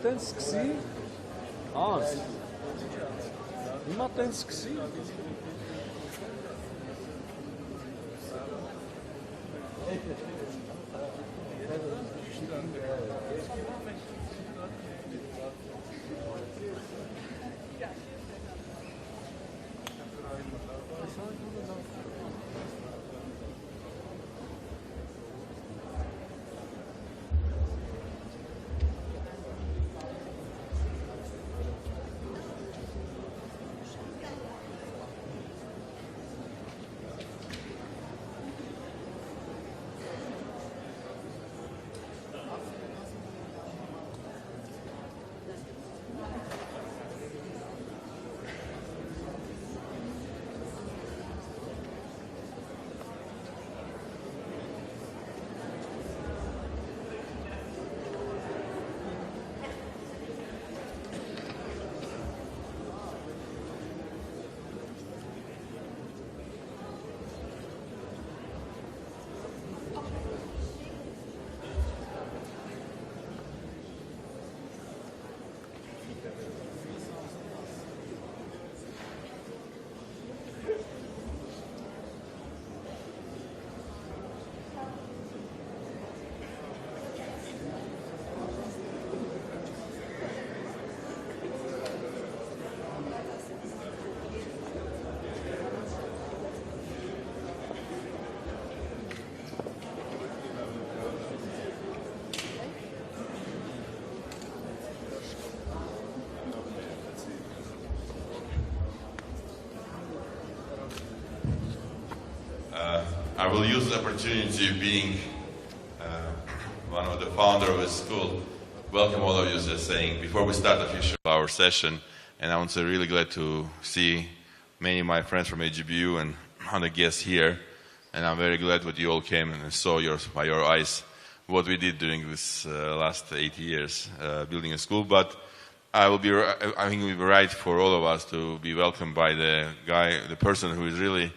Ten սկսի, հիմա ten սկսի, I will use the opportunity of being one of the founder of the school. Welcome all of you, as saying, before we start officially our session, and I want to say really glad to see many of my friends from AGBU and other guests here, and I'm very glad that you all came and saw by your eyes what we did during this last 8 years building a school. But I think it will be right for all of us to be welcomed by the person who is really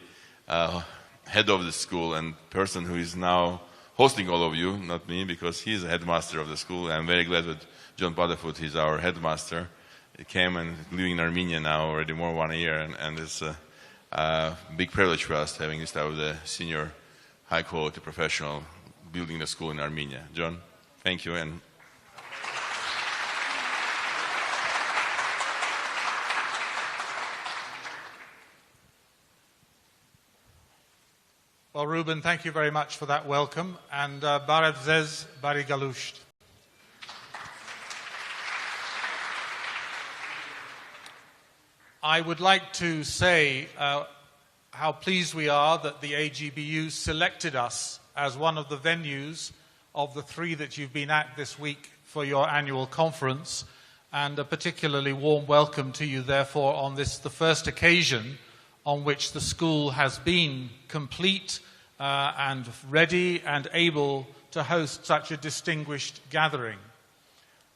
head of the school and person who is now hosting all of you, not me, because he's the headmaster of the school. I'm very glad that John Padderfoot is our headmaster. He came and living in Armenia now already more than 1 year, and it's a big privilege for us having this type of the senior, high-quality professional building the school in Armenia. John, thank you. And well, Ruben, thank you very much for that welcome, and barevzez barigalusht. I would like to say how pleased we are that the AGBU selected us as one of the venues of the 3 that you've been at this week for your annual conference. and a particularly warm welcome to you, therefore, on this, the first occasion on which the school has been complete and ready and able to host such a distinguished gathering.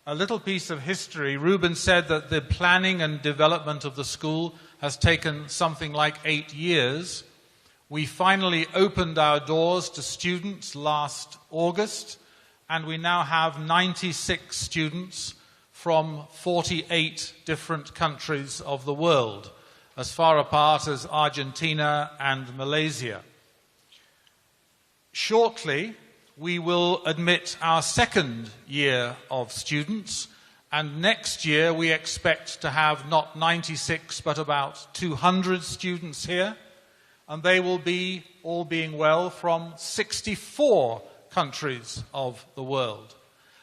A little piece of history. Ruben said that the planning and development of the school has taken something like 8 years. We finally opened our doors to students last August, and we now have 96 students from 48 different countries of the world, as far apart as Argentina and Malaysia. Shortly, we will admit our second year of students, and next year we expect to have not 96 but about 200 students here, and they will be, all being well, from 64 countries of the world.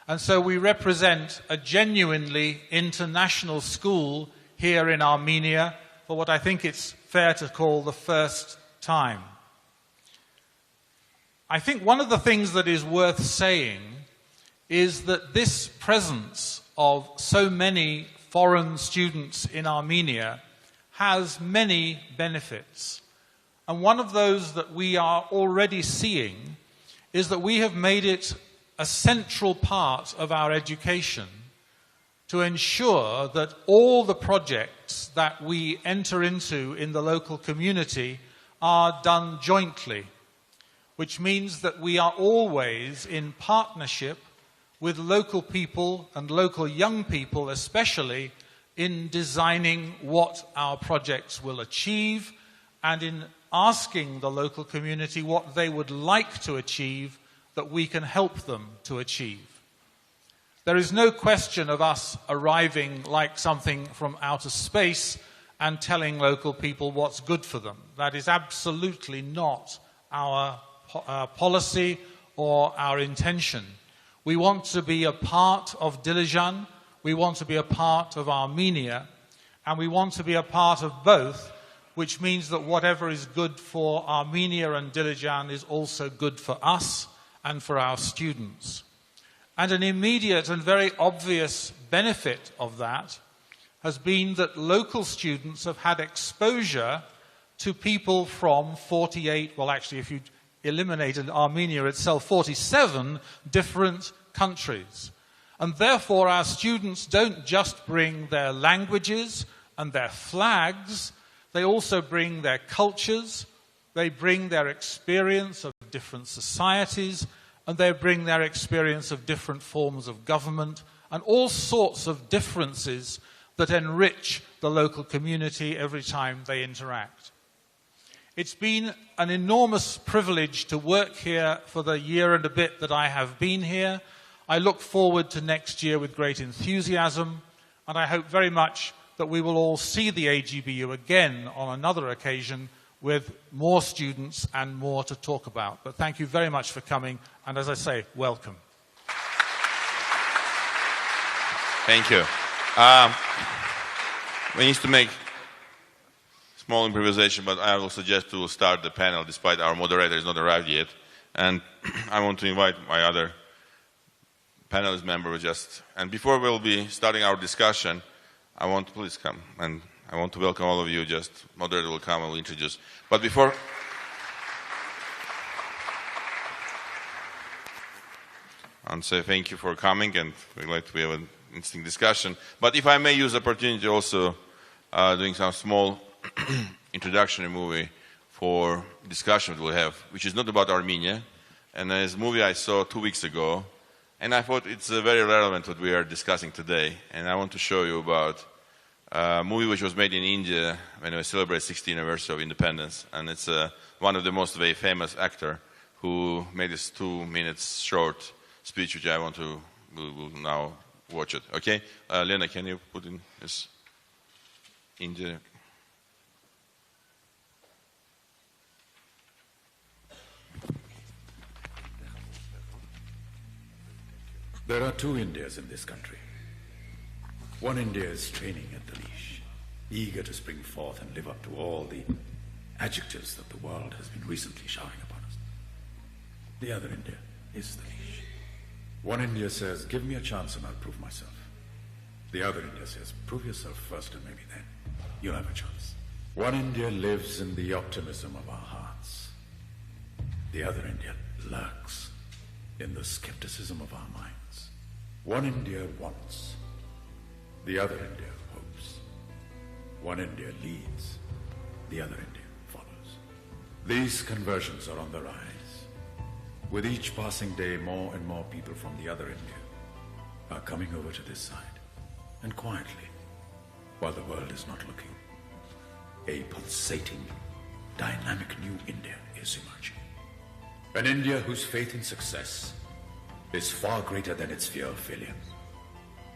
And so we represent a genuinely international school here in Armenia for what I think it's fair to call the first time. I think one of the things that is worth saying is that this presence of so many foreign students in Armenia has many benefits. And one of those that we are already seeing is that we have made it a central part of our education to ensure that all the projects that we enter into in the local community are done jointly, which means that we are always in partnership with local people and local young people especially in designing what our projects will achieve and in asking the local community what they would like to achieve that we can help them to achieve. There is no question of us arriving like something from outer space and telling local people what's good for them. That is absolutely not our policy or our intention. We want to be a part of Dilijan, we want to be a part of Armenia, and we want to be a part of both, which means that whatever is good for Armenia and Dilijan is also good for us and for our students. And an immediate and very obvious benefit of that has been that local students have had exposure to people from 48, well actually if you eliminated Armenia itself, 47 different countries. And therefore our students don't just bring their languages and their flags, they also bring their cultures, they bring their experience of different societies, and they bring their experience of different forms of government and all sorts of differences that enrich the local community every time they interact. It's been an enormous privilege to work here for the year and a bit that I have been here. I look forward to next year with great enthusiasm, and I hope very much that we will all see the AGBU again on another occasion with more students and more to talk about. But thank you very much for coming, and as I say, welcome. Thank you. We need to make small improvisation, but I will suggest to start the panel despite our moderator is not arrived yet. And I want to invite my other panelist member and before we'll be starting our discussion, I want to please come and I want to welcome all of you. Just moderator will come and will introduce. But before, and say thank you for coming, and we'd like to have an interesting discussion. But if I may use the opportunity also doing some small introductory movie for discussion that we'll have, which is not about Armenia, and it's a movie I saw 2 weeks ago, and I thought it's very relevant to what we are discussing today, and I want to show you about a movie which was made in India when we celebrate 60th anniversary of independence, and it's one of the most very famous actor who made this 2 minutes short speech, which I want to we'll now watch it. Okay, Lena, can you put in this India? There are two Indias in this country. One India is training at the leash, eager to spring forth and live up to all the adjectives that the world has been recently showering upon us. The other India is the leash. One India says, give me a chance and I'll prove myself. The other India says, prove yourself first and maybe then you'll have a chance. One India lives in the optimism of our hearts. The other India lurks in the skepticism of our minds. One India wants. The other India hopes. One India leads. The other India follows. These conversions are on the rise. With each passing day, more and more people from the other India are coming over to this side. And quietly, while the world is not looking, a pulsating, dynamic new India is emerging. An India whose faith in success is far greater than its fear of failure.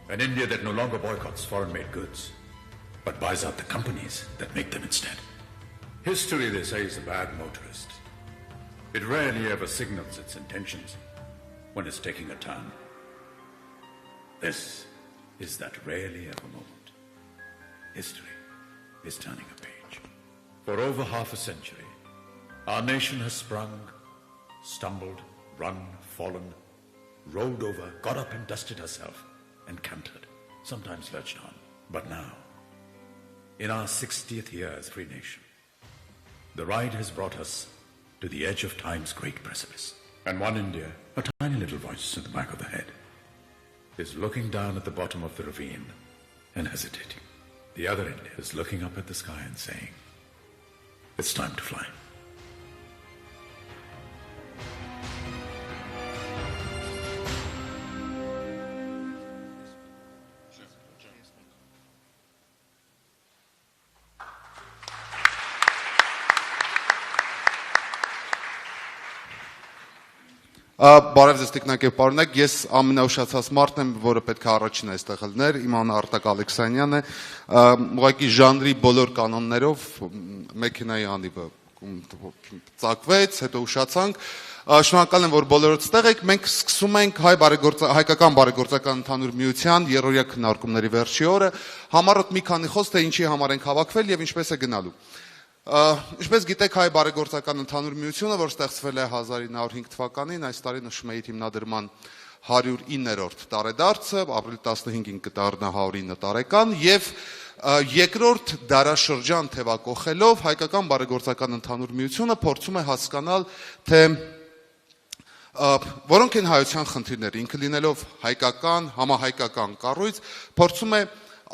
An India that no longer boycotts foreign-made goods, but buys out the companies that make them instead. History, they say, is a bad motorist. It rarely ever signals its intentions when it's taking a turn. This is that rarely ever moment. History is turning a page. For over half a century, our nation has sprung, stumbled, run, fallen, rolled over, got up and dusted herself, and cantered, sometimes lurched on. But now, in our 60th year as free nation, the ride has brought us to the edge of time's great precipice. And one India, a tiny little voice in the back of the head, is looking down at the bottom of the ravine and hesitating. The other India is looking up at the sky and saying, it's time to fly. Բարև ձեզ տիկնակեր պարոնակ, ես ամենաուշացած մարդն եմ, որը պետք է առաջին այստեղ ելներ, իմ անունը Արտակ Ալեքսանյանն է, ուղղակի ժանրի բոլոր կանոններով մեքենայի անիվը ծակվեց, հետո ուշացանք, շնորհակալ եմ, որ բոլորդ ստեղ եք, մենք սկսում ենք հայկական բարեգործական ընդհանուր միության երրորդյա քննարկումների վերջի օրը, համառոտ մի քանի խոսք, թե ինչի համար ենք հավաքվել եւ ինչպես է գնալու։ Ինչպես գիտեք, հայ բարեգործական ընդհանուր միությունը, որ ստեղծվել է 1905 թվականին, այս տարի նշում է իր հիմնադրման 109-րդ տարեդարձը, ապրիլի 15-ին կդառնա 109 տարեկան, եւ երկրորդ դարաշրջան թևակողելով հայկական բարեգործական ընդհանուր միությունը փորձում է հասկանալ, թե որոնք են հայության խնդիրները, ինքը լինելով հայկական, համահայկական կառույց, փորձում է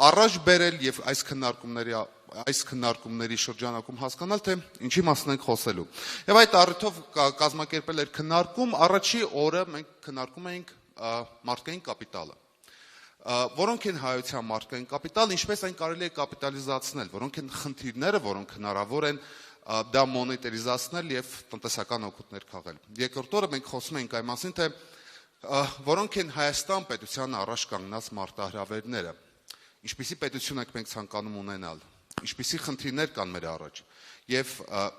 առաջ բերել եւ այս քննարկումների շրջանակում հասկանալ, թե ինչի մասին ենք խոսելու։ Եվ այդ առիթով կազմակերպել էր քննարկում, առաջի օրը մենք քննարկում էինք մարդկային կապիտալը։ Որոնք են հայության մարդկային կապիտալ, ինչպես այն կարելի է կապիտալիզացնել, որոնք են խնդիրները, որոնք հնարավոր են դա մոնետարիզացնել եւ տնտեսական օգուտներ քաղել։ Երկրորդ օրը մենք խոսում էինք այն մասին, թե որոնք են Հայաստան պետության առաջ կանգնած մարտահրավերները, ինչպիսի պետություն ենք մենք ցանկանում ունենալ, ինչպիսի խնդիրներ կան մեր առաջ եւ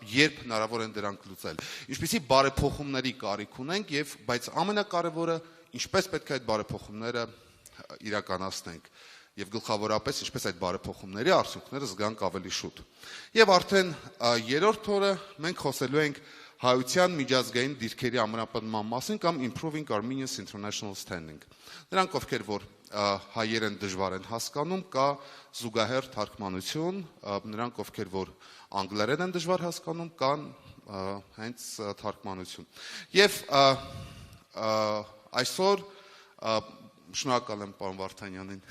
երբ հնարավոր են դրանք լուծել, ինչպիսի բարեփոխումների կարիք ունենք եւ բայց ամենակարևորը ինչպես պետք է այդ բարեփոխումները իրականացնենք եւ գլխավորապես ինչպես այդ բարեփոխումների արդյունքները զգանք ավելի շուտ։ Եվ արդեն երրորդ օրը մենք խոսելու ենք հայության միջազգային դիրքերի ամրապնդման մասին կամ improving Armenia's international standing։ Նրանք ովքեր որ հայեր են դժվար են հասկանում, կա զուգահեռ թարգմանություն, նրանք ովքեր որ անգլերեն են դժվար հասկանում, կան հենց թարգմանություն։ Եվ այսօր շնորհակալ եմ պարոն Վարդանյանին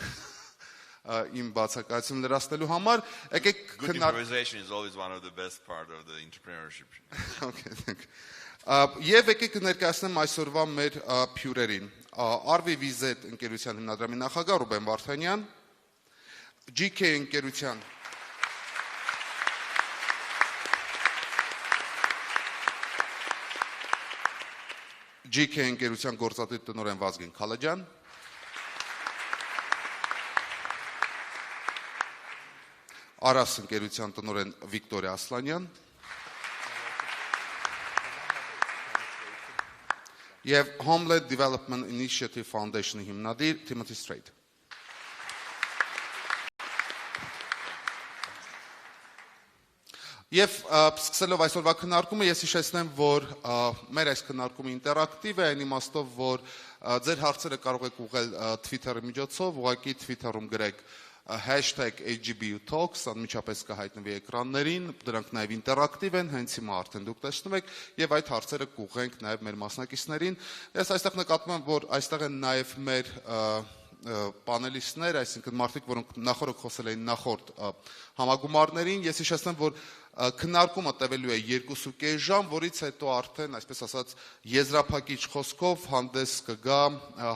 իմ բացակայությունը լրացնելու համար, եկեք Good improvisation is always one of the best part of the entrepreneurship. Okay, thank you. Եվ եկեք ներկայացնեմ այսօրվա մեր փյուրերին։ RVVZ ընկերության հիմնադրամի նախագահ Ռուբեն Վարդանյան, GK ընկերության GK ընկերության գործադիր տնօրեն Վազգեն Գալայջյան, ArmAs ընկերության տնօրեն Վիկտորիա Aslanian եւ Homeland Development Initiative Foundation-ի հիմնադիր Թիմոթի Սթրեյթը։ Եվ սկսելով այսօրվա քննարկումը, ես հիշեցնեմ, որ մեր այս քննարկումը ինտերակտիվ է, այն իմաստով, որ ձեր հարցերը կարող եք ուղղել Twitter-ի միջոցով, ուղղակի Twitter-ում գրեք #AGBUtalks, անմիջապես կհայտնվի էկրաններին, դրանք նաև ինտերակտիվ են, հենց հիմա արդեն դուք տեսնում եք, եւ այդ հարցերը կուղղենք նաև մեր մասնակիցներին։ Ես այստեղ նկատում եմ, որ այստեղ են նաև մեր պանելիստներ, այսինքն մարդիկ, որոնք նախորդ խոսել էին նախորդ համագումարներին, ես հիշեցնեմ, որ քննարկումը տևելու է 2.5 ժամ, որից հետո արդեն, այսպես ասած, եզրափակիչ խոսքով հանդես կգա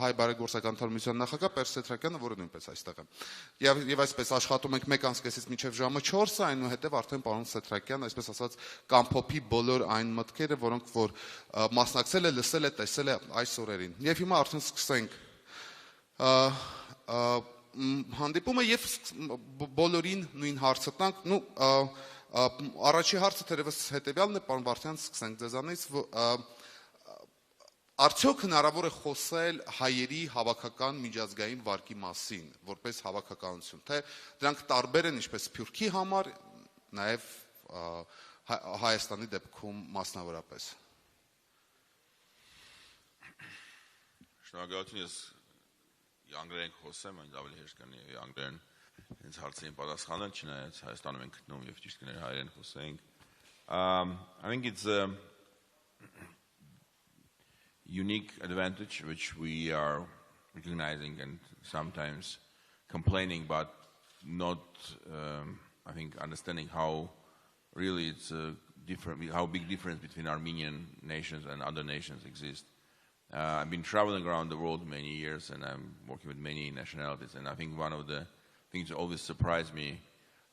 հայ բարեգործական միության նախագահ Սթրեյթը, որը նույնպես այստեղ է։ Եվ այսպես աշխատում ենք 1:30-ից մինչև ժամը 4-ը, այնուհետև արդեն պարոն Սթրեյթն, այսպես ասած, կամփոփի բոլոր այն մտքերը, որոնք որ մասնակցել է, լսել է, տեսել է այս օրերին։ Եվ հիմա արդեն սկսենք հանդիպումը եւ բոլորին նույն հարցը տանք, առաջի հարցը թերևս հետեւյալն է, պարոն Վարդանյան, սկսենք ձեզանից, արդյոք հնարավոր է խոսել հայերի հավաքական միջազգային վարկի մասին, որպես հավաքականություն, թե դրանք տարբեր են ինչպես Սփյուռքի համար, նաեւ Հայաստանի դեպքում մասնավորապես։ Շնորհակալություն, ես անգլերեն խոսեմ, այն ավելի հեշտ կլինի անգլերեն հենց հարցին պատասխանել, չնայած Հայաստանում ենք գտնվում եւ ճիշտ կներ հայերեն խոսենք։ I think it's a unique advantage which we are recognizing and sometimes complaining, but not, I think, understanding how really it's different, how big difference between Armenian nations and other nations exist. I've been traveling around the world many years, and I'm working with many nationalities, and I think one of the things that always surprised me,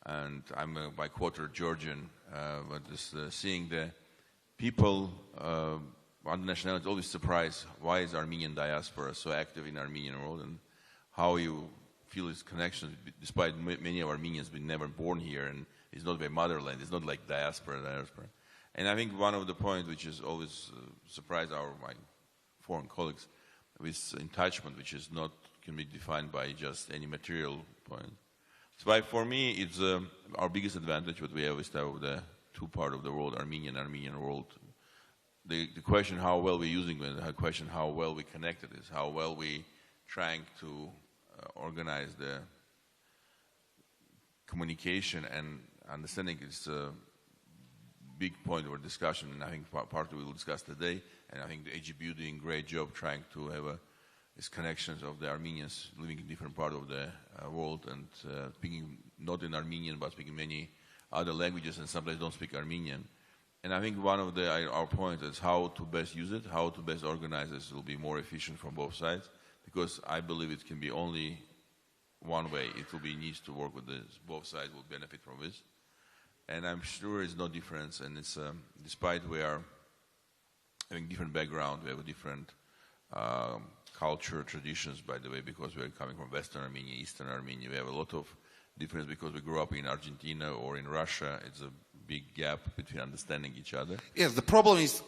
and I'm by quarter Georgian, but just seeing the people, other nationalities, always surprised why is Armenian diaspora so active in Armenian world, and how you feel its connections, despite many of Armenians being never born here, and it's not their motherland, it's not like diaspora. And I think one of the points which is always surprised my foreign colleagues with attachment, which is not can be defined by just any material point. So for me, it's our biggest advantage what we have is the two part of the world, Armenian world. The question how well we're using it, the question how well we connected is, how well we trying to organize the communication and understanding is a big point of our discussion, and I think part we will discuss today. And I think the AGBU doing a great job trying to have these connections of the Armenians living in different parts of the world and speaking not in Armenian but speaking many other languages, and sometimes don't speak Armenian. And I think one of our points is how to best use it, how to best organize this will be more efficient from both sides, because I believe it can be only one way. It will be needs to work with this. Both sides will benefit from this. And I'm sure it's no difference, and it's despite we are having different background, we have a different culture, traditions, by the way, because we are coming from Western Armenia, Eastern Armenia. We have a lot of difference because we grew up in Argentina or in Russia. It's a big gap between understanding each other. Yes, the problem is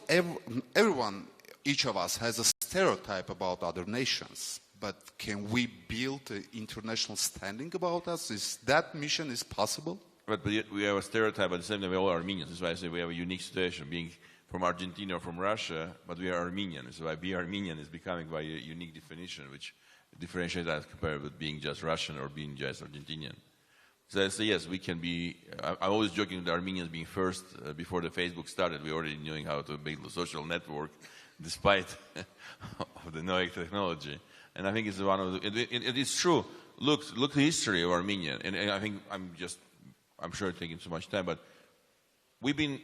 everyone, each of us has a stereotype about other nations. But can we build an international standing about us? Is that mission is possible? But we have a stereotype, at the same time we're all Armenians. That's why I say we have a unique situation, being from Argentina or from Russia, but we are Armenian. So why being Armenian is becoming by a unique definition, which differentiates us compared with being just Russian or being just Argentinian. So I say yes, we can be. I'm always joking with the Armenians being first before the Facebook started. We already knew how to build a social network, despite of the knowing technology. And I think it's one of the. It is true. Look the history of Armenia, and I think I'm sure it's taking so much time, but we've been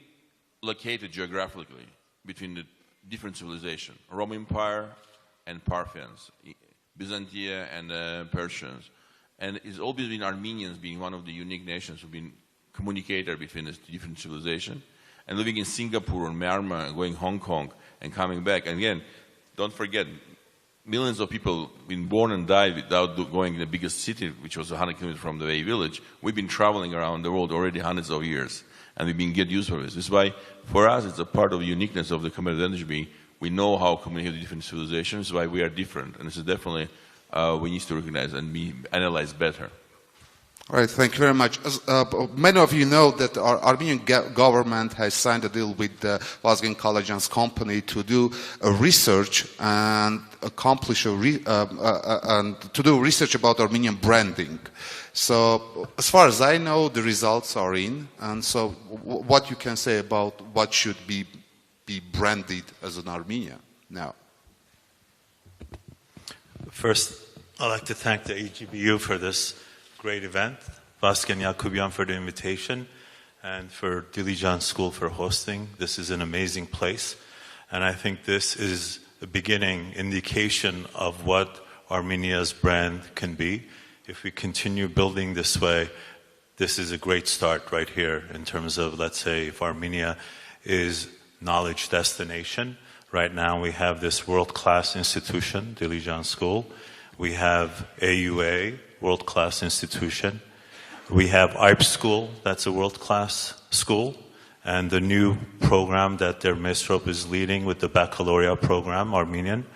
located geographically between the different civilizations, Roman Empire and Parthians, Byzantium and Persians. And it's always been Armenians being one of the unique nations who've been communicator between the different civilizations. And living in Singapore and Myanmar and going Hong Kong and coming back. And again, don't forget, millions of people been born and died without going in the biggest city, which was 100 kilometers from the Bay Village. We've been traveling around the world already hundreds of years, and we've been get used to this. This is why, for us, it's a part of the uniqueness of the community. We know how to communicate with different civilizations, why we are different. And this is definitely we need to recognize and be analyzed better. All right, thank you very much. As, many of you know that our Armenian government has signed a deal with Vazgen Galaydjan's company to do a research and accomplish and to do research about Armenian branding. So, as far as I know, the results are in. And so, what you can say about what should be branded as an Armenia now? First, I'd like to thank the AGBU for this great event, Vasken Yakubian for the invitation, and for Dilijan School for hosting. This is an amazing place, and I think this is a beginning indication of what Armenia's brand can be. If we continue building this way, this is a great start right here in terms of, let's say, if Armenia is knowledge destination. Right now we have this world-class institution, Dilijan School. We have AUA, world-class institution. We have ARP School, that's a world-class school. And the new program that their Mesrop is leading with the baccalaureate program, Armenian.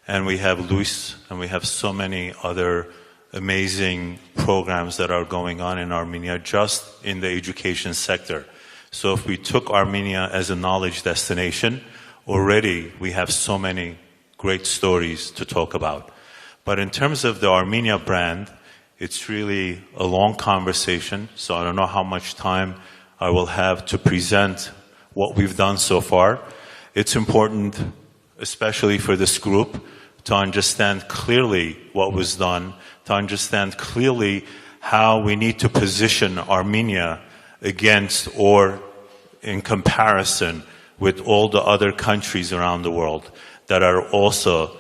And we have Luis, and we have so many other amazing programs that are going on in Armenia just in the education sector. So if we took Armenia as a knowledge destination, already we have so many great stories to talk about. But in terms of the Armenia brand, it's really a long conversation, so I don't know how much time I will have to present what we've done so far. It's important, especially for this group, to understand clearly what was done, to understand clearly how we need to position Armenia against or in comparison with all the other countries around the world that are also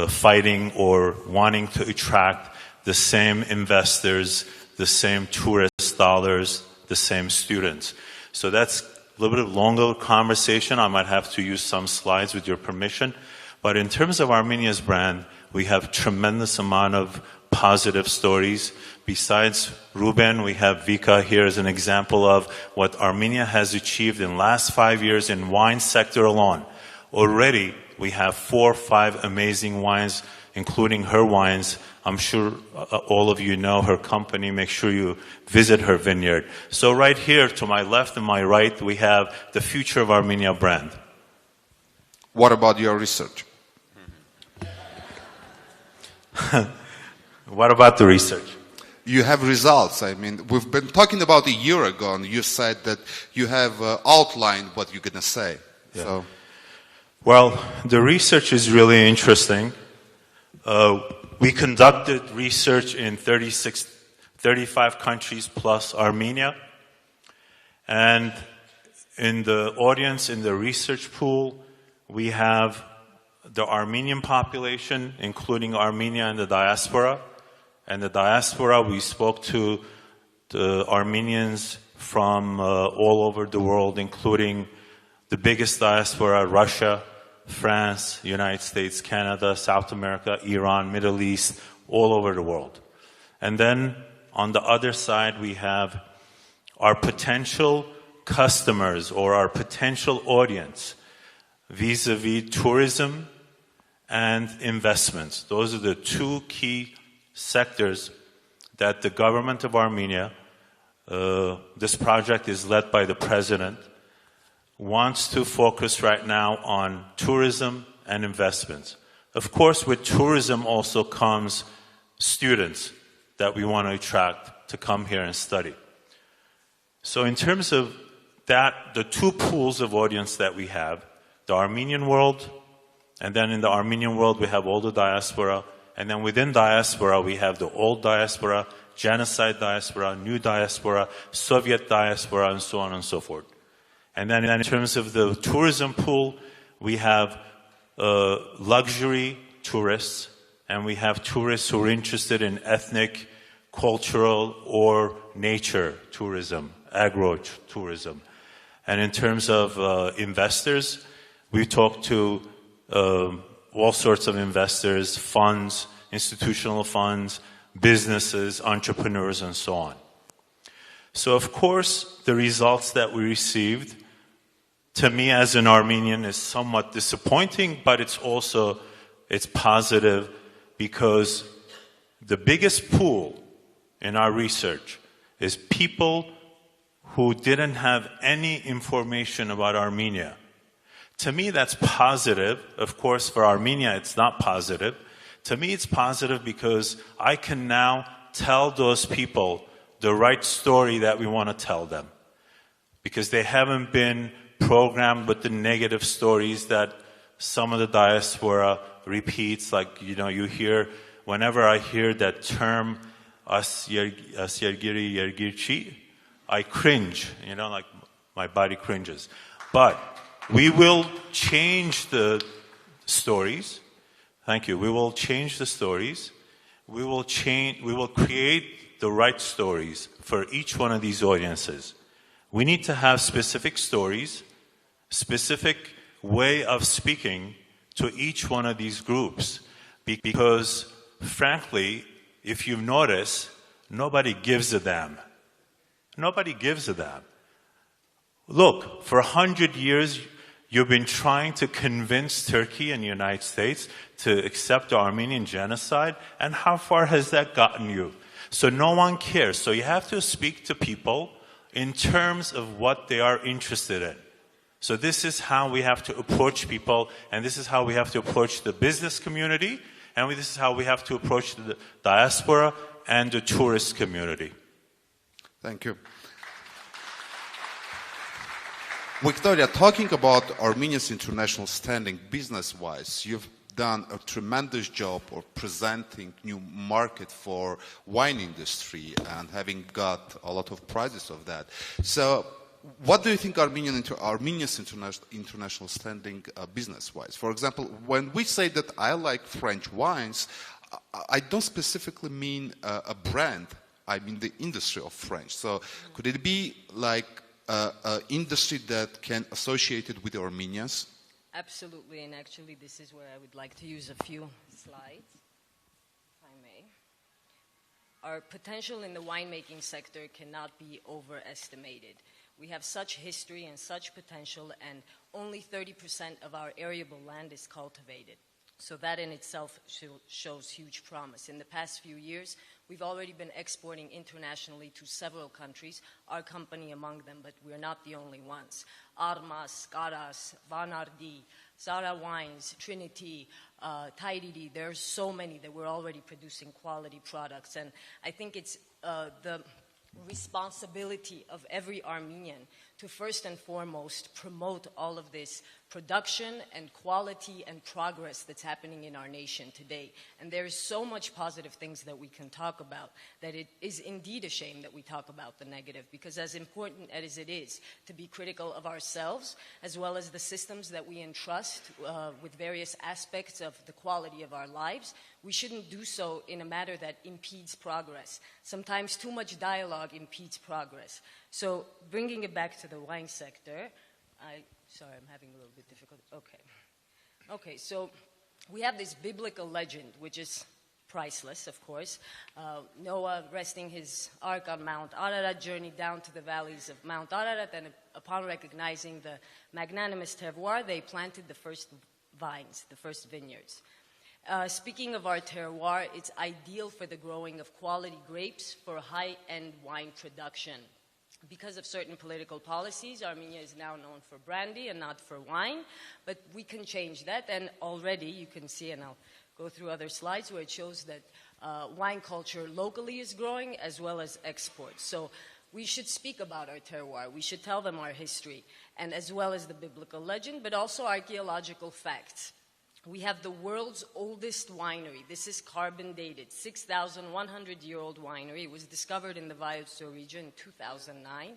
fighting or wanting to attract the same investors, the same tourist dollars, the same students. So that's a little bit of longer conversation. I might have to use some slides with your permission. But in terms of Armenia's brand, we have tremendous amount of positive stories. Besides Ruben, we have Vika here as an example of what Armenia has achieved in the last 5 years in wine sector alone. Already, we have 4 or 5 amazing wines, including her wines. I'm sure all of you know her company. Make sure you visit her vineyard. So right here, to my left and my right, we have the future of Armenia brand. What about your research? What about the research? You have results. I mean, we've been talking about a year ago, and you said that you have outlined what you're going to say. Yeah. So, well, the research is really interesting. We conducted research in 35 countries plus Armenia. And in the audience, in the research pool, we have the Armenian population, including Armenia and the diaspora. And the diaspora, we spoke to the Armenians from all over the world, including the biggest diaspora, Russia, France, United States, Canada, South America, Iran, Middle East, all over the world. And then on the other side, we have our potential customers or our potential audience vis-a-vis tourism and investments. Those are the 2 key sectors that the government of Armenia, this project is led by the president, wants to focus right now on tourism and investments. Of course, with tourism also comes students that we want to attract to come here and study. So in terms of that, the 2 pools of audience that we have, the Armenian world, and then in the Armenian world we have all the diaspora, and then within diaspora we have the old diaspora, genocide diaspora, new diaspora, Soviet diaspora, and so on and so forth. And then in terms of the tourism pool, we have luxury tourists, and we have tourists who are interested in ethnic, cultural, or nature tourism, agro-tourism. And in terms of investors, we talk to all sorts of investors, funds, institutional funds, businesses, entrepreneurs, and so on. So, of course, the results that we received, to me as an Armenian, is somewhat disappointing, but it's positive because the biggest pool in our research is people who didn't have any information about Armenia. To me, that's positive. Of course, for Armenia, it's not positive. To me, it's positive because I can now tell those people the right story that we want to tell them. Because they haven't been programmed with the negative stories that some of the diaspora repeats. Like, you hear, whenever I hear that term, As yergiri yergirchi, I cringe, like my body cringes. But we will change the stories. Thank you. We will change the stories. We will create the right stories for each one of these audiences. We need to have specific stories, specific way of speaking to each one of these groups. Because, frankly, if you've noticed, nobody gives a damn. Nobody gives a damn. Look, for 100 years, you've been trying to convince Turkey and the United States to accept the Armenian genocide, and how far has that gotten you? So no one cares. So you have to speak to people in terms of what they are interested in. So this is how we have to approach people, and this is how we have to approach the business community, and this is how we have to approach the diaspora and the tourist community. Thank you. Victoria, talking about Armenia's international standing business-wise, you've done a tremendous job of presenting new market for wine industry and having got a lot of prizes of that. So what do you think Armenia's international standing business-wise? For example, when we say that I like French wines, I don't specifically mean a brand. I mean the industry of French. So could it be like an industry that can associate it with Armenians? Absolutely, and actually this is where I would like to use a few slides, if I may. Our potential in the winemaking sector cannot be overestimated. We have such history and such potential, and only 30% of our arable land is cultivated. So that in itself shows huge promise. In the past few years, we've already been exporting internationally to several countries, our company among them, but we're not the only ones. ArmAs, Karas, Vanardi, Zara Wines, Trinity, Tairiri, there are so many that we're already producing quality products. And I think it's the responsibility of every Armenian to first and foremost promote all of this production and quality and progress that's happening in our nation today. And there is so much positive things that we can talk about that it is indeed a shame that we talk about the negative, because as important as it is to be critical of ourselves as well as the systems that we entrust with various aspects of the quality of our lives, we shouldn't do so in a manner that impedes progress. Sometimes too much dialogue impedes progress. So bringing it back to the wine sector, sorry, I'm having a little bit difficult. Okay, so we have this biblical legend, which is priceless, of course. Noah resting his ark on Mount Ararat journeyed down to the valleys of Mount Ararat, and upon recognizing the magnanimous terroir, they planted the first vines, the first vineyards. Speaking of our terroir, it's ideal for the growing of quality grapes for high-end wine production. Because of certain political policies, Armenia is now known for brandy and not for wine, but we can change that, and already you can see, and I'll go through other slides where it shows that wine culture locally is growing as well as exports. So we should speak about our terroir, we should tell them our history, and as well as the biblical legend, but also archaeological facts. We have the world's oldest winery. This is carbon dated, 6,100-year-old winery. It was discovered in the Vaiotso region in 2009.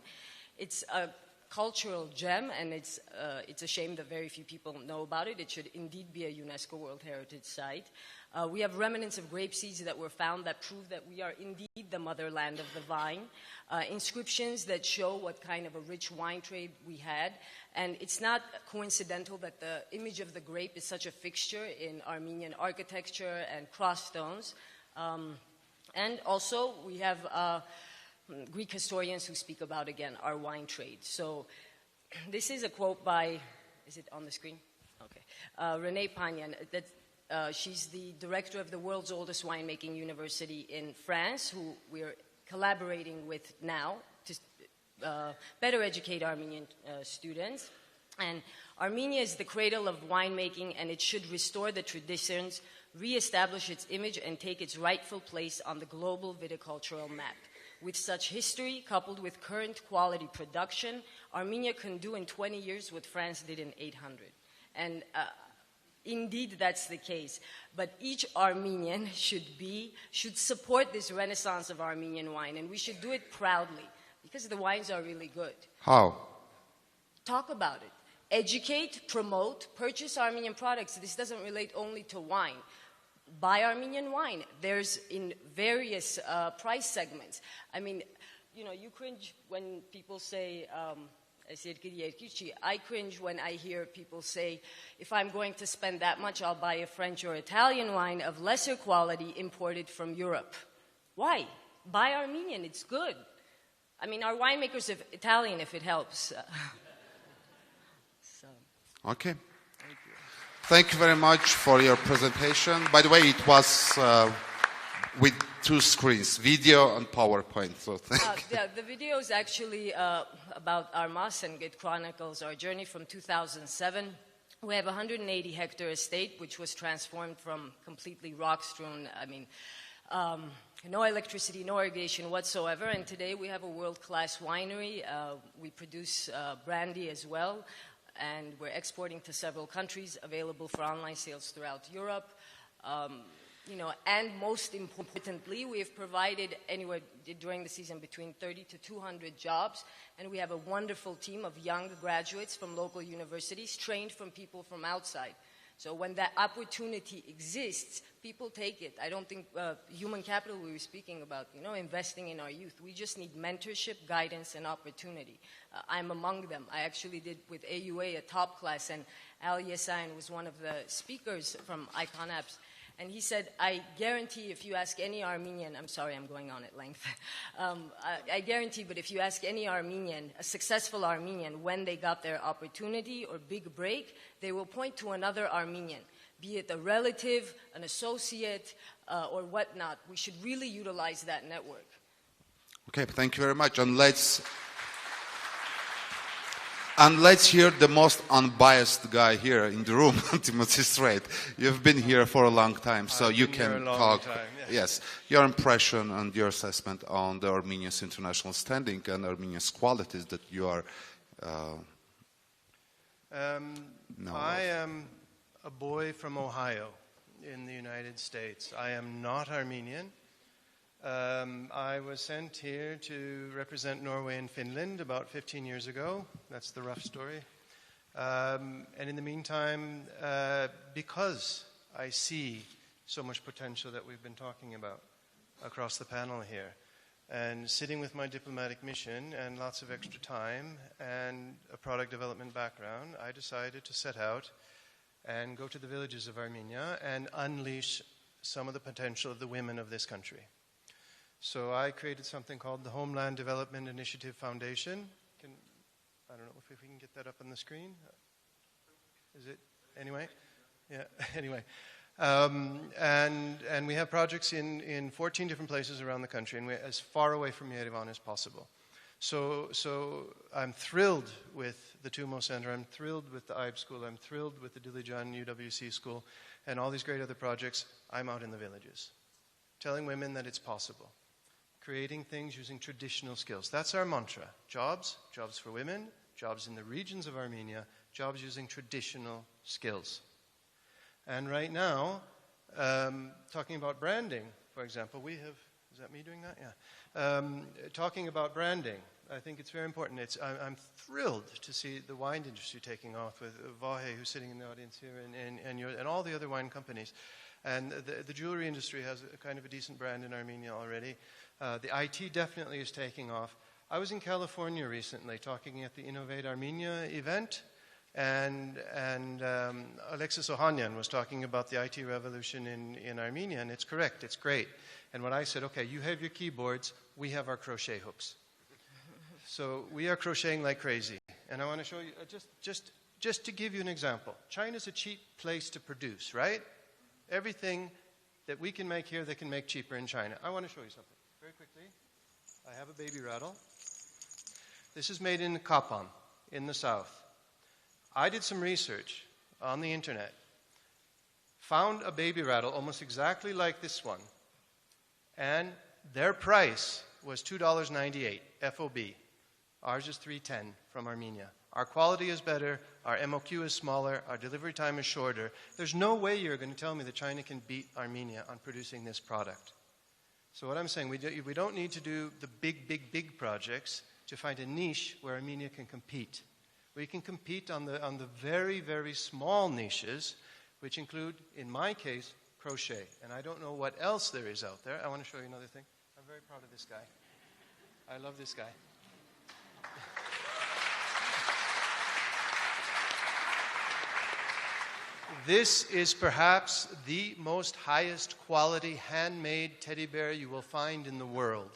It's a cultural gem, and it's a shame that very few people know about it. It should indeed be a UNESCO World Heritage Site. We have remnants of grape seeds that were found that prove that we are indeed the motherland of the vine. Inscriptions that show what kind of a rich wine trade we had. And it's not coincidental that the image of the grape is such a fixture in Armenian architecture and cross stones. And also we have Greek historians who speak about, again, our wine trade. So this is a quote by, is it on the screen? Okay. Renée Pagnan. She's the director of the world's oldest winemaking university in France, who we're collaborating with now to better educate Armenian students. And Armenia is the cradle of winemaking, and it should restore the traditions, re-establish its image, and take its rightful place on the global viticultural map. With such history, coupled with current quality production, Armenia can do in 20 years what France did in 800. And indeed, that's the case. But each Armenian should support this renaissance of Armenian wine, and we should do it proudly, because the wines are really good. How? Talk about it. Educate, promote, purchase Armenian products. This doesn't relate only to wine. Buy Armenian wine. There's in various price segments. I mean, you know, you cringe when people say, I cringe when I hear people say, if I'm going to spend that much, I'll buy a French or Italian wine of lesser quality imported from Europe. Why? Buy Armenian, it's good. I mean, our winemakers are Italian if it helps. Okay. Thank you very much for your presentation. By the way, it was with 2 screens, video and PowerPoint. So thank you. The video is actually about ArmAs, and it chronicles our journey from 2007. We have a 180-hectare estate, which was transformed from completely rock-strewn, no electricity, no irrigation whatsoever. And today we have a world-class winery. We produce brandy as well. And we're exporting to several countries, available for online sales throughout Europe. And most importantly, we have provided anywhere during the season between 30 to 200 jobs, and we have a wonderful team of young graduates from local universities trained from people from outside. So when that opportunity exists, people take it. I don't think human capital we were speaking about, investing in our youth. We just need mentorship, guidance, and opportunity. I'm among them. I actually did with AUA a top class, and Al Yesayan was one of the speakers from Icon Apps. And he said, I guarantee if you ask any Armenian, I'm sorry, I'm going on at length. I guarantee, but if you ask any Armenian, a successful Armenian, when they got their opportunity or big break, they will point to another Armenian, be it a relative, an associate, or whatnot. We should really utilize that network. Okay, thank you very much. And let's hear the most unbiased guy here in the room, Timothy Sthreath. You've been here for a long time, so you can talk. Yes, your impression and your assessment on the Armenia's international standing and Armenia's qualities that you are. I am a boy from Ohio in the United States. I am not Armenian. I was sent here to represent Norway and Finland about 15 years ago. That's the rough story. And in the meantime, because I see so much potential that we've been talking about across the panel here, and sitting with my diplomatic mission and lots of extra time and a product development background, I decided to set out and go to the villages of Armenia and unleash some of the potential of the women of this country. So I created something called the Homeland Development Initiative Foundation. I don't know if we can get that up on the screen. Is it? Anyway? Yeah, anyway. And we have projects in 14 different places around the country, and we're as far away from Yerevan as possible. So I'm thrilled with the TUMO Center, I'm thrilled with the AGBU school, I'm thrilled with the Dilijan UWC school, and all these great other projects. I'm out in the villages, telling women that it's possible. Creating things using traditional skills. That's our mantra. Jobs for women, jobs in the regions of Armenia, jobs using traditional skills. And right now, talking about branding, for example, we have, is that me doing that? Yeah. Talking about branding, I think it's very important. I'm thrilled to see the wine industry taking off with Vahe, who's sitting in the audience here, and all the other wine companies. And the jewelry industry has a kind of a decent brand in Armenia already. The IT definitely is taking off. I was in California recently talking at the Innovate Armenia event, and Alexis Ohanyan was talking about the IT revolution in Armenia, and it's correct, it's great. And when I said, okay, you have your keyboards, we have our crochet hooks. So we are crocheting like crazy. And I want to show you, just to give you an example. China's a cheap place to produce, right? Everything that we can make here, they can make cheaper in China. I want to show you something very quickly. I have a baby rattle. This is made in Kapan, in the south. I did some research on the internet, found a baby rattle almost exactly like this one, and their price was $2.98 FOB. Ours is $3.10 from Armenia. Our quality is better, our MOQ is smaller, our delivery time is shorter. There's no way you're going to tell me that China can beat Armenia on producing this product. So what I'm saying, we don't need to do the big projects to find a niche where Armenia can compete. We can compete on the very, very small niches, which include, in my case, crochet. And I don't know what else there is out there. I want to show you another thing. I'm very proud of this guy. I love this guy. This is perhaps the most highest quality handmade teddy bear you will find in the world.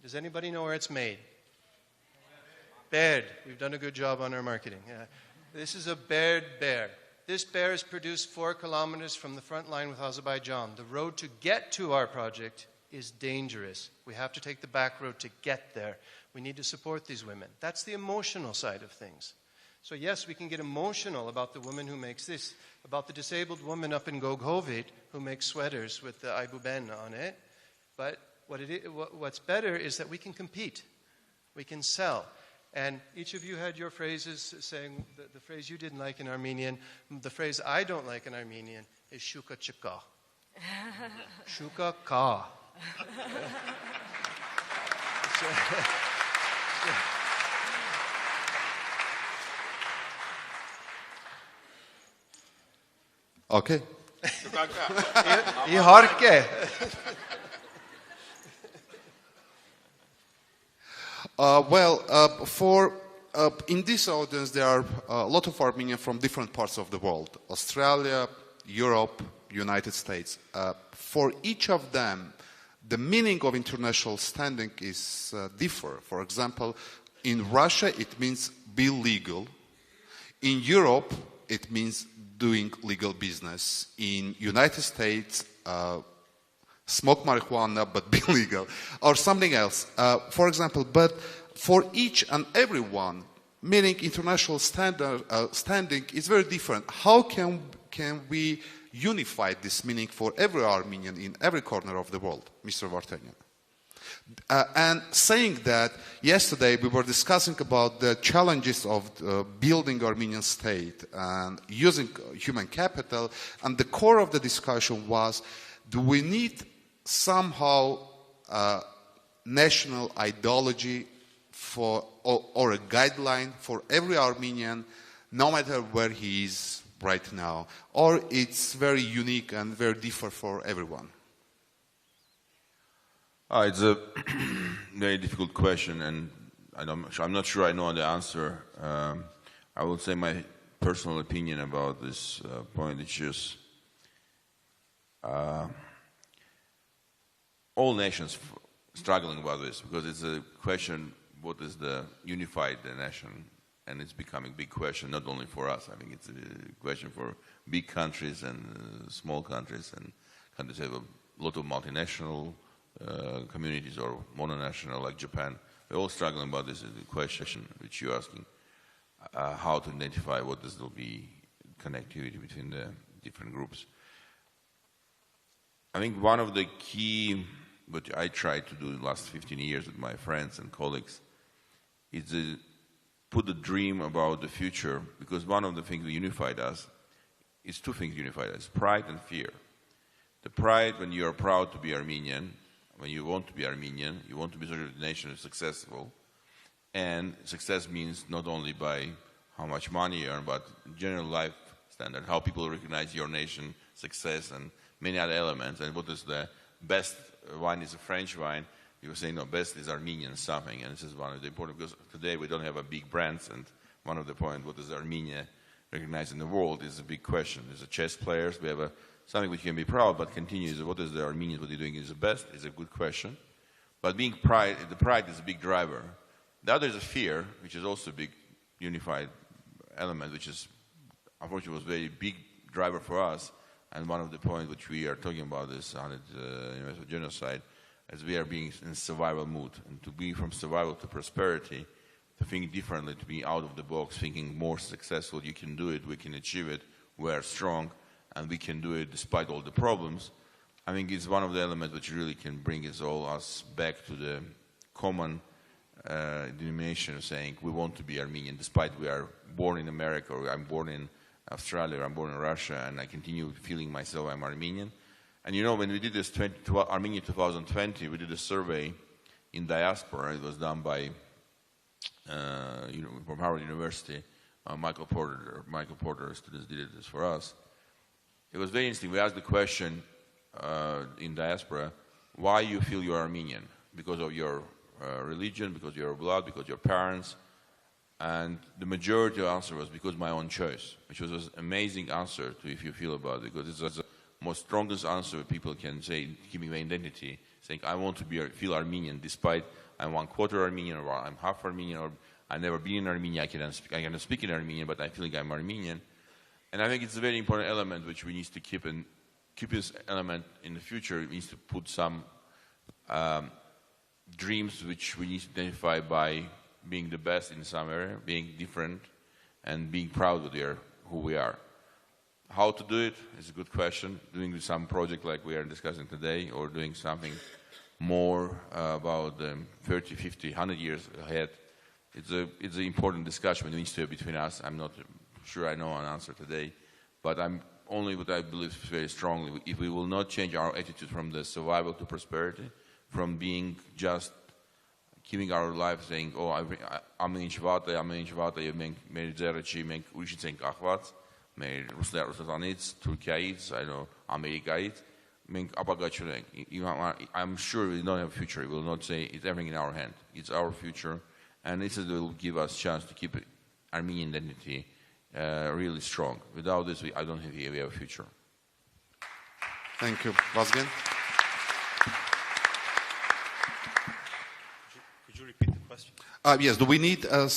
Does anybody know where it's made? Baird. We've done a good job on our marketing. Yeah. This is a Baird bear. This bear is produced 4 kilometers from the front line with Azerbaijan. The road to get to our project is dangerous. We have to take the back road to get there. We need to support these women. That's the emotional side of things. So yes, we can get emotional about the woman who makes this, about the disabled woman up in Goghovit who makes sweaters with the Aybuben on it. But what's better is that we can compete. We can sell. And each of you had your phrases saying the phrase you didn't like in Armenian. The phrase I don't like in Armenian is shuka chika. Shuka ka. Okay. Իհարկե. In this audience, there are a lot of Armenians from different parts of the world: Australia, Europe, United States. For each of them, the meaning of international standing is different. For example, in Russia, it means be legal. In Europe, it means doing legal business. In United States, smoke marijuana but be legal, or something else. For example, but for each and every one, meaning international standing is very different. How can we unify this meaning for every Armenian in every corner of the world, Mr. Vardanyan? And saying that, yesterday we were discussing about the challenges of building Armenian state and using human capital, and the core of the discussion was, do we need somehow national ideology or a guideline for every Armenian, no matter where he is right now, or it's very unique and very different for everyone? It's a very difficult question, and I'm not sure I know the answer. I will say my personal opinion about this point. It's just all nations struggling about this, because it's a question, what is the unified nation? And it's becoming a big question, not only for us. I think it's a question for big countries and small countries, and countries have a lot of multinational communities or mononational like Japan. We're all struggling about this question which you're asking, how to identify what this will be connectivity between the different groups. I think one of the key, what I tried to do the last 15 years with my friends and colleagues, is to put a dream about the future, because one of the things that unified us is two things unified us: pride and fear. The pride, when you are proud to be Armenian, when you want to be Armenian, you want to be such a nation that's successful. And success means not only by how much money you earn, but general life standard, how people recognize your nation, success, and many other elements. And what is the best wine is a French wine. You were saying, no, best is Armenian something. And this is one of the important, because today we don't have a big brands. And one of the points, what is Armenia recognized in the world, is a big question. There's a chess players. We have something which can be proud, but continues. What is the Armenians, what they're doing is the best, is a good question. But being pride, the pride is a big driver. The other is a fear, which is also a big unified element, which is, unfortunately, was a very big driver for us. And one of the points which we are talking about is on genocide. as we are being in survival mood. And to be from survival to prosperity, to think differently, to be out of the box, thinking more successful, you can do it, we can achieve it, we are strong, and we can do it despite all the problems. I think it's one of the elements which really can bring us back to the common denomination of saying we want to be Armenian, despite we are born in America, or I'm born in Australia, or I'm born in Russia, and I continue feeling myself I'm Armenian. And you know, when we did this Armenia 2020, we did a survey in diaspora. It was done by from Harvard University. Michael Porter students did this for us. It was very interesting. We asked the question in diaspora, why you feel you're Armenian? Because of your religion, because of your blood, because of your parents. And the majority of the answer was because of my own choice, which was an amazing answer to if you feel about it, because it's the most strongest answer people can say, keeping their identity, saying I want to feel Armenian, despite I'm 1/4 Armenian, or I'm half Armenian, or I've never been in Armenia, I can speak in Armenian, but I feel like I'm Armenian. And I think it's a very important element which we need to keep, and keep this element in the future. It needs to put some dreams which we need to identify by being the best in some area, being different, and being proud of who we are. How to do it is a good question. Doing some project like we are discussing today, or doing something more about 30, 50, 100 years ahead. It's an important discussion that needs to be between us. I'm not sure I know an answer today, but I'm only what I believe very strongly. If we will not change our attitude from the survival to prosperity, from being just keeping our life saying, oh, ամեն ինչ վատ է, եւ մենք մեր ձեռը չի, մենք ուրիշից ենք կախված, մեր Ռուսաստանից, Թուրքիայից, Ամերիկայից, մենք ապագա չունենք. I'm sure we don't have a future. We will not say it's everything in our hand. It's our future, and this will give us a chance to keep Armenian identity really strong. Without this, I don't think we have a future. Thank you. Vasgen? Could you repeat the question? Yes. Do we need a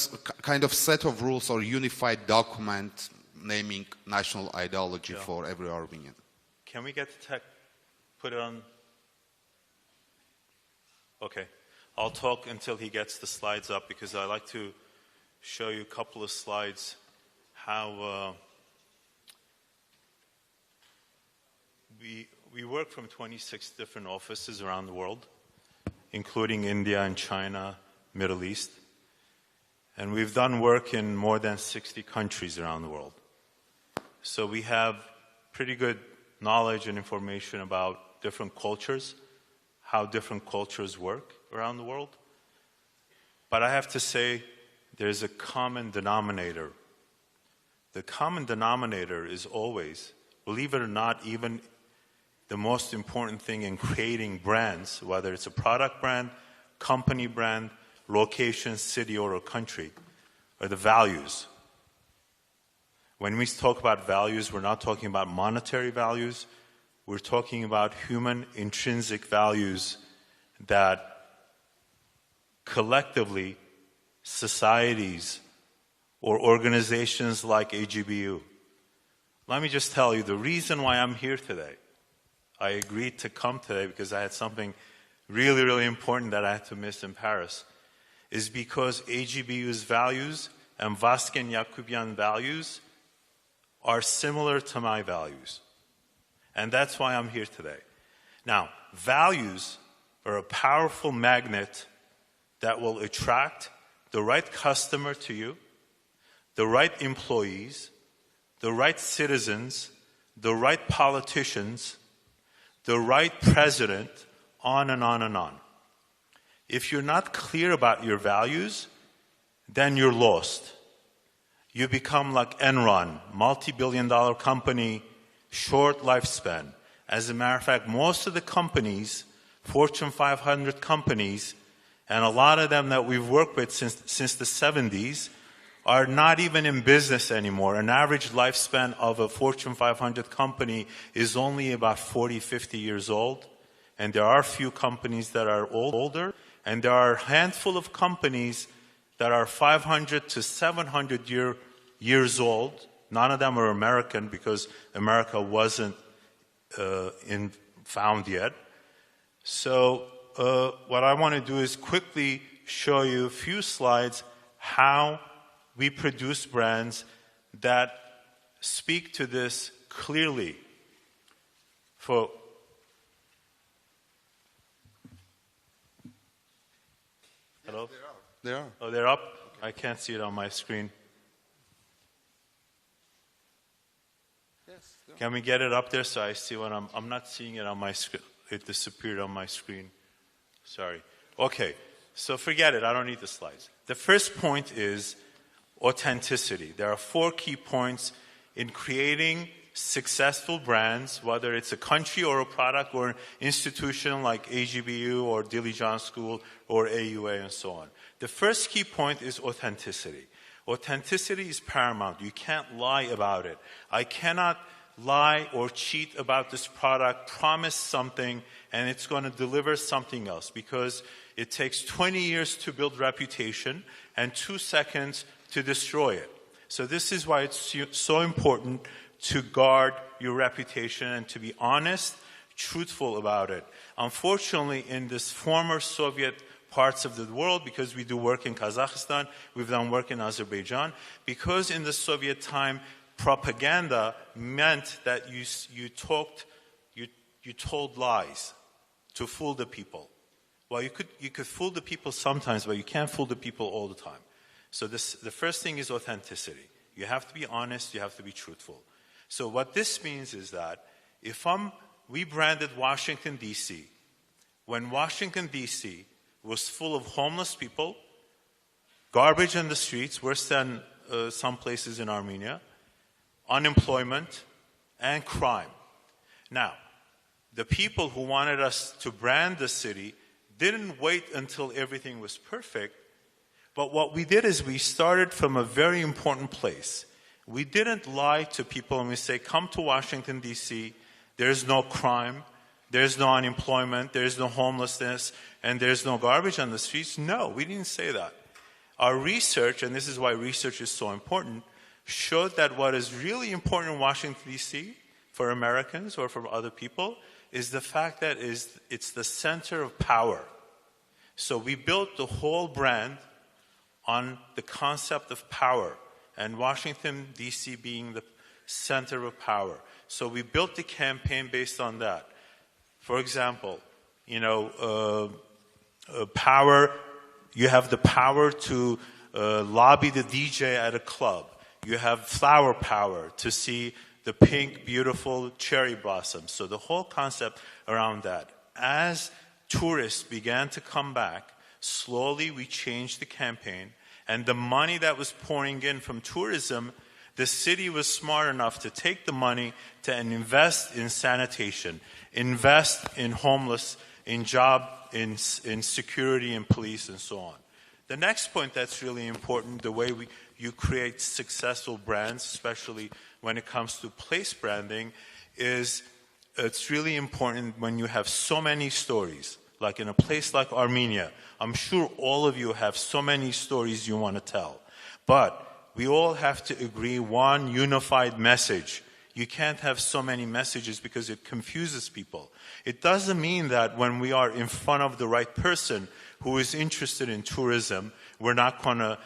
kind of set of rules or unified document naming national ideology for every Armenian? Can we get the tech? Put it on. Okay. I'll talk until he gets the slides up, because I like to show you a couple of slides how we work from 26 different offices around the world, including India and China, Middle East. And we've done work in more than 60 countries around the world. So we have pretty good knowledge and information about different cultures, how different cultures work around the world. But I have to say, there's a common denominator. The common denominator is always, believe it or not, even the most important thing in creating brands, whether it's a product brand, company brand, location, city, or a country, are the values. When we talk about values, we're not talking about monetary values. We're talking about human intrinsic values that collectively societies or organizations like AGBU. Let me just tell you, the reason why I'm here today, I agreed to come today because I had something really, really important that I had to miss in Paris, is because AGBU's values and Vasken Yakubian values are similar to my values. And that's why I'm here today. Now, values are a powerful magnet that will attract the right customer to you, the right employees, the right citizens, the right politicians, the right president, on and on and on. If you're not clear about your values, then you're lost. You become like Enron, multi-billion-dollar company, short lifespan. As a matter of fact, most of the companies, Fortune 500 companies, and a lot of them that we've worked with since the 70s, are not even in business anymore. An average lifespan of a Fortune 500 company is only about 40, 50 years old. And there are a few companies that are older, and there are a handful of companies that are 500 to 700 years old. None of them are American because America wasn't found yet. So what I want to do is quickly show you a few slides how we produce brands that speak to this clearly. Hello? They are. Oh, they're up? I can't see it on my screen. Yes. Can we get it up there so I see what I'm not seeing it on my screen. It disappeared on my screen. Sorry. Okay, so forget it. I don't need the slides. The first point is authenticity. There are 4 key points in creating successful brands, whether it's a country or a product or an institution like AGBU or Dilijan School or AUA and so on. The first key point is authenticity. Authenticity is paramount. You can't lie about it. I cannot lie or cheat about this product, promise something, and it's going to deliver something else, because it takes 20 years to build reputation and 2 seconds to destroy it. So this is why it's so important to guard your reputation and to be honest, truthful about it. Unfortunately, in this former Soviet parts of the world, because we do work in Kazakhstan, we've done work in Azerbaijan, because in the Soviet time, propaganda meant that you told lies to fool the people. Well, you could fool the people sometimes, but you can't fool the people all the time. So the first thing is authenticity. You have to be honest, you have to be truthful. So what this means is that we branded Washington, D.C. When Washington, D.C. was full of homeless people, garbage in the streets, worse than some places in Armenia, unemployment, and crime. Now, the people who wanted us to brand the city didn't wait until everything was perfect, but what we did is we started from a very important place. We didn't lie to people and we say, come to Washington, D.C., there's no crime, there's no unemployment, there's no homelessness, and there's no garbage on the streets. No, we didn't say that. Our research, and this is why research is so important, showed that what is really important in Washington, D.C., for Americans or for other people, is the fact that it's the center of power. So we built the whole brand on the concept of power, and Washington, D.C. being the center of power. So we built the campaign based on that. For example, power, you have the power to lobby the DJ at a club. You have flower power to see the pink, beautiful cherry blossoms. So the whole concept around that. As tourists began to come back, slowly we changed the campaign, and the money that was pouring in from tourism, the city was smart enough to take the money and invest in sanitation, invest in homeless, in job, in security and police and so on. The next point that's really important, the way you create successful brands, especially when it comes to place branding, is it's really important when you have so many stories. Like in a place like Armenia, I'm sure all of you have so many stories you want to tell. But we all have to agree one unified message. You can't have so many messages because it confuses people. It doesn't mean that when we are in front of the right person who is interested in tourism, we're not going to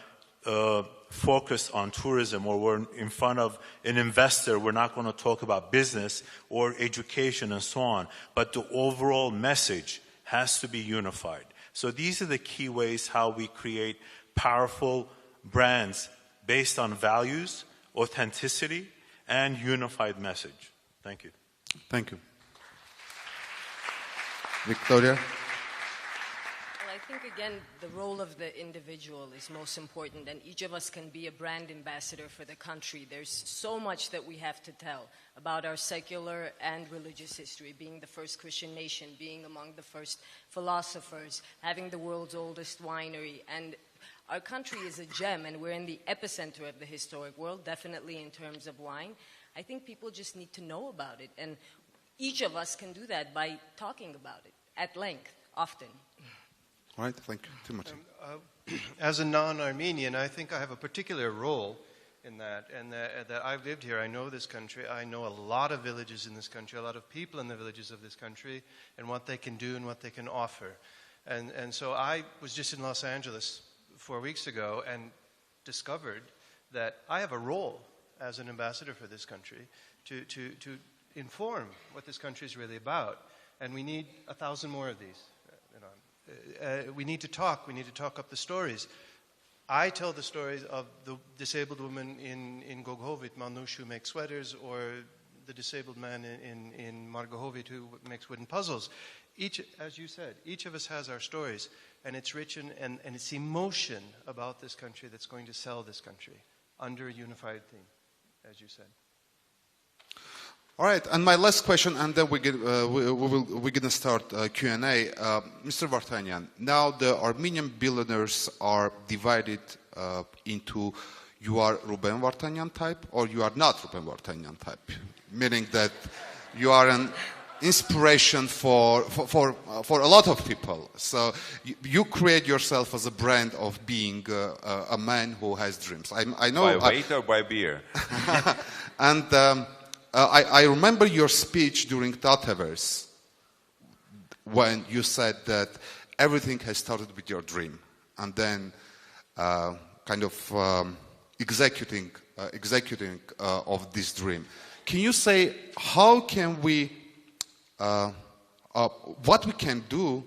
focus on tourism, or we're in front of an investor, we're not going to talk about business or education and so on. But the overall message has to be unified. So these are the key ways how we create powerful brands based on values, authenticity, and unified message. Thank you. Thank you. Victoria? Well, I think, again, the role of the individual is most important, and each of us can be a brand ambassador for the country. There's so much that we have to tell about our secular and religious history, being the first Christian nation, being among the first philosophers, having the world's oldest winery. And our country is a gem, and we're in the epicenter of the historic world, definitely in terms of wine. I think people just need to know about it, and each of us can do that by talking about it at length, often. All right, thank you. Timothy. As a non-Armenian, I think I have a particular role in that, and that I've lived here. I know this country. I know a lot of villages in this country, a lot of people in the villages of this country, and what they can do and what they can offer. And so I was just in Los Angeles 4 weeks ago and discovered that I have a role as an ambassador for this country to inform what this country is really about. And we need 1,000 more of these. We need to talk. We need to talk up the stories. I tell the stories of the disabled woman in Goghovit, Manush, who makes sweaters, or the disabled man in Margohovit who makes wooden puzzles. Each, as you said, each of us has our stories, and it's rich and it's emotion about this country that's going to sell this country under a unified theme, as you said. All right, and my last question, and then we're going to start Q&A. Mr. Vardanyan, now the Armenian billionaires are divided into you are Rubén Vardanyan type or you are not Rubén Vardanyan type, meaning that you are an inspiration for a lot of people. So you create yourself as a brand of being a man who has dreams. I know. By weight or by beer? And I remember your speech during Tatevers when you said that everything has started with your dream, and then kind of executing of this dream. Can you say how can we, what we can do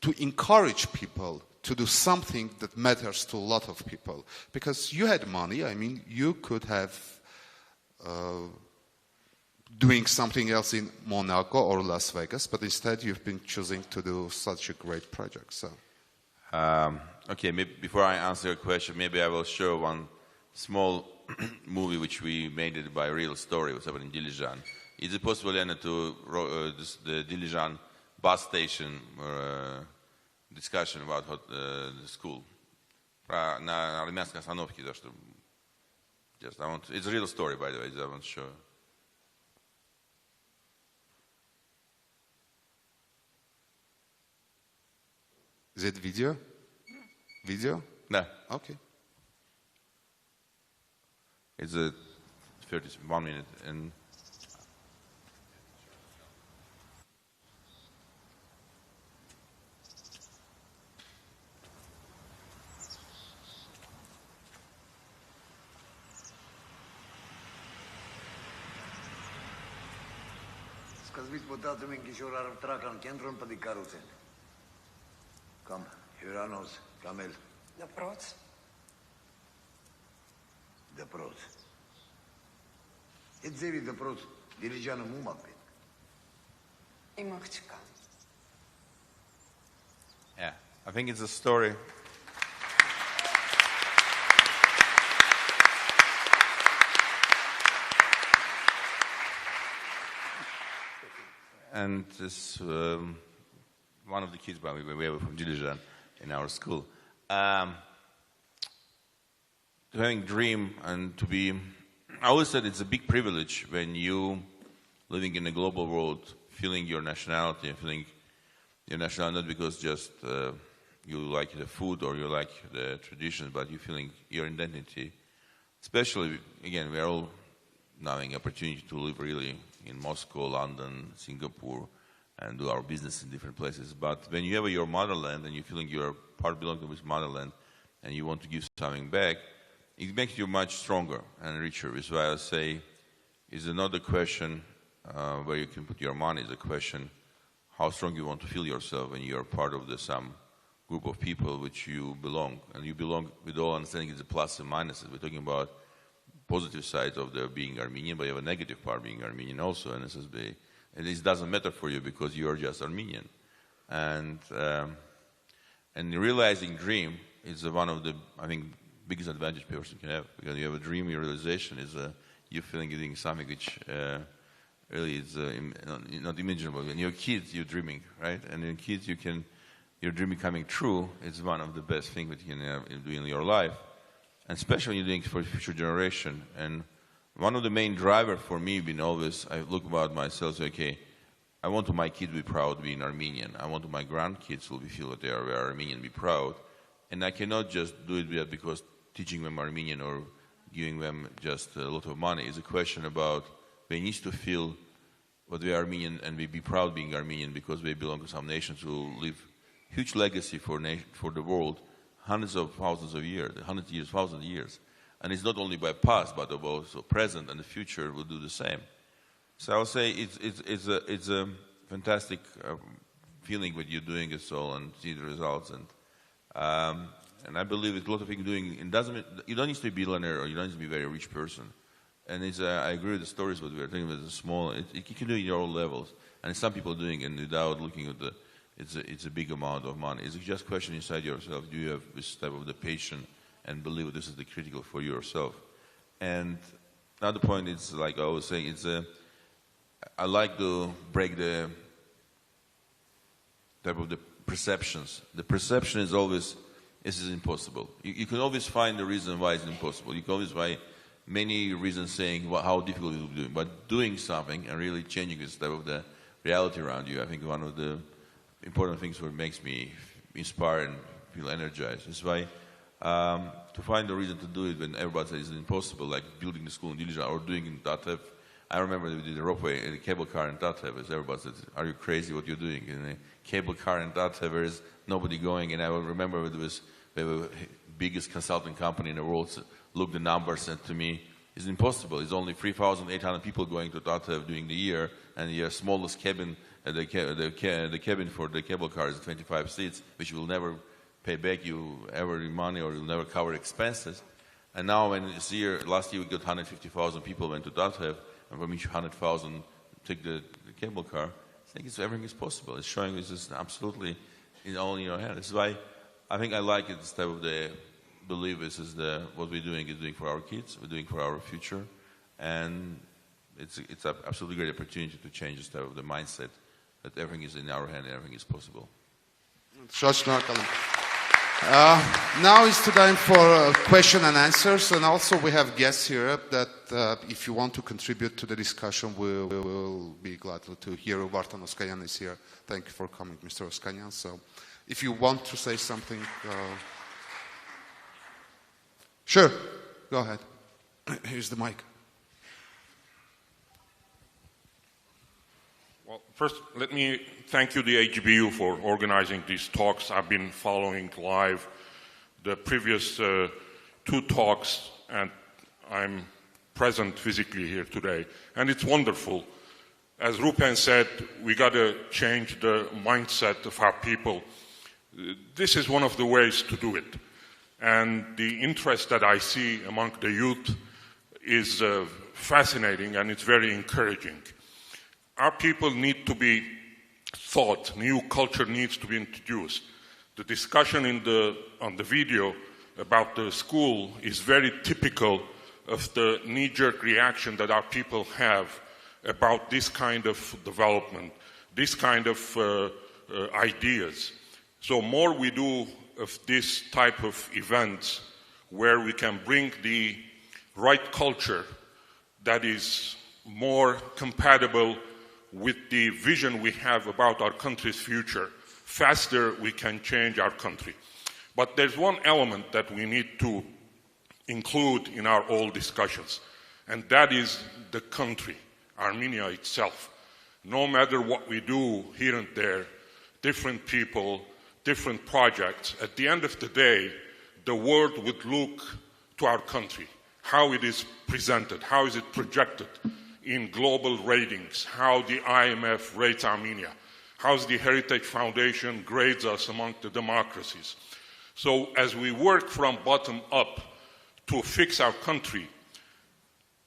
to encourage people to do something that matters to a lot of people? Because you had money. I mean, you could have doing something else in Monaco or Las Vegas, but instead you've been choosing to do such a great project. So, okay, before I answer your question, maybe I will show one small movie which we made it by real story. It was happened in Dilijan. Is it possible to the Dilijan bus station discussion about the school? На армянской остановке, да, что just I want. It's a real story, by the way. I want to show. Is it video? Video? No. Okay. It's a 1 minute and. Սկզբից մտածում ենք ինչ-որ առևտրական կենտրոն պետք է կառուցեն։ Կամ հյուրանոց, կամ էլ դպրոց։ Դպրոց։ Այդ ձևի դպրոց Դիլիջանում ում է պետք։ Իմ աղջկա։ Yeah, I think it's a story. And this one of the kids, we were from Dilijan in our school. To having dream and to be, I always said it's a big privilege when you living in a global world, feeling your nationality and feeling your nationality not because just you like the food or you like the traditions, but you feeling your identity. Especially, again, we are all now having opportunity to live really in Moscow, London, Singapore, and do our business in different places. But when you have your motherland and you're feeling you're part belong to this motherland and you want to give something back, it makes you much stronger and richer. That's why I say it's not a question where you can put your money. It's a question how strong you want to feel yourself when you're part of some group of people which you belong. And you belong with all understanding it's a plus and minuses. We're talking about positive sides of the being Armenian, but you have a negative part being Armenian also, and this doesn't matter for you because you are just Armenian. And realizing dream is one of the, I think, biggest advantage a person can have. Because you have a dream, your realization is you feeling you're doing something which really is not imaginable. When you're kids, you're dreaming, right? And in kids, your dream becoming true is one of the best things that you can do in your life. And especially when you're doing it for the future generation. And one of the main drivers for me being always, I look about myself, say, okay, I want my kids to be proud being Armenian. I want my grandkids to feel that they are Armenian, be proud. And I cannot just do it because teaching them Armenian or giving them just a lot of money. It's a question about they need to feel that they are Armenian and they be proud being Armenian because they belong to some nations who leave huge legacy for the world, hundreds of thousands of years, thousands of years. And it's not only by past, but also present, and the future will do the same. So I would say it's a fantastic feeling what you're doing it all and see the results. And I believe it's a lot of people doing. It doesn't. You don't need to be a billionaire or you don't need to be a very rich person. And I agree with the stories what we are talking about. It's small. You can do it in your own levels, and some people doing it without looking at the. It's a big amount of money. It's just a question inside yourself. Do you have this type of the patience and believe this is the critical for yourself? And another point is like I was saying. I like to break the type of the perceptions. The perception is always this is impossible. You can always find the reason why it's impossible. You can always find many reasons saying how difficult it will be. But doing something and really changing this type of the reality around you, I think one of the important things what makes me inspired and feel energized. That's why to find the reason to do it when everybody says it's impossible, like building the school in Dilijan or doing it in Tatev. I remember we did the ropeway, a cable car in Tatev. Everybody said, "Are you crazy? What you're doing?" In a cable car in Tatev, there is nobody going. And I remember it was the biggest consulting company in the world. Looked the numbers, said to me, "It's impossible. It's only 3,800 people going to Tatev during the year, and the smallest cabin, the cabin for the cable car is 25 seats, which will never pay back you ever money or will never cover expenses." And now, when this year, last year we got 150,000 people went to Tatev. And from each 100,000 take the cable car. I think everything is possible. It's showing this is absolutely all in your hand. This is why I think I like it. This type of the belief this is what we're doing is doing for our kids. We're doing for our future, and it's an absolutely great opportunity to change this type of the mindset that everything is in our hand and everything is possible. Now it's time for question and answers, and also we have guests here that if you want to contribute to the discussion, we will be glad to hear. Vartan Oskayan is here. Thank you for coming, Mr. Oskayan. So if you want to say something, sure, go ahead. Here's the mic. Well, first, let me thank you, the AGBU, for organizing these talks. I've been following live the previous two talks, and I'm present physically here today. And it's wonderful. As Ruben said, we got to change the mindset of our people. This is one of the ways to do it. And the interest that I see among the youth is fascinating, and it's very encouraging. Our people need to be taught. New culture needs to be introduced. The discussion on the video about the school is very typical of the knee-jerk reaction that our people have about this kind of development, this kind of ideas. So more we do of this type of events where we can bring the right culture that is more compatible with the vision we have about our country's future, faster we can change our country. But there's one element that we need to include in our all discussions, and that is the country, Armenia itself. No matter what we do here and there, different people, different projects, at the end of the day, the world would look to our country, how it is presented, how is it projected in global ratings, how the IMF rates Armenia, how the Heritage Foundation grades us among the democracies. So as we work from bottom up to fix our country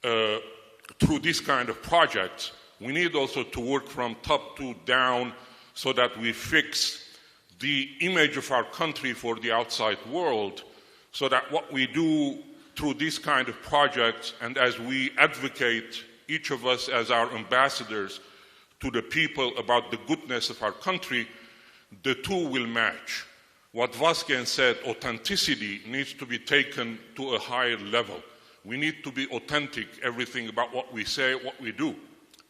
through this kind of projects, we need also to work from top to down so that we fix the image of our country for the outside world, so that what we do through this kind of projects and as we advocate, each of us as our ambassadors to the people about the goodness of our country, the two will match. What Vasken said, authenticity needs to be taken to a higher level. We need to be authentic, everything about what we say, what we do.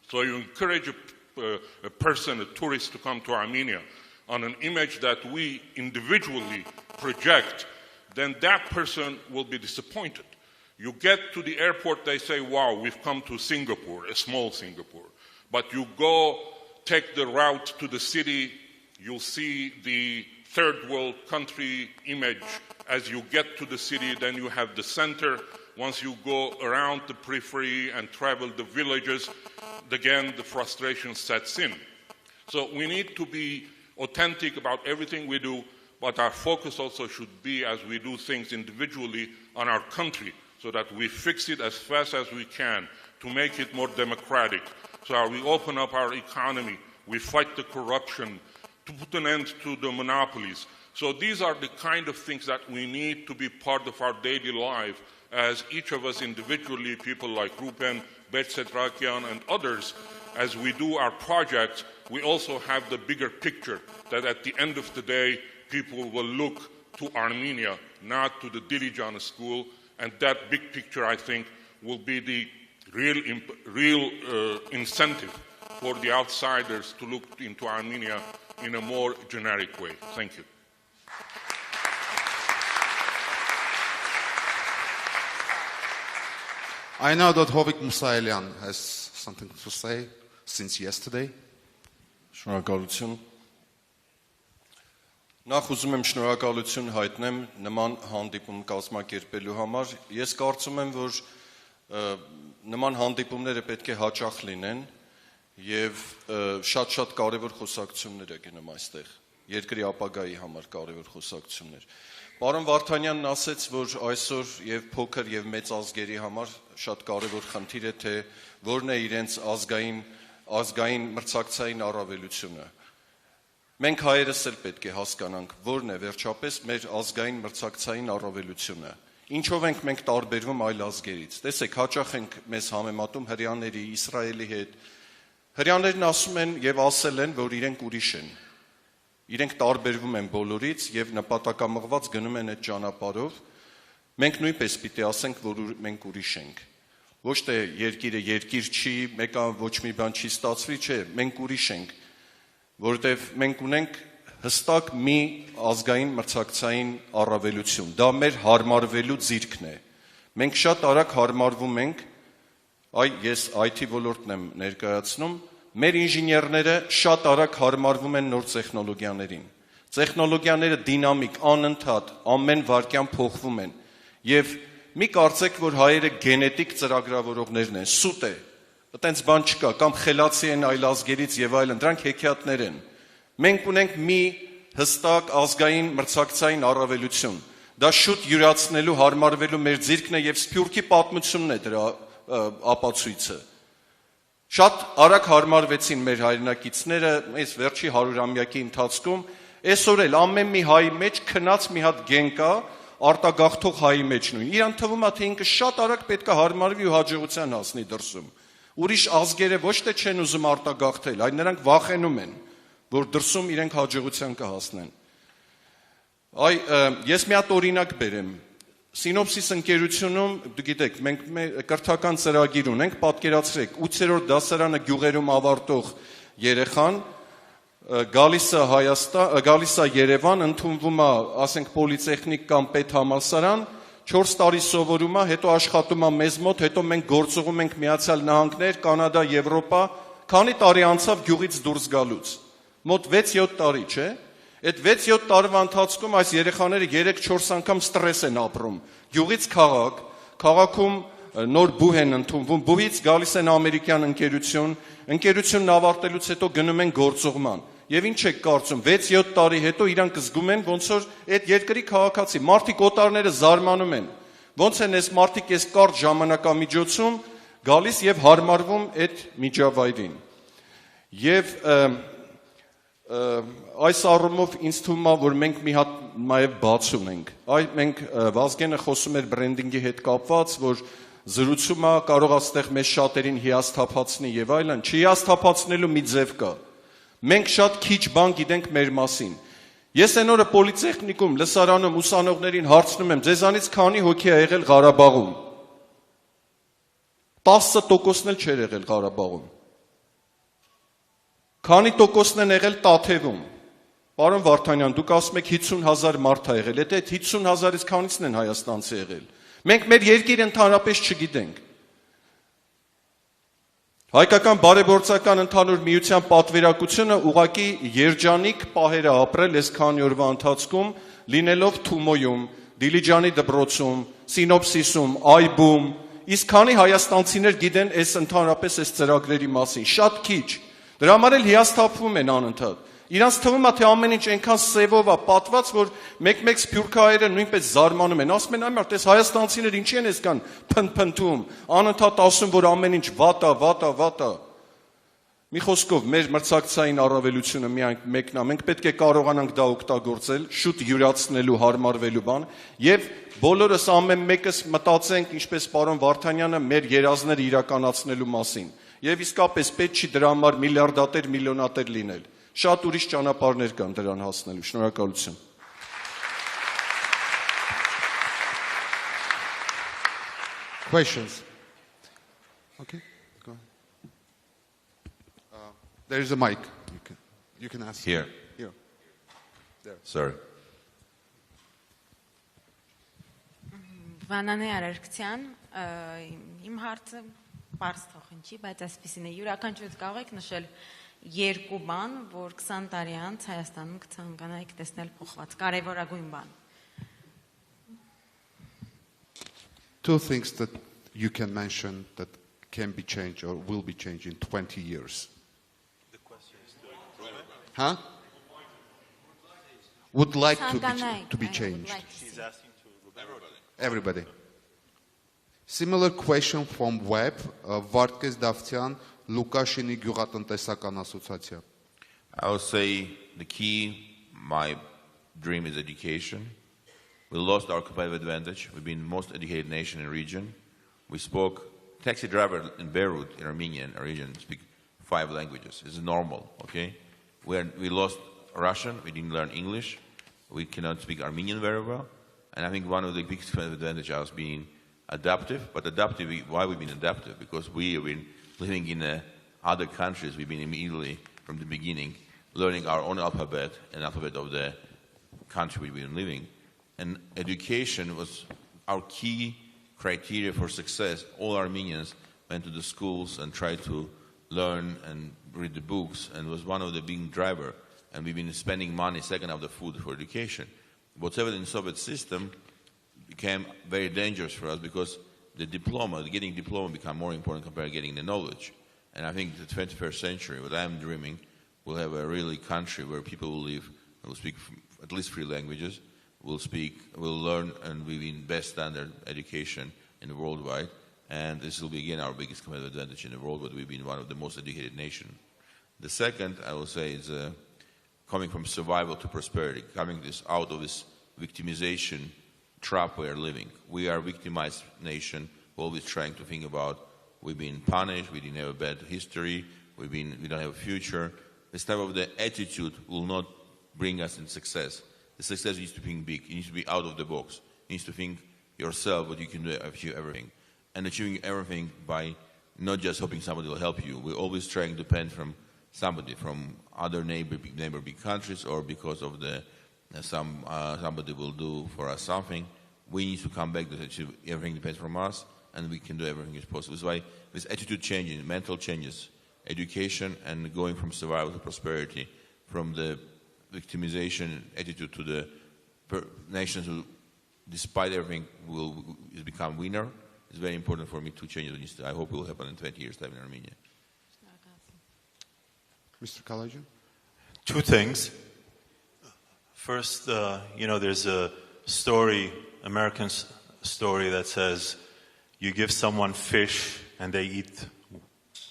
So you encourage a person, a tourist, to come to Armenia on an image that we individually project, then that person will be disappointed. You get to the airport, they say, wow, we've come to Singapore, a small Singapore. But you go, take the route to the city, you'll see the third world country image. As you get to the city, then you have the center. Once you go around the periphery and travel the villages, again, the frustration sets in. So we need to be authentic about everything we do, but our focus also should be, as we do things individually, on our country, so that we fix it as fast as we can to make it more democratic. So we open up our economy, we fight the corruption, to put an end to the monopolies. So these are the kind of things that we need to be part of our daily life, as each of us individually, people like Ruben, Vardanian, and others, as we do our projects, we also have the bigger picture that at the end of the day, people will look to Armenia, not to the Dilijan school, and that big picture, I think, will be the real incentive for the outsiders to look into Armenia in a more generic way. Thank you. I know that Hovik Musaelian has something to say since yesterday. Շնորհակալություն։ Նախ ուզում եմ շնորհակալություն հայտնեմ նման հանդիպում կազմակերպելու համար։ Ես կարծում եմ, որ նման հանդիպումները պետք է հաճախ լինեն եւ շատ կարեւոր խոսակցություններ է գնում այստեղ։ Երկրի ապագայի համար կարեւոր խոսակցություններ։ Պարոն Վարդանյանն ասաց, որ այսօր եւ փոքր եւ մեծ ազգերի համար շատ կարեւոր խնդիր է, թե որն է իրենց ազգային մրցակցային առավելությունը։ Մենք հայերս էլ պետք է հասկանանք, որն է վերջապես մեր ազգային մրցակցային առավելությունը։ Ինչով ենք մենք տարբերվում այլ ազգերից։ Տեսեք, հաճախ ենք մեզ համեմատում հրեաների, Իսրայելի հետ։ Հրեաներն ասում են եւ ասել են, որ իրենք ուրիշ են։ Իրենք տարբերվում են բոլորից եւ նպատակամղված գնում են այդ ճանապարհով։ Մենք նույնպես պիտի ասենք, որ մենք ուրիշ ենք։ Ոչ թե երկիրը երկիր չի, մեկը ոչ մի բան չի ստացվի, չէ, մենք ուրիշ ենք, որովհետեւ մենք ունենք հստակ մի ազգային մրցակցային առավելություն։ Դա մեր հարմարվելու ձիրքն է։ Մենք շատ արագ հարմարվում ենք, ես IT ոլորտն եմ ներկայացնում, մեր ինժեներները շատ արագ հարմարվում են նոր տեխնոլոգիաներին։ Տեխնոլոգիաները դինամիկ, անընդհատ, ամեն վայրկյան փոխվում են։ Եվ մի կարծեք, որ հայերը գենետիկ ծրագրավորողներն են, սուտ է, այտենց բան չկա, կամ խելացի են այլ ազգերից եւ այլն, դրանք հեքիաթներ են։ Մենք ունենք մի հստակ ազգային մրցակցային առավելություն։ Դա շուտ յուրացնելու, հարմարվելու մեր ձիրքն է եւ Սփյուռքի պատմությունն է դրա ապացույցը։ Շատ արագ հարմարվեցին մեր հայրենակիցները այս վերջի 100-ամյակի ընթացքում, այսօր էլ ամեն մի հայի մեջ քնած մի հատ գեն կա, արտագաղթող հայի մեջ նույն։ Իրան թվում է, թե ինքը շատ արագ պետք է հարմարվի ու հաջողության հասնի դրսում։ Ուրիշ ազգերը ոչ թե չեն ուզում արտագաղթել, այլ նրանք վախենում են, որ դրսում իրենք հաջողության կհասնեն։ Ես մի հատ օրինակ բերեմ։ Սինոպսիս ընկերությունում, դուք գիտեք, մենք կրթական ծրագիր ունենք, պատկերացրեք, 8-րդ դասարանը գյուղերում ավարտող երեխան գալիս է Երևան, ընդունվում է, ասենք, պոլիտեխնիկ կամ պետհամալսարան, 4 տարի սովորում է, հետո աշխատում է մեզ մոտ, հետո մենք գործողում ենք Միացյալ Նահանգներ, Կանադա, Եվրոպա, քանի տարի անցավ գյուղից դուրս գալուց։ Մոտ 6-7 տարի, չէ՞։ Այդ 6-7 տարվա ընթացքում այս երեխաները 3-4 անգամ ստրես են ապրում։ Գյուղից քաղաք, քաղաքում նոր բուհ են ընդունվում, բուհից գալիս են ամերիկյան ընկերությունն ավարտելուց հետո գնում են գործողման։ Եվ ինչ եք կարծում, 6-7 տարի հետո իրանք զգում են, ոնց որ այդ երկրի քաղաքացի, մարդիկ օտարները զարմանում են։ Ոնց են այս մարդիկ այս կարճ ժամանակամիջոցում գալիս եւ հարմարվում այդ միջավայրին։ Եվ այս առումով ինձ թվում է, որ մենք մի հատ նաև բաց ունենք։ Մենք Վազգենը խոսում էր բրենդինգի հետ կապված, որ զրուցումը կարող է այստեղ մեզ շատերին հիասթափացնի եւ այլն, չհիասթափացնելու մի ձև կա։ Մենք շատ քիչ բան գիտենք մեր մասին։ Ես այն օրը պոլիտեխնիկում լսարանում ուսանողներին հարցնում եմ, ձեզանից քանի հոգի է եղել Ղարաբաղում։ 10%-ն էլ չէր եղել Ղարաբաղում։ Քանի տոկոսն են եղել Տաթևում։ Պարոն Վարդանյան, դուք ասում եք 50,000 մարդ է եղել, այդ 50,000-ից քանիսն են հայաստանցի եղել։ Մենք մեր երկիրը ընդհանրապես չգիտենք։ Հայկական բարեգործական ընդհանուր միության պատվիրակությունը ուղղակի երջանիկ պահեր է ապրել այս քանի օրվա ընթացքում, լինելով Թումոյում, Դիլիջանի դպրոցում, Սինոպսիսում, Այբում, իսկ քանի հայաստանցիներ գիտեն այս ընդհանրապես այս ծրագրերի մասին, շատ քիչ։ Դրա համար էլ հիասթափվում են անընդհատ։ Իրանց թվում է, թե ամեն ինչ այնքան սևով է պատված, որ մեկ-մեկ սփյուռքահայերը նույնպես զարմանում են, ասում են, այ մարդ, այս հայաստանցիներ ինչի են այսքան փնփնթում, անընդհատ ասում, որ ամեն ինչ վատ է, վատ է, վատ է։ Մի խոսքով, մեր մրցակցային առավելությունը միայն մեկն է, մենք պետք է կարողանանք դա օգտագործել, շուտ յուրացնելու, հարմարվելու բան, եւ բոլորս ամեն մեկս մտածենք, ինչպես պարոն Վարդանյանը, մեր երազները իրականացնելու մասին։ Եվ իսկապես պետք չի դրա համար միլիարդատեր, միլիոնատեր լինել։ Շատ ուրիշ ճանապարհներ կան դրան հասնելու։ Շնորհակալություն։ Questions? Okay, go ahead. There is a mic. You can ask. Here. Here. There. Sorry. Վանանե Արարքցյան, իմ հարցը պարզ թողնչի, բայց այսպեսին է, յուրաքանչյուր կարող եք նշել երկու բան, որ 20 տարի անց Հայաստանում կցանկանայիք տեսնել փոխված, կարևորագույն բան։ Two things that you can mention that can be changed or will be changed in 20 years. The question is Huh? Would like to be Like changed. She's asking to Everybody. Similar question from web, Վարդգես Դավթյան, Լուկաշինի գյուղատնտեսական ասոցիացիա. I would say the key, my dream is education. We lost our competitive advantage. We've been the most educated nation in the region. We spoke, taxi driver in Beirut, in Armenian region, speak 5 languages. It's normal, okay? We lost Russian, we didn't learn English. We cannot speak Armenian very well. And I think one of the biggest advantages was being adaptive. But adaptive, why we've been adaptive? Because we have been living in other countries. We've been immediately, from the beginning, learning our own alphabet and alphabet of the country we've been living. And education was our key criteria for success. All Armenians went to the schools and tried to learn and read the books, and was one of the big driver. And we've been spending money, second of the food, for education. Whatever in the Soviet system became very dangerous for us because getting diploma became more important compared to getting the knowledge. And I think the 21st century, what I'm dreaming, will have a really country where people will live and will speak at least 3 languages, will learn, and we've been best standard education in the worldwide. And this will be again our biggest competitive advantage in the world, but we've been one of the most educated nations. The second, I will say, is coming from survival to prosperity, coming out of this victimization trap we are living. We are a victimized nation, always trying to think about we've been punished, we didn't have a bad history, we don't have a future. This type of the attitude will not bring us in success. The success needs to think big. You need to be out of the box. You need to think yourself what you can do, achieve everything. And achieving everything by not just hoping somebody will help you. We're always trying to depend from somebody, from other neighbor big countries, or because of somebody will do for us something. We need to come back to achieve everything depends from us, and we can do everything is possible. That's why this attitude changing, mental changes, education, and going from survival to prosperity, from the victimization attitude to the nations who, despite everything, will become winner. It's very important for me to change it. I hope it will happen in 20 years' time in Armenia. Mr. Kalayjian? 2 things. First, there's a story, American story, that says you give someone fish and they eat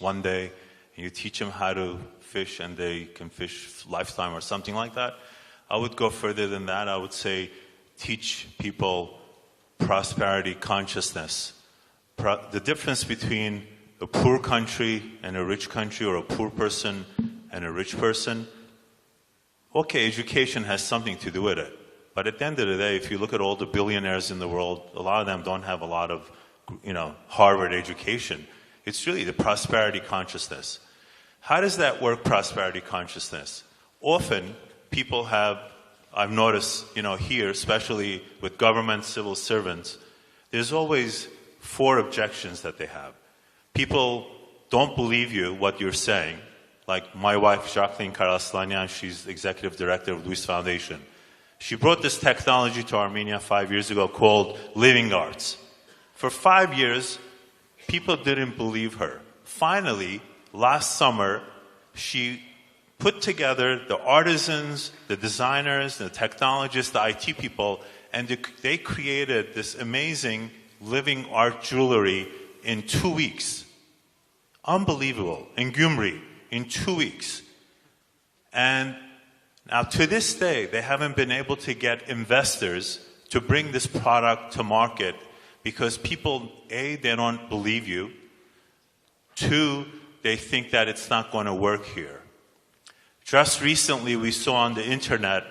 one day, and you teach them how to fish and they can fish lifetime or something like that. I would go further than that. I would say teach people prosperity consciousness. The difference between a poor country and a rich country, or a poor person and a rich person, okay, education has something to do with it. But at the end of the day, if you look at all the billionaires in the world, a lot of them don't have a lot of, Harvard education. It's really the prosperity consciousness. How does that work, prosperity consciousness? Often, people have, I've noticed, here, especially with government civil servants, there's always 4 objections that they have. People don't believe you, what you're saying. Like my wife, Jacqueline Aslanian, she's executive director of Luis Foundation. She brought this technology to Armenia 5 years ago called Living Arts. For 5 years, people didn't believe her. Finally, last summer, she put together the artisans, the designers, the technologists, the IT people, and they created this amazing living art jewelry in 2 weeks. Unbelievable. In Gyumri, in 2 weeks. And now to this day, they haven't been able to get investors to bring this product to market because people, A, they don't believe you. 2, they think that it's not going to work here. Just recently, we saw on the internet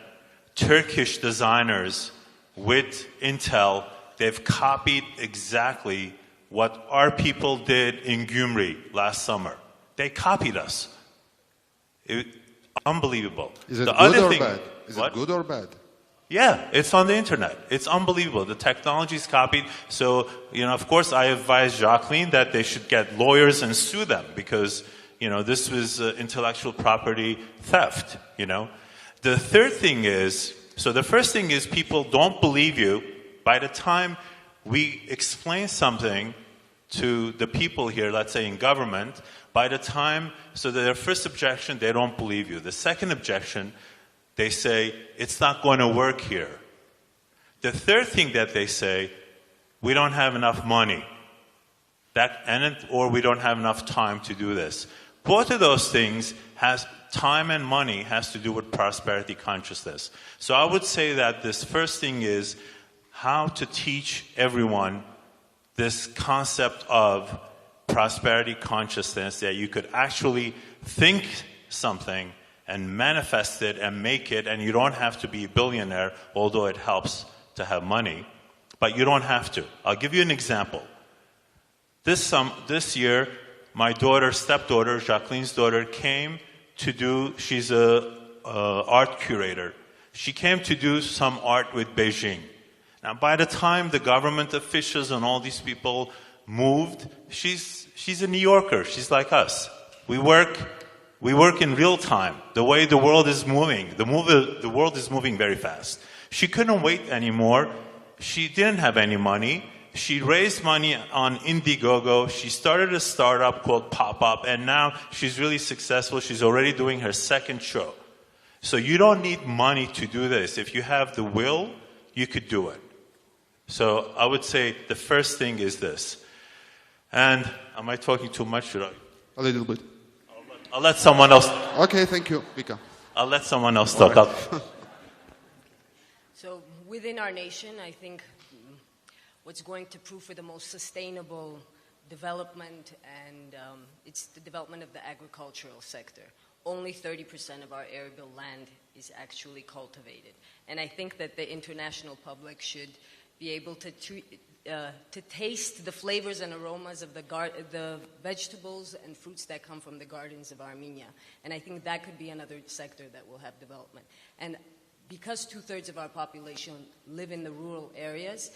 Turkish designers with Intel. They've copied exactly what our people did in Gyumri last summer. They copied us. Unbelievable. Is it the good other or thing, bad? Is what? it good or bad? Yeah, it's on the internet. It's unbelievable. The technology is copied. So, of course, I advise Jacqueline that they should get lawyers and sue them because, this was intellectual property theft, The third thing is, so the first thing is people don't believe you. By the time we explain something to the people here, let's say in government, by the time, so their first objection, they don't believe you. The second objection, they say, it's not going to work here. The third thing that they say, we don't have enough money. Or we don't have enough time to do this. Both of those things time and money has to do with prosperity consciousness. So I would say that this first thing is how to teach everyone this concept of prosperity consciousness, that you could actually think something and manifest it and make it, and you don't have to be a billionaire, although it helps to have money, but you don't have to. I'll give you an example. This year, my stepdaughter, Jacqueline's daughter, came to do, she's an art curator. She came to do some art with Beijing. Now, by the time the government officials and all these people moved, she's a New Yorker. She's like us. We work in real time. The way the world is moving, the world is moving very fast. She couldn't wait anymore. She didn't have any money. She raised money on Indiegogo. She started a startup called Pop Up, and now she's really successful. She's already doing her second show. So you don't need money to do this. If you have the will, you could do it. So I would say the first thing is this. And am I talking too much? Should I? A little bit. I'll let someone else. Okay, thank you, Vika. I'll let someone else talk. Right. So within our nation, I think what's going to prove for the most sustainable development, and it's the development of the agricultural sector. Only 30% of our arable land is actually cultivated. And I think that the international public should be able to taste the flavors and aromas of the vegetables and fruits that come from the gardens of Armenia. And I think that could be another sector that will have development. And because 2/3 of our population live in the rural areas,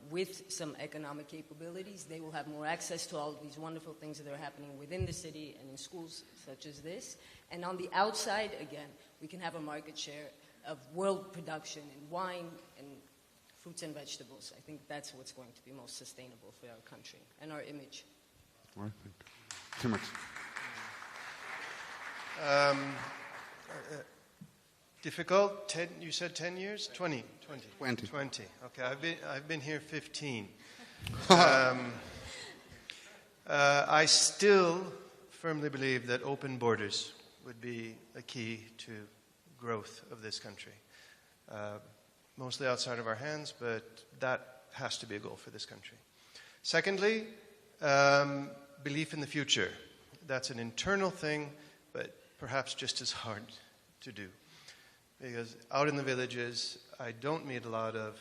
with some economic capabilities, they will have more access to all of these wonderful things that are happening within the city and in schools such as this. And on the outside, again, we can have a market share of world production in wine and fruits and vegetables. I think that's what's going to be most sustainable for our country and our image. Right, thank you. Difficult. You said 10 years? 20. 20. Okay, I've been here 15. I still firmly believe that open borders would be a key to growth of this country. Mostly outside of our hands, but that has to be a goal for this country. Secondly, belief in the future. That's an internal thing, but perhaps just as hard to do. Because out in the villages, I don't meet a lot of,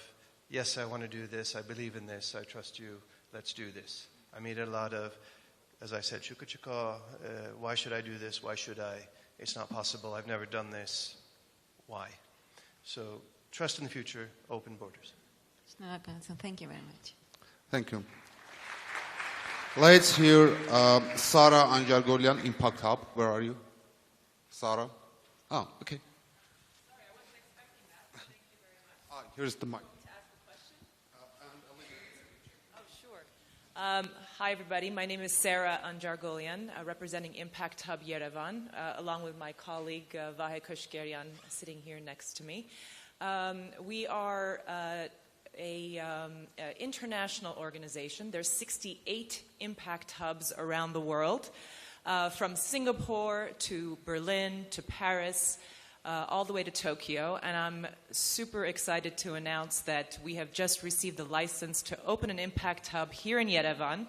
yes, I want to do this, I believe in this, I trust you, let's do this. I meet a lot of, as I said, chuka, why should I do this, why should I? It's not possible, I've never done this, why? So, trust in the future, open borders. Thank you very much. Thank you. Let's hear Sara Anjargolian, Impact Hub. Where are you? Sara? Oh, okay. Sorry, I wasn't expecting that. Thank you very much. Here's the mic. To ask the question? Oh, sure. Hi, everybody. My name is Sara Anjargolian, representing Impact Hub Yerevan, along with my colleague Vahe Kushkerian, sitting here next to me. We are an international organization. There's 68 impact hubs around the world, from Singapore to Berlin to Paris, all the way to Tokyo. And I'm super excited to announce that we have just received the license to open an impact hub here in Yerevan.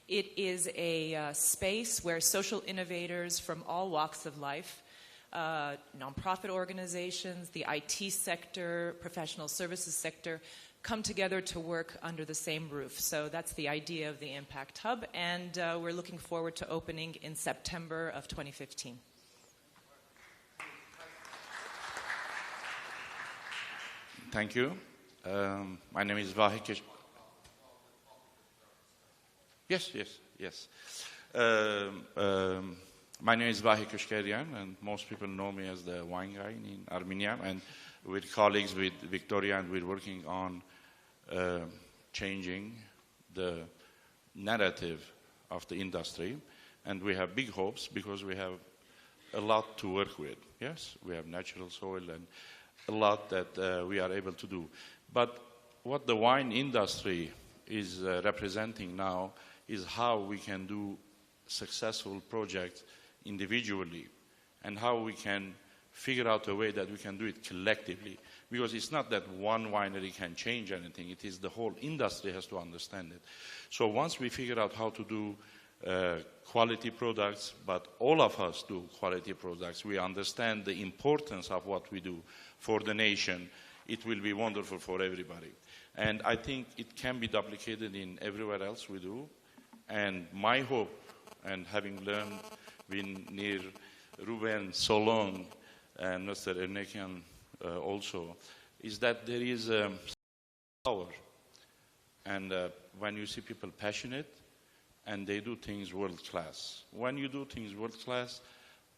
It is a space where social innovators from all walks of life, nonprofit organizations, the IT sector, professional services sector, come together to work under the same roof. So that's the idea of the Impact Hub, and we're looking forward to opening in September of 2015. Thank you. My name is Vahe. Yes. My name is Vahe Kushkerian, and most people know me as the wine guy in Armenia. And with colleagues, with Victoria, and we're working on changing the narrative of the industry. And we have big hopes because we have a lot to work with. Yes, we have natural soil and a lot that we are able to do. But what the wine industry is representing now is how we can do successful projects individually and how we can figure out a way that we can do it collectively. Because it's not that one winery can change anything, it is the whole industry has to understand it. So once we figure out how to do quality products, but all of us do quality products, we understand the importance of what we do for the nation, it will be wonderful for everybody. And I think it can be duplicated in everywhere else we do. And my hope, and having learned been near Ruben so long, and Mr. Ernekian also, is that there is power. And when you see people passionate, and they do things world class. When you do things world class,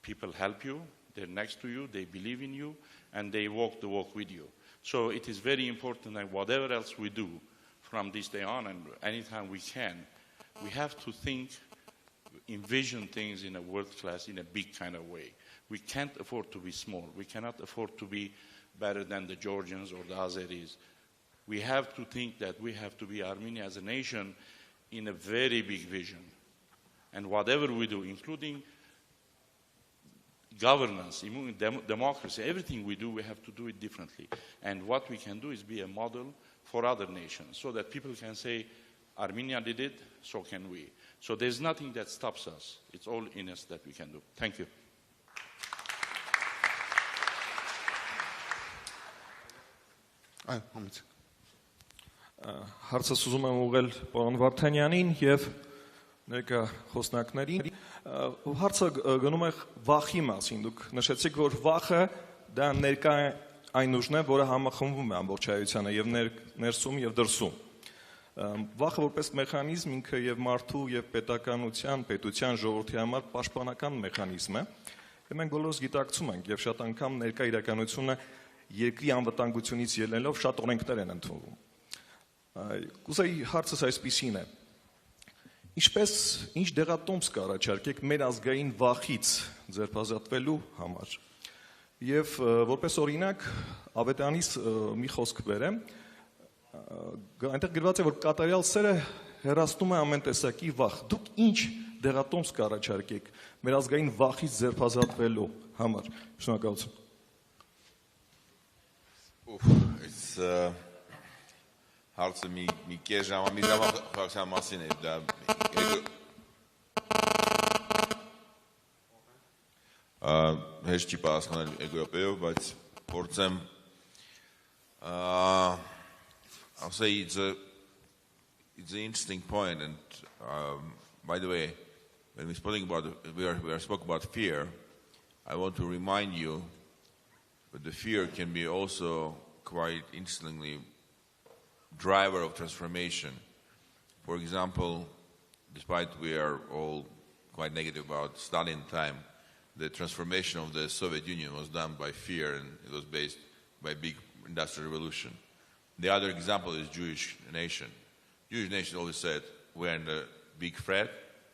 people help you, they're next to you, they believe in you, and they walk the walk with you. So it is very important that whatever else we do from this day on, and anytime we can, we have to think, envision things in a world class, in a big kind of way. We can't afford to be small. We cannot afford to be better than the Georgians or the Azeris. We have to think that we have to be Armenia as a nation in a very big vision. And whatever we do, including governance, democracy, everything we do, we have to do it differently. And what we can do is be a model for other nations so that people can say, Armenia did it, so can we. So there's nothing that stops us. It's all in us that we can do. Thank you. Հարցս ուզում եմ ուղղել պարոն Վարդանյանին եւ ներկա խոսնակներին։ Հարցը գնում է վախի մասին։ Դուք նշեցիք, որ վախը դա ներկա այն ուժն է, որը համախմբում է ամբողջայությանը եւ ներսում եւ դրսում։ Վախը որպես մեխանիզմ ինքը եւ մարդու եւ պետության ժողովրդի համար պաշտպանական մեխանիզմ է։ Եվ մենք բոլորս գիտակցում ենք եւ շատ անգամ ներկա իրականությունը երկրի անվտանգությունից ելնելով շատ օրենքներ են ընդունվում։ Կուզեի հարցս այսպիսին է. ինչ դեղատոմս կառաջարկեք մեր ազգային վախից ձերբազատվելու համար։ Եվ որպես օրինակ ավետարանից մի խոսք բերեմ, այնտեղ գրված է, որ կատարյալ սերը հեռացնում է ամեն տեսակի վախ։ Դուք ինչ դեղատոմս կառաջարկեք մեր ազգային վախից ձերբազատվելու համար։ Շնորհակալություն։ It's հարցը մի կես մի ժամանակ մասին է դա հեշտ չի պատասխանել էգոպեով, բայց փորձեմ I'll say it's an interesting point, and by the way, when we spoke about fear, I want to remind you that the fear can be also quite interestingly driver of transformation. For example, despite we are all quite negative about Stalin time, the transformation of the Soviet Union was done by fear, and it was based by big industrial revolution. The other example is Jewish nation. Jewish nation always said, we're in a big threat,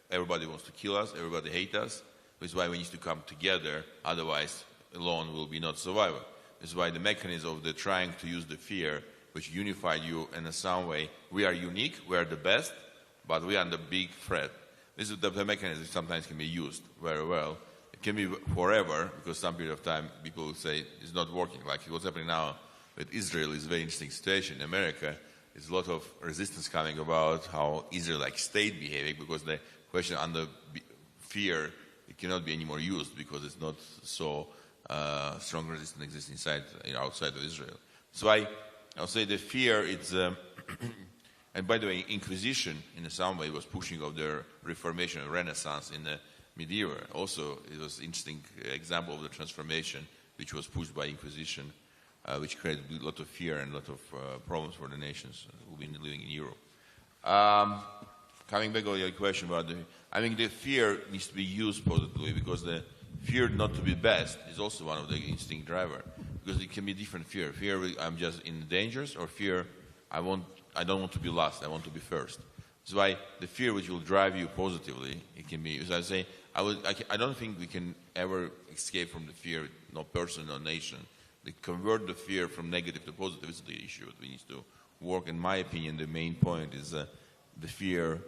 everybody wants to kill us, everybody hates us, which is why we need to come together, otherwise alone will be not survival. This is why the mechanism of the trying to use the fear, which unified you in some way, we are unique, we are the best, but we are under big threat. This is the mechanism that sometimes can be used very well. It can be forever, because some period of time people will say it's not working. Like what's happening now with Israel is a very interesting situation. In America, there's a lot of resistance coming about how Israel like state behaving, because the question under fear, it cannot be anymore used because it's not so strong resistance exists inside, outside of Israel. So I'll say the fear, it's, and by the way, Inquisition in some way was pushing of the Reformation and Renaissance in the medieval. Also, it was an interesting example of the transformation which was pushed by Inquisition, which created a lot of fear and a lot of problems for the nations who've been living in Europe. Coming back to your question about I think the fear needs to be used positively, because the fear not to be best is also one of the instinct driver, because it can be different fear. Fear, I'm just in dangers, or fear, I don't want to be last, I want to be first. That's why the fear which will drive you positively, it can be, as I say, I don't think we can ever escape from the fear, no person, no nation. To convert the fear from negative to positive is the issue that we need to work. In my opinion, the main point is the fear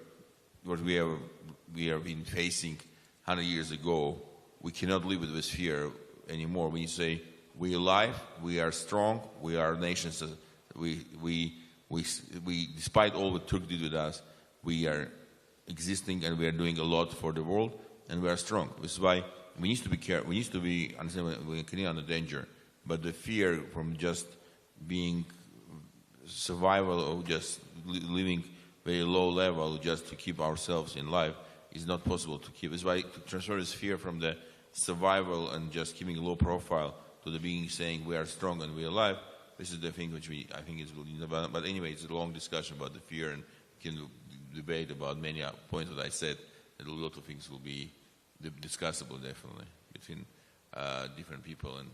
what we have been facing 100 years ago. We cannot live with this fear anymore. We need to say, we are alive, we are strong, we are nations, we despite all what Turkey did with us, we are existing and we are doing a lot for the world, and we are strong. This is why we need to be careful. We need to be understand we can under danger, but the fear from just being survival or just living very low level just to keep ourselves in life is not possible to keep. This is why to transfer this fear from the survival and just keeping a low profile to the being saying we are strong and we are alive. This is the thing which I think is really developed. But anyway, it's a long discussion about the fear, and we can debate about many points that I said. That a lot of things will be discussable definitely between different people, and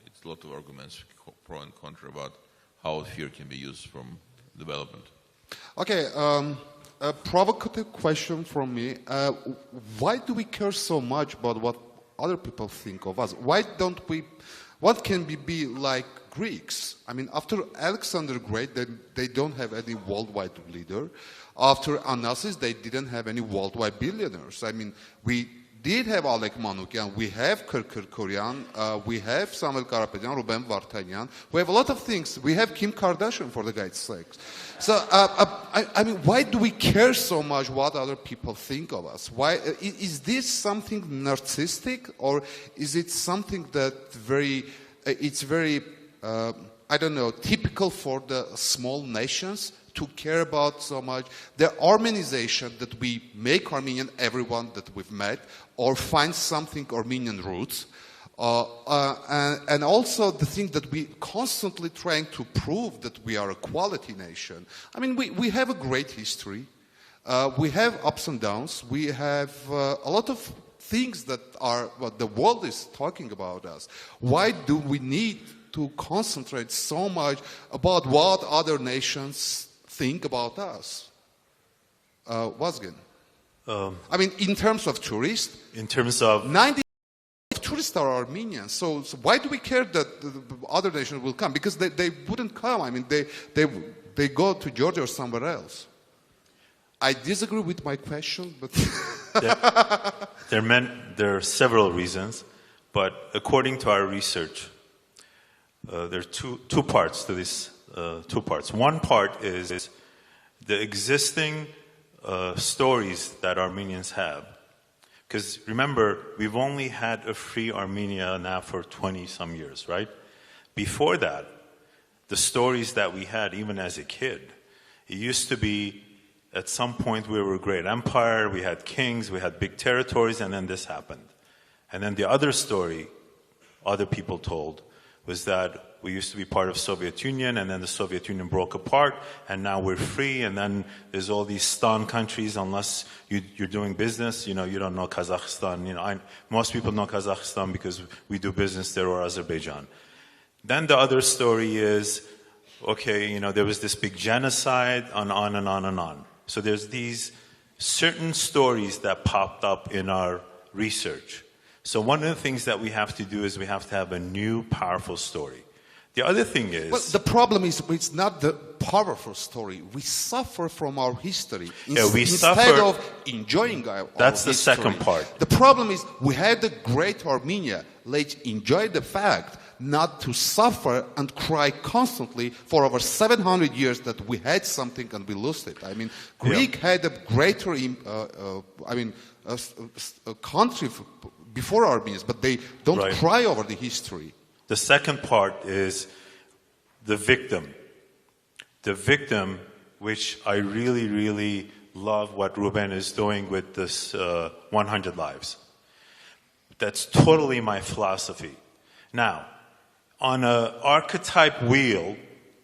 it's a lot of arguments pro and contra about how fear can be used from development. Okay, a provocative question from me. Why do we care so much about what other people think of us? Why don't we, what can we be like Greeks? I mean, after Alexander the Great, they don't have any worldwide leader. After Onassis, they didn't have any worldwide billionaires. I mean, we did have Alek Manukyan, we have Kirkoryan, we have Samuel Karapetyan, Ruben Vardanian. We have a lot of things. We have Kim Kardashian, for the guy's sake. So, I mean, why do we care so much what other people think of us? Why is this something narcissistic, or is it something that it's very, I don't know, typical for the small nations to care about so much the Armenization, that we make Armenian everyone that we've met, or find something Armenian roots, and also the thing that we constantly trying to prove that we are a quality nation. I mean, we have a great history, we have ups and downs, we have a lot of things that are what the world is talking about us. Why do we need to concentrate so much about what other nations think about us? Vazgen. I mean, in terms of tourists, in terms of 90% of tourists are Armenians. So why do we care that the other nations will come? Because they wouldn't come. I mean, they go to Georgia or somewhere else. I disagree with my question, but there are several reasons, but according to our research, there are two parts to this. Two parts. One part is the existing stories that Armenians have. Because remember, we've only had a free Armenia now for 20-some years, right? Before that, the stories that we had, even as a kid, it used to be at some point we were a great empire, we had kings, we had big territories, and then this happened. And then the other story other people told was that we used to be part of Soviet Union, and then the Soviet Union broke apart, and now we're free, and then there's all these Stan countries, unless you're doing business, you don't know Kazakhstan. Most people know Kazakhstan because we do business there, or Azerbaijan. Then the other story is, okay, there was this big genocide, on and on and on. So there's these certain stories that popped up in our research. So one of the things that we have to do is we have to have a new, powerful story. The other thing is... Well, the problem is it's not the powerful story. We suffer from our history. Instead of enjoying our That's the history. second part. The problem is we had the great Armenia. Let's enjoy the fact not to suffer and cry constantly for over 700 years that we had something and we lost it. I mean, Greek had a greater, a country before Armenians, but they don't cry over the history. The second part is the victim. The victim, which I really, really love what Ruben is doing with this 100 Lives. That's totally my philosophy. Now, on an archetype wheel,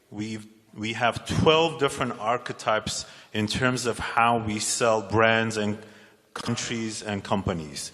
we have 12 different archetypes in terms of how we sell brands and countries and companies.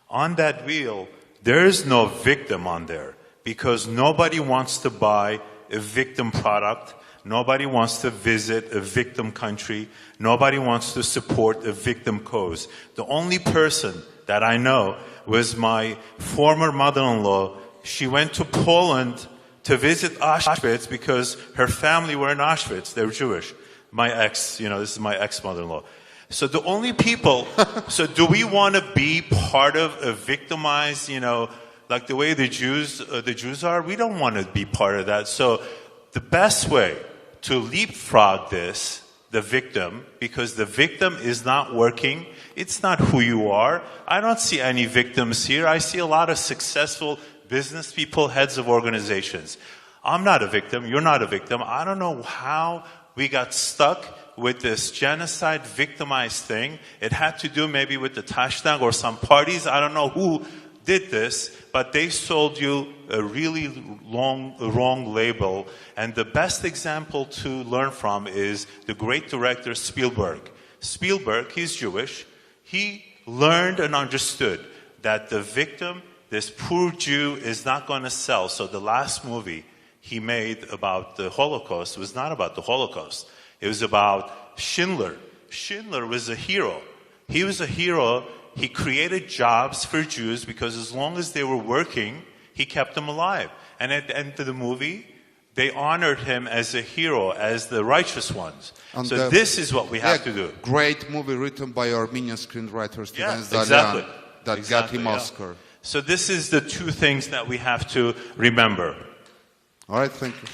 On that wheel, there is no victim on there because nobody wants to buy a victim product. Nobody wants to visit a victim country. Nobody wants to support a victim cause. The only person that I know was my former mother-in-law. She went to Poland to visit Auschwitz because her family were in Auschwitz. They were Jewish. My ex, this is my ex-mother-in-law. So the only people, so do we want to be part of a victimized, like the way the Jews are? We don't want to be part of that. So the best way to leapfrog this, the victim, because the victim is not working. It's not who you are. I don't see any victims here. I see a lot of successful business people, heads of organizations. I'm not a victim. You're not a victim. I don't know how we got stuck with this genocide victimized thing. It had to do maybe with the Tashnag or some parties. I don't know who did this, but they sold you a really wrong label. And the best example to learn from is the great director Spielberg. Spielberg, he's Jewish. He learned and understood that the victim, this poor Jew, is not going to sell. So the last movie he made about the Holocaust was not about the Holocaust. It was about Schindler. Schindler was a hero. He was a hero. He created jobs for Jews because as long as they were working, he kept them alive. And at the end of the movie, they honored him as a hero, as the righteous ones. And so this is what we have to do. Great movie written by Armenian screenwriter Dilijan exactly. That got him Oscar. So this is the two things that we have to remember. All right, thank you.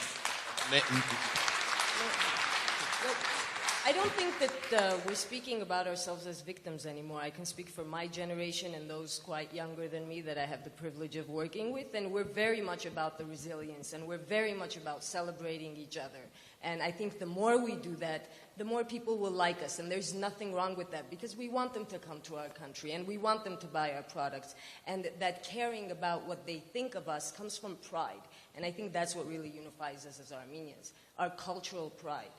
I don't think that we're speaking about ourselves as victims anymore. I can speak for my generation and those quite younger than me that I have the privilege of working with, and we're very much about the resilience, and we're very much about celebrating each other. And I think the more we do that, the more people will like us, and there's nothing wrong with that, because we want them to come to our country, and we want them to buy our products, and that caring about what they think of us comes from pride. And I think that's what really unifies us as Armenians, our cultural pride.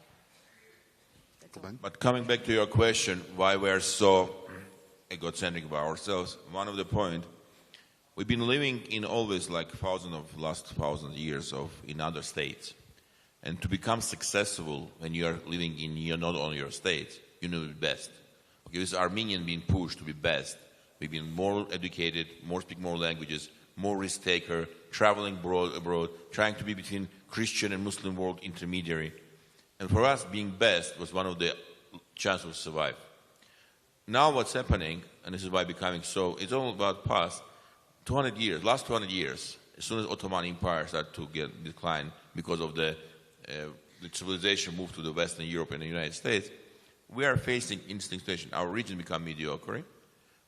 But coming back to your question, why we're so egocentric about ourselves, one of the points, we've been living in always like last 1,000 years in other states. And to become successful when you are living in not only your state, you know the best. Okay, this Armenian being pushed to be best. We've been more educated, speak more languages, more risk taker, traveling abroad, trying to be between Christian and Muslim world intermediary. And for us, being best was one of the chances to survive. Now what's happening, and this is why becoming so, it's all about past 200 years, last 200 years, as soon as Ottoman Empire started to decline because of the civilization moved to the Western Europe and the United States, we are facing interesting situation. Our region become mediocre.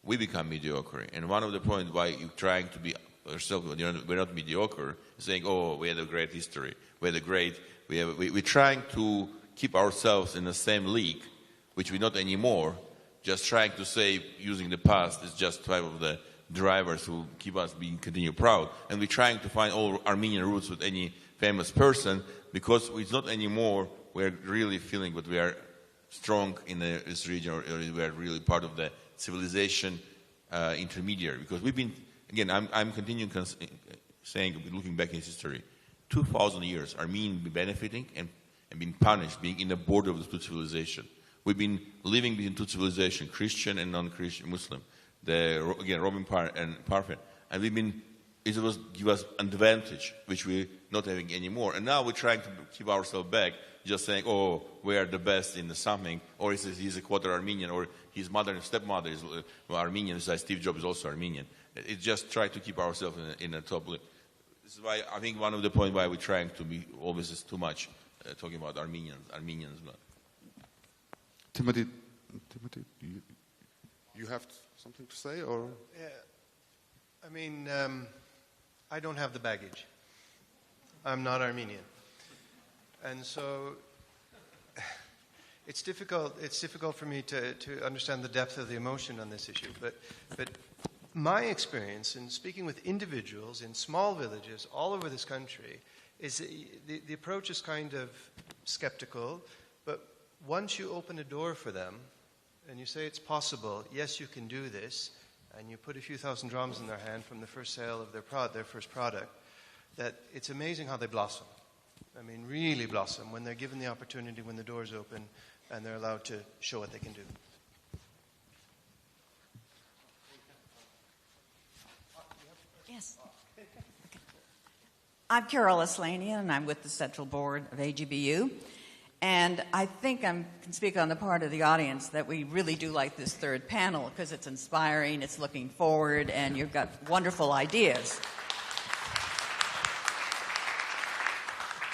We become mediocre. And one of the points why you're trying to be yourself, we're not mediocre, saying, oh, we had a great history. We're trying to keep ourselves in the same league, which we're not anymore, just trying to say using the past is just type of the drivers who keep us being continue proud. And we're trying to find all Armenian roots with any famous person, because it's not anymore we're really feeling that we are strong in this region, or we are really part of the civilization intermediary. Because we've been, again, I'm continuing saying, looking back in history, 2,000 years Armenians been benefiting and been punished, being in the border of the two civilizations. We've been living between two civilizations, Christian and non-Christian Muslim. Again, Ruben and Parfait. And we've been, it was give us an advantage, which we're not having anymore. And now we're trying to keep ourselves back, just saying, oh, we are the best in something, or he's a quarter Armenian, or his mother and stepmother is Armenian, it's like Steve Jobs is also Armenian. It just try to keep ourselves in a top list. This is why I think one of the points why we're trying to be always is too much talking about Armenians. Timothy, you have something to say, or? Yeah, I mean, I don't have the baggage. I'm not Armenian, and so it's difficult for me to understand the depth of the emotion on this issue. But my experience in speaking with individuals in small villages all over this country is the approach is kind of skeptical, but once you open a door for them and you say it's possible, yes, you can do this, and you put a few thousand drams in their hand from the first sale of their first product, that it's amazing how they blossom. I mean, really blossom when they're given the opportunity, when the doors open and they're allowed to show what they can do. Yes. Okay. I'm Carol Aslanian, and I'm with the Central Board of AGBU. And I think I can speak on the part of the audience that we really do like this third panel because it's inspiring, it's looking forward, and you've got wonderful ideas.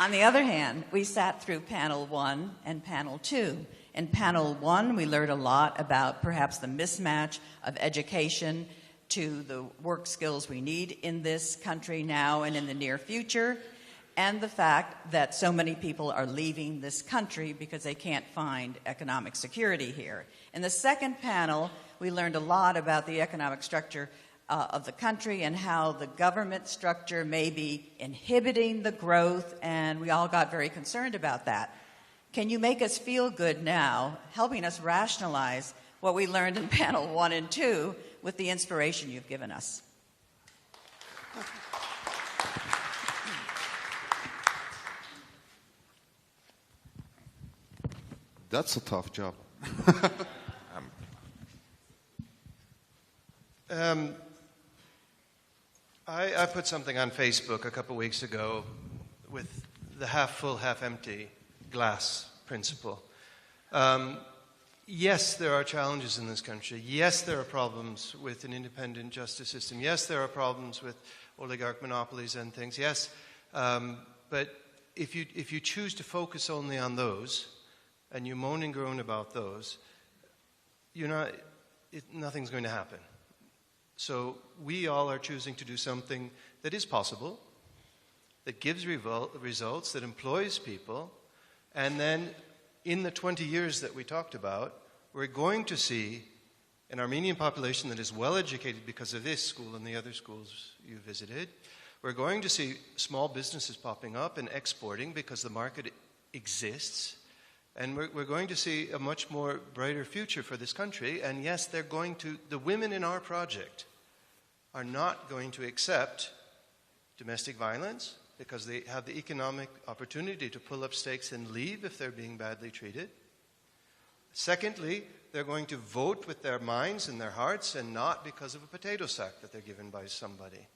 On the other hand, we sat through panel 1 and panel 2. In panel 1, we learned a lot about perhaps the mismatch of education to the work skills we need in this country now and in the near future, and the fact that so many people are leaving this country because they can't find economic security here. In the second panel, we learned a lot about the economic structure of the country and how the government structure may be inhibiting the growth, and we all got very concerned about that. Can you make us feel good now, helping us rationalize what we learned in panel 1 and 2 with the inspiration you've given us? That's a tough job. I put something on Facebook a couple weeks ago with the half full, half empty glass principle. Yes, there are challenges in this country. Yes, there are problems with an independent justice system. Yes, there are problems with oligarch monopolies and things. Yes, but if you choose to focus only on those, and you moan and groan about those, nothing's going to happen. So we all are choosing to do something that is possible, that gives results, that employs people, and then in the 20 years that we talked about, we're going to see an Armenian population that is well educated because of this school and the other schools you visited. We're going to see small businesses popping up and exporting because the market exists. And we're going to see a much more brighter future for this country. And yes, the women in our project are not going to accept domestic violence because they have the economic opportunity to pull up stakes and leave if they're being badly treated. Secondly, they're going to vote with their minds and their hearts and not because of a potato sack that they're given by somebody.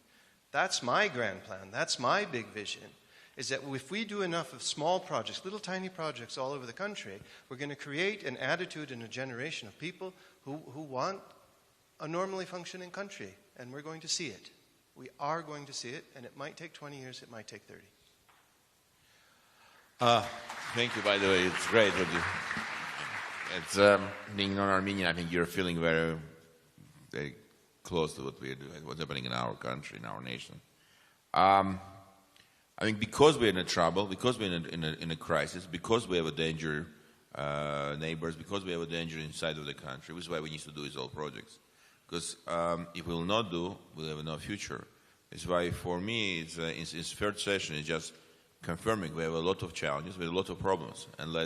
That's my grand plan. That's my big vision. Is that if we do enough of small projects, little tiny projects all over the country, we're going to create an attitude and a generation of people who want a normally functioning country. And we're going to see it. We are going to see it, and it might take 20 years, it might take 30. Thank you, by the way. It's great. It's being non-Armenian, I think you're feeling very, very close to what we're doing, what's happening in our country, in our nation. I think because we're in a trouble, because we're in a crisis, because we have a danger neighbors, because we have a danger inside of the country, which is why we need to do these all projects. Because if we will not do, we'll have no future. That's why for me, it's third session is just confirming we have a lot of challenges, we have a lot of problems. And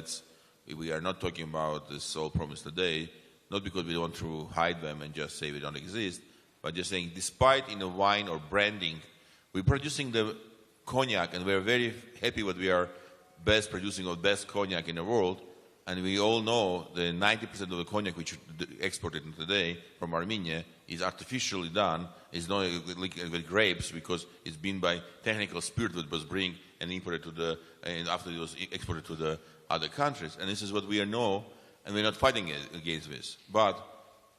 we are not talking about this all problems today, not because we want to hide them and just say we don't exist, but just saying despite in a wine or branding, we're producing the cognac and we're very happy that we are best producing of best cognac in the world. And we all know that 90% of the cognac which is exported today from Armenia is artificially done. It's not with grapes because it's been by technical spirit that was bring and imported and after it was exported to the other countries. And this is what we know, and we're not fighting against this. But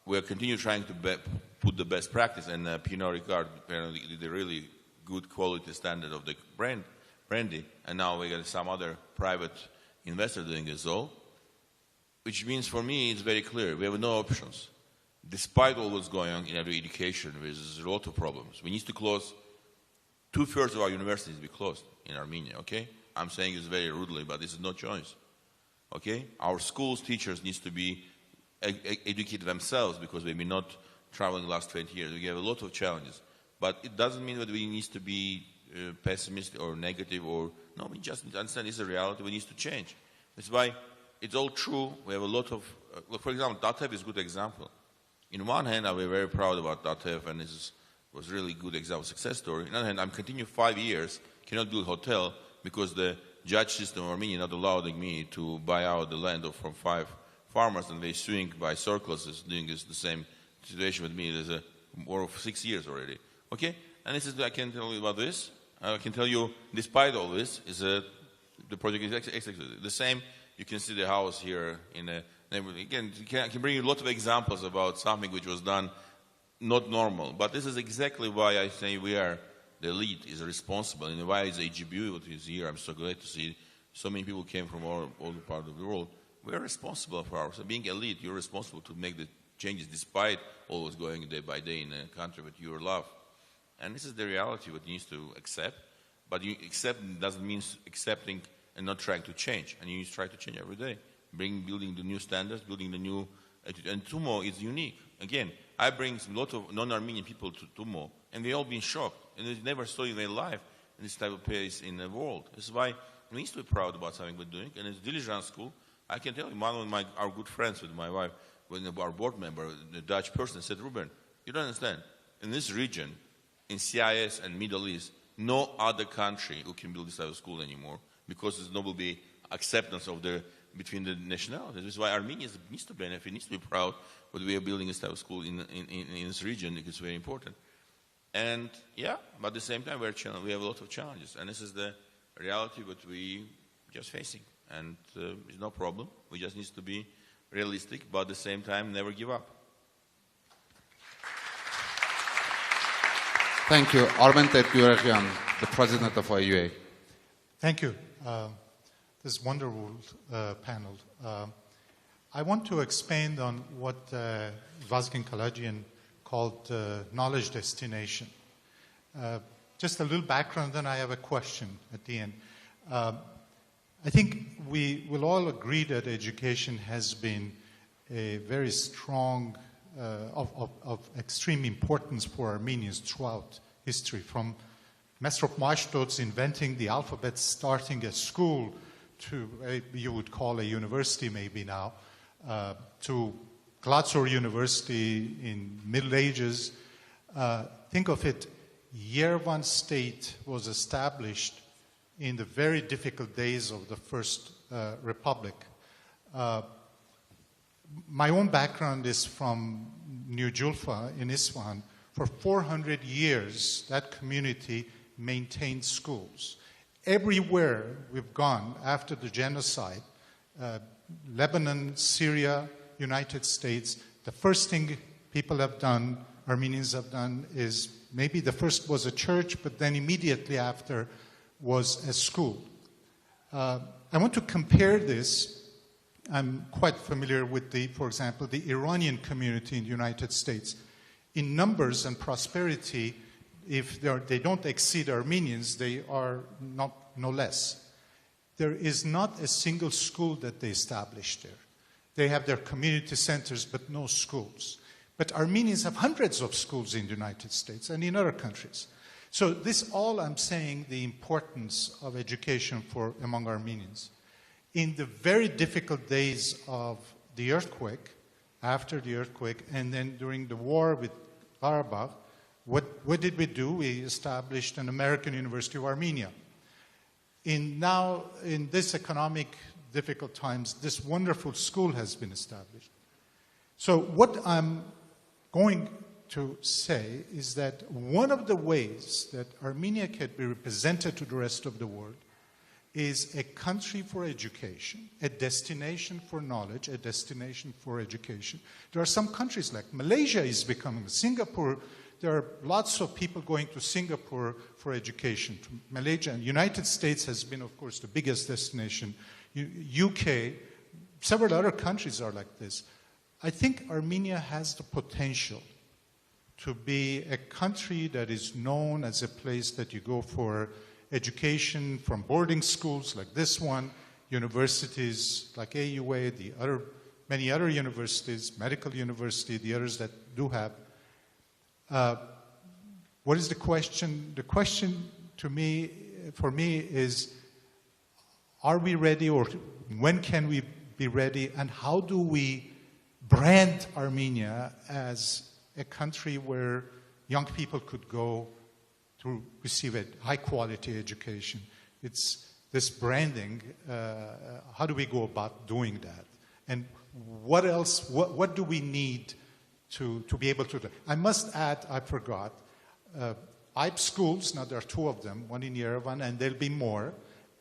we'll continue trying to put the best practice, and Pinot Ricard, the really good quality standard of the brandy, and now we got some other private investor doing this all. Which means for me, it's very clear. We have no options. Despite all what's going on in every education, there's a lot of problems. We need to close 2/3 of our universities be closed in Armenia, okay? I'm saying this very rudely, but this is no choice, okay? Our schools, teachers needs to be educated themselves because we've been not traveling the last 20 years. We have a lot of challenges. But it doesn't mean that we need to be pessimistic or negative or, no, we just understand it's a reality. We need to change. That's why it's all true. We have a lot of, for example, Datev is a good example. In one hand, we're very proud about Datev, and this was really good example, success story. On the other hand, I'm continuing 5 years, cannot build a hotel because the judge system of Armenia not allowing me to buy out the land from 5 farmers, and they're suing by surpluses, doing this the same situation with me. There's more of 6 years already. Okay, and this is I can tell you about this. I can tell you, despite all this, the project is executed. The same. You can see the house here in a neighborhood. Again, I can bring you a lot of examples about something which was done not normal. But this is exactly why I say we are, the elite is responsible. And why is AGBU what is here? I'm so glad to see so many people came from all parts of the world. We are responsible for ourselves. Being elite, you're responsible to make the changes despite all what's going day by day in a country that you love. And this is the reality what you need to accept. But you accept doesn't mean accepting and not trying to change. And you need to try to change every day. Building the new standards, building the new... And Tumo is unique. Again, I bring a lot of non-Armenian people to Tumo, and they all been shocked. And they never saw in their life in this type of place in the world. This is why we need to be proud about something we're doing. And it's Dilijan school. I can tell you, one of our good friends with my wife, when our board member, the Dutch person, said, Ruben, you don't understand. In this region, in CIS and Middle East, no other country who can build this type of school anymore, because there's no will be acceptance of between the nationalities. This is why Armenia needs to benefit, needs to be proud that we are building this type of school in this region. It's very important. And yeah, but at the same time, we have a lot of challenges. And this is the reality that we just facing. And it's no problem. We just need to be realistic, but at the same time, never give up. Thank you. Armen Terkuyaryan, the president of IUA. Thank you. This wonderful panel. I want to expand on what Vazgen Kalayjian called knowledge destination. Just a little background, then I have a question at the end. I think we will all agree that education has been a very strong, of extreme importance for Armenians throughout history, from Mesrop Maishtot's inventing the alphabet, starting a school to, you would call a university maybe now, to Glatzor University in Middle Ages. Think of it, Yerevan state was established in the very difficult days of the First Republic. My own background is from New Julfa in Isfahan. For 400 years, that community maintained schools. Everywhere we've gone after the genocide, Lebanon, Syria, United States, the first thing people have done, Armenians have done, is maybe the first was a church, but then immediately after was a school. I want to compare this. I'm quite familiar with for example, the Iranian community in the United States. In numbers and prosperity, if they don't exceed Armenians, they are no less. There is not a single school that they established there. They have their community centers, but no schools. But Armenians have hundreds of schools in the United States and in other countries. So this all I'm saying the importance of education among Armenians. In the very difficult days of the earthquake, after the earthquake, and then during the war with Karabakh, what did we do? We established an American University of Armenia. Now, in this economic difficult times, this wonderful school has been established. So what I'm going to say is that one of the ways that Armenia can be represented to the rest of the world is a country for education, a destination for knowledge, a destination for education. There are some countries like Malaysia is becoming Singapore. There are lots of people going to Singapore for education. To Malaysia and United States has been, of course, the biggest destination. UK, several other countries are like this. I think Armenia has the potential to be a country that is known as a place that you go for education from boarding schools like this one, universities like AUA, many other universities, medical university, the others that do have. What is the question? The question for me is, are we ready, or when can we be ready, and how do we brand Armenia as a country where young people could go to receive a high-quality education? It's this branding. How do we go about doing that? And what else? What do we need to be able to do? I must add, I forgot, AGBU schools. Now there are two of them, one in Yerevan, and there'll be more.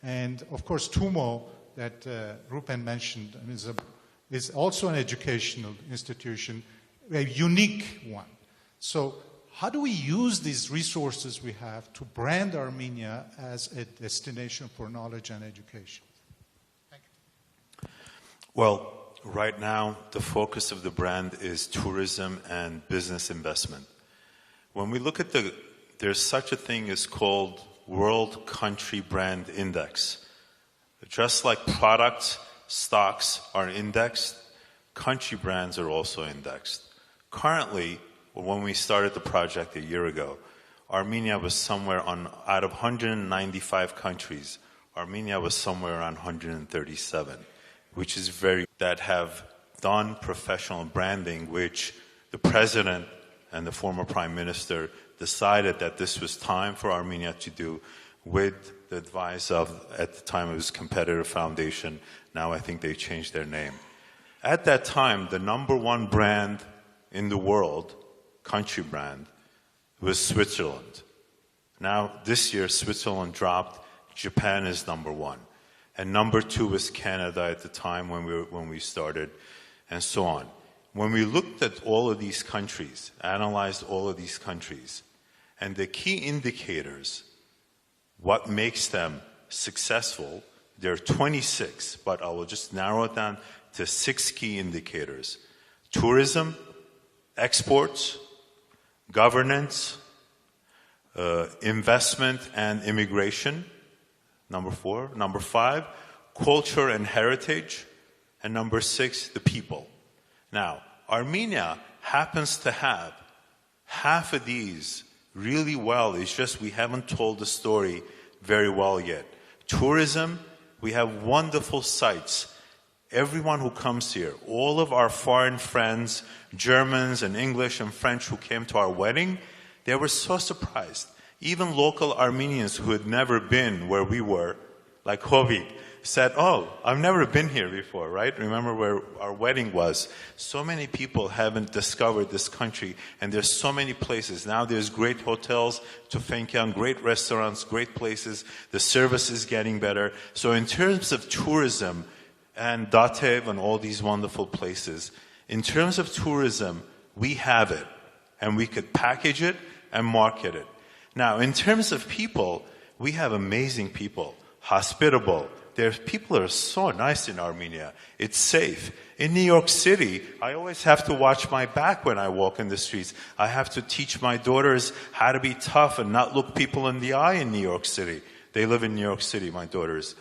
And of course, TUMO that Ruben mentioned is also an educational institution, a unique one. So how do we use these resources we have to brand Armenia as a destination for knowledge and education? Thank you. Well, right now, the focus of the brand is tourism and business investment. When we look at there's such a thing as called World Country Brand Index. Just like products, stocks are indexed, country brands are also indexed. Currently, when we started the project a year ago, Armenia was somewhere out of 195 countries, Armenia was somewhere around 137, which is that have done professional branding, which the president and the former prime minister decided that this was time for Armenia to do with the advice of, at the time it was Competitor Foundation. Now I think they changed their name. At that time, the #1 brand in the world, country brand, was Switzerland. Now this year Switzerland dropped, Japan is #1. And #2 was Canada at the time when we started, and so on. When we looked at all of these countries, analyzed all of these countries, and the key indicators, what makes them successful, there are 26, but I will just narrow it down to 6 key indicators. Tourism, exports, governance, investment and immigration, #4. #5, culture and heritage, and #6, the people. Now, Armenia happens to have half of these really well. It's just we haven't told the story very well yet. Tourism, we have wonderful sites. Everyone who comes here, all of our foreign friends, Germans and English and French who came to our wedding, they were so surprised. Even local Armenians who had never been where we were, like Hovik, said, "Oh, I've never been here before," right? Remember where our wedding was. So many people haven't discovered this country, and there's so many places. Now there's great hotels, Tufenkian, great restaurants, great places. The service is getting better. So in terms of tourism, and Datev and all these wonderful places, in terms of tourism, we have it, and we could package it and market it. Now, in terms of people, we have amazing people, hospitable. People are so nice in Armenia. It's safe. In New York City, I always have to watch my back when I walk in the streets. I have to teach my daughters how to be tough and not look people in the eye in New York City. They live in New York City, my daughters.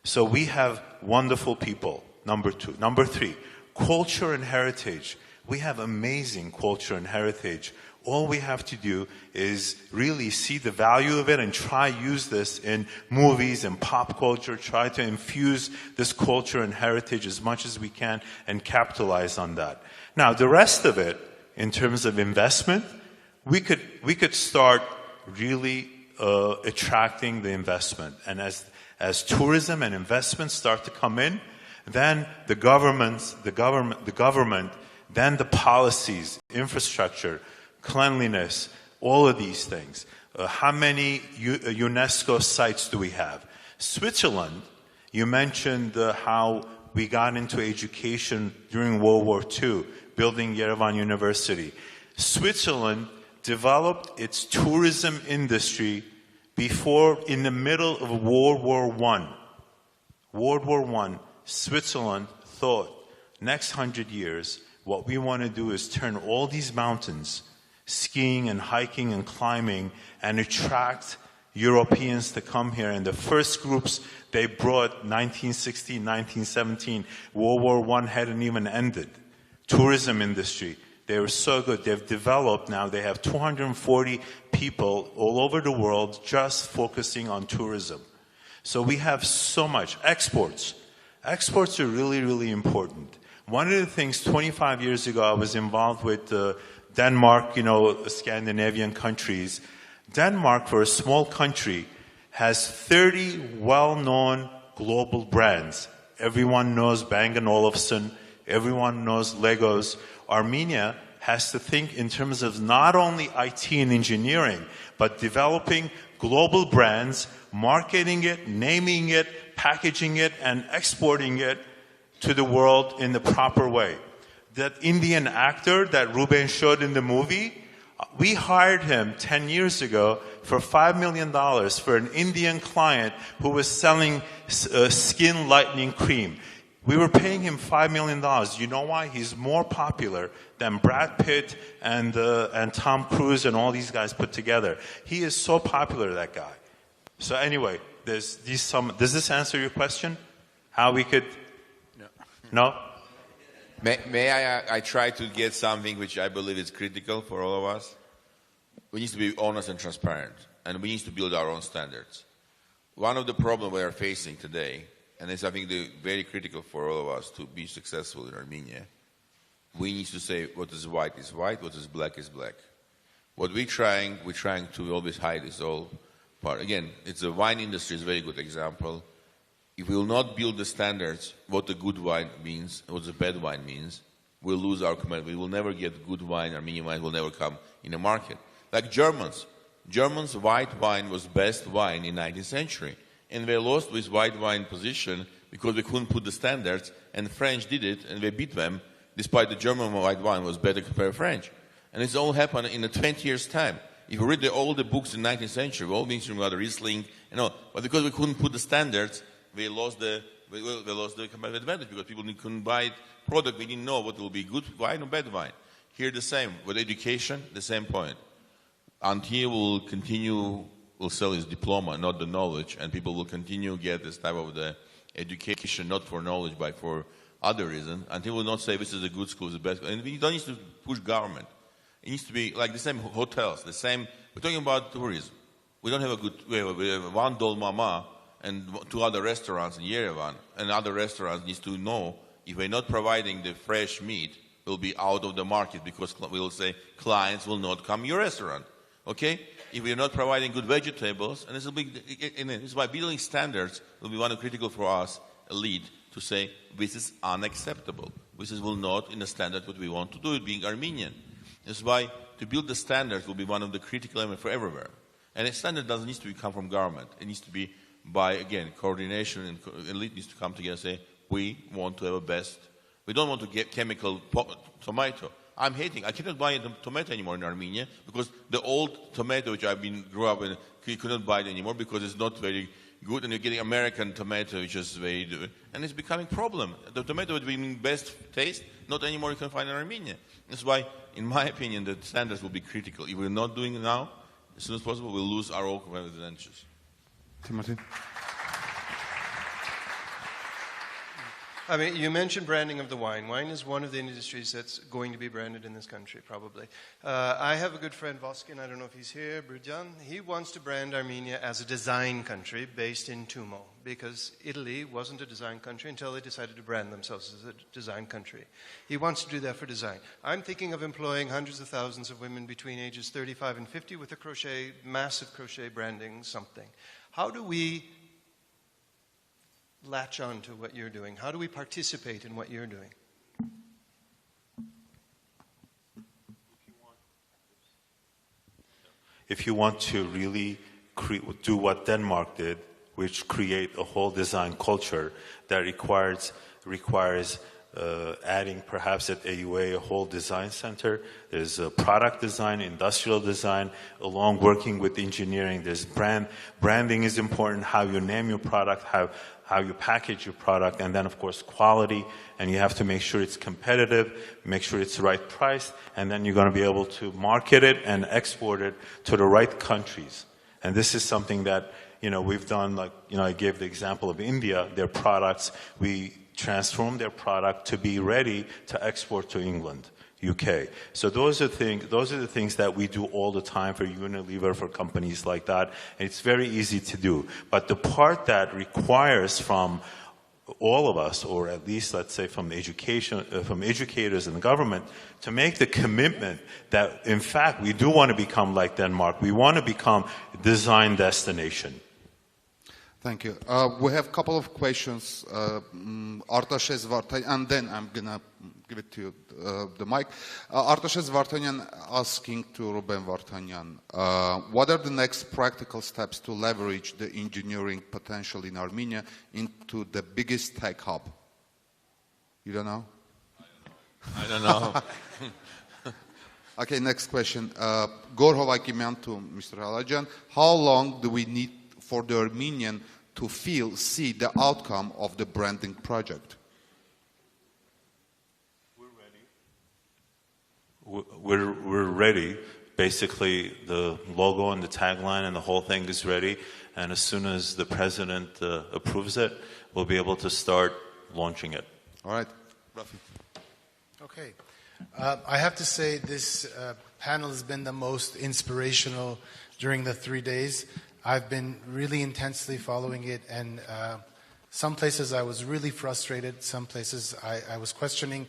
So we have wonderful people, #2. #3, culture and heritage. We have amazing culture and heritage. All we have to do is really see the value of it and try use this in movies and pop culture, try to infuse this culture and heritage as much as we can and capitalize on that. Now, the rest of it, in terms of investment, we could start really attracting the investment. And as tourism and investment start to come in, then the government, then the policies, infrastructure, cleanliness, all of these things. How many UNESCO sites do we have? Switzerland, you mentioned how we got into education during World War II, building Yerevan University. Switzerland developed its tourism industry before, in the middle of World War I. World War I, Switzerland thought, next 100 years, what we want to do is turn all these mountains, skiing and hiking and climbing, and attract Europeans to come here. And the first groups they brought, 1916, 1917, World War I hadn't even ended. Tourism industry, they were so good. They've developed now, they have 240 people all over the world just focusing on tourism. So we have so much. Exports. Exports are really, really important. One of the things, 25 years ago, I was involved with Denmark, Scandinavian countries. Denmark, for a small country, has 30 well-known global brands. Everyone knows Bang & Olufsen. Everyone knows Legos. Armenia has to think in terms of not only IT and engineering, but developing global brands, marketing it, naming it, packaging it, and exporting it to the world in the proper way. That Indian actor that Ruben showed in the movie, we hired him 10 years ago for $5 million for an Indian client who was selling skin lightening cream. We were paying him $5 million. You know why? He's more popular than Brad Pitt and Tom Cruise and all these guys put together. He is so popular, that guy. So anyway, does this answer your question? How we could... No? May I try to get something which I believe is critical for all of us? We need to be honest and transparent, and we need to build our own standards. One of the problems we are facing today, and it's I think very critical for all of us to be successful in Armenia, we need to say what is white, what is black. What we're trying to always hide is all part. Again, it's the wine industry is a very good example. If we will not build the standards, what the good wine means, what the bad wine means, we'll lose our command. We will never get good wine. Armenian wine will never come in the market. Like Germans. Germans' white wine was best wine in 19th century. And they lost this white wine position because they couldn't put the standards, and French did it, and they beat them, despite the German white wine was better compared to French. And it's all happened in 20 years' time. If you read all the books in 19th century, all things from Riesling, but because we couldn't put the standards, we lost the competitive advantage because people couldn't buy product. We didn't know what will be good wine or bad wine. Here the same. With education, the same point. Until we'll sell his diploma, not the knowledge, and people will continue to get this type of the education, not for knowledge, but for other reasons, until we'll not say this is a good school, it's the best. And we don't need to push government. It needs to be like the same hotels, we're talking about tourism. We don't have we have one Dol Mama and two other restaurants in Yerevan, and other restaurants need to know if we're not providing the fresh meat, we'll be out of the market because we'll say clients will not come to your restaurant. Okay? If we're not providing good vegetables, and this is why building standards will be one of critical for us, a lead to say this is unacceptable. This will not in the standard what we want to do, it being Armenian. This is why to build the standards will be one of the critical elements for everywhere. And a standard doesn't need to come from government. It needs to be by, again, coordination, and elite needs to come together and say, we want to have a best. We don't want to get chemical tomato. I cannot buy a tomato anymore in Armenia because the old tomato which grew up in, you couldn't buy it anymore because it's not very good, and you're getting American tomato which is very good, and it's becoming a problem. The tomato would be best taste, not anymore you can find in Armenia. That's why, in my opinion, the standards will be critical. If we're not doing it now, as soon as possible, we'll lose our own advantages. Թիմոթի I mean, you mentioned branding of the wine. Wine is one of the industries that's going to be branded in this country, probably. I have a good friend, Vasken, I don't know if he's here, Dilijan. He wants to brand Armenia as a design country based in Tumo, because Italy wasn't a design country until they decided to brand themselves as a design country. He wants to do that for design. I'm thinking of employing hundreds of thousands of women between ages 35 and 50 with a crochet, massive crochet branding something. How do we latch on to what you're doing? How do we participate in what you're doing? If you want to really do what Denmark did, which create a whole design culture that requires adding perhaps at AUA a whole design center. There's product design, industrial design, along working with engineering. There's branding is important, how you name your product, how you package your product, and then of course quality, and you have to make sure it's competitive, make sure it's the right price, and then you're going to be able to market it and export it to the right countries. And this is something that we've done, like, I gave the example of India, their products, we transform their product to be ready to export to England, UK. So those are the things that we do all the time for Unilever, for companies like that. And it's very easy to do. But the part that requires from all of us, or at least let's say from education, from educators and the government, to make the commitment that in fact we do want to become like Denmark. We want to become a design destination. Thank you. We have a couple of questions. Artashes Vardanyan, and then I'm going to give it to you, the mic. Artashes Vardanyan asking to Rúben Vardanian, what are the next practical steps to leverage the engineering potential in Armenia into the biggest tech hub? You don't know? I don't know. Okay, next question. Gor Hovakimyan to Mr. Kalayjian. How long do we need for the Armenian to see the outcome of the branding project? We're ready. Basically, the logo and the tagline and the whole thing is ready. And as soon as the president approves it, we'll be able to start launching it. All right. Okay. I have to say this panel has been the most inspirational during the 3 days. I've been really intensely following it, and some places I was really frustrated. Some places I was questioning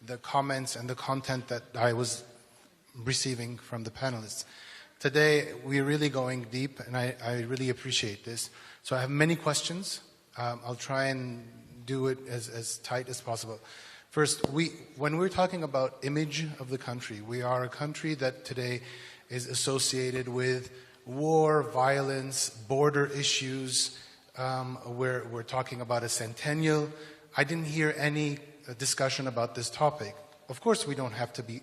the comments and the content that I was receiving from the panelists. Today, we're really going deep, and I really appreciate this. So I have many questions. I'll try and do it as tight as possible. First, when we're talking about image of the country, we are a country that today is associated with war, violence, border issues. We're talking about a centennial. I didn't hear any discussion about this topic. Of course, we don't have to be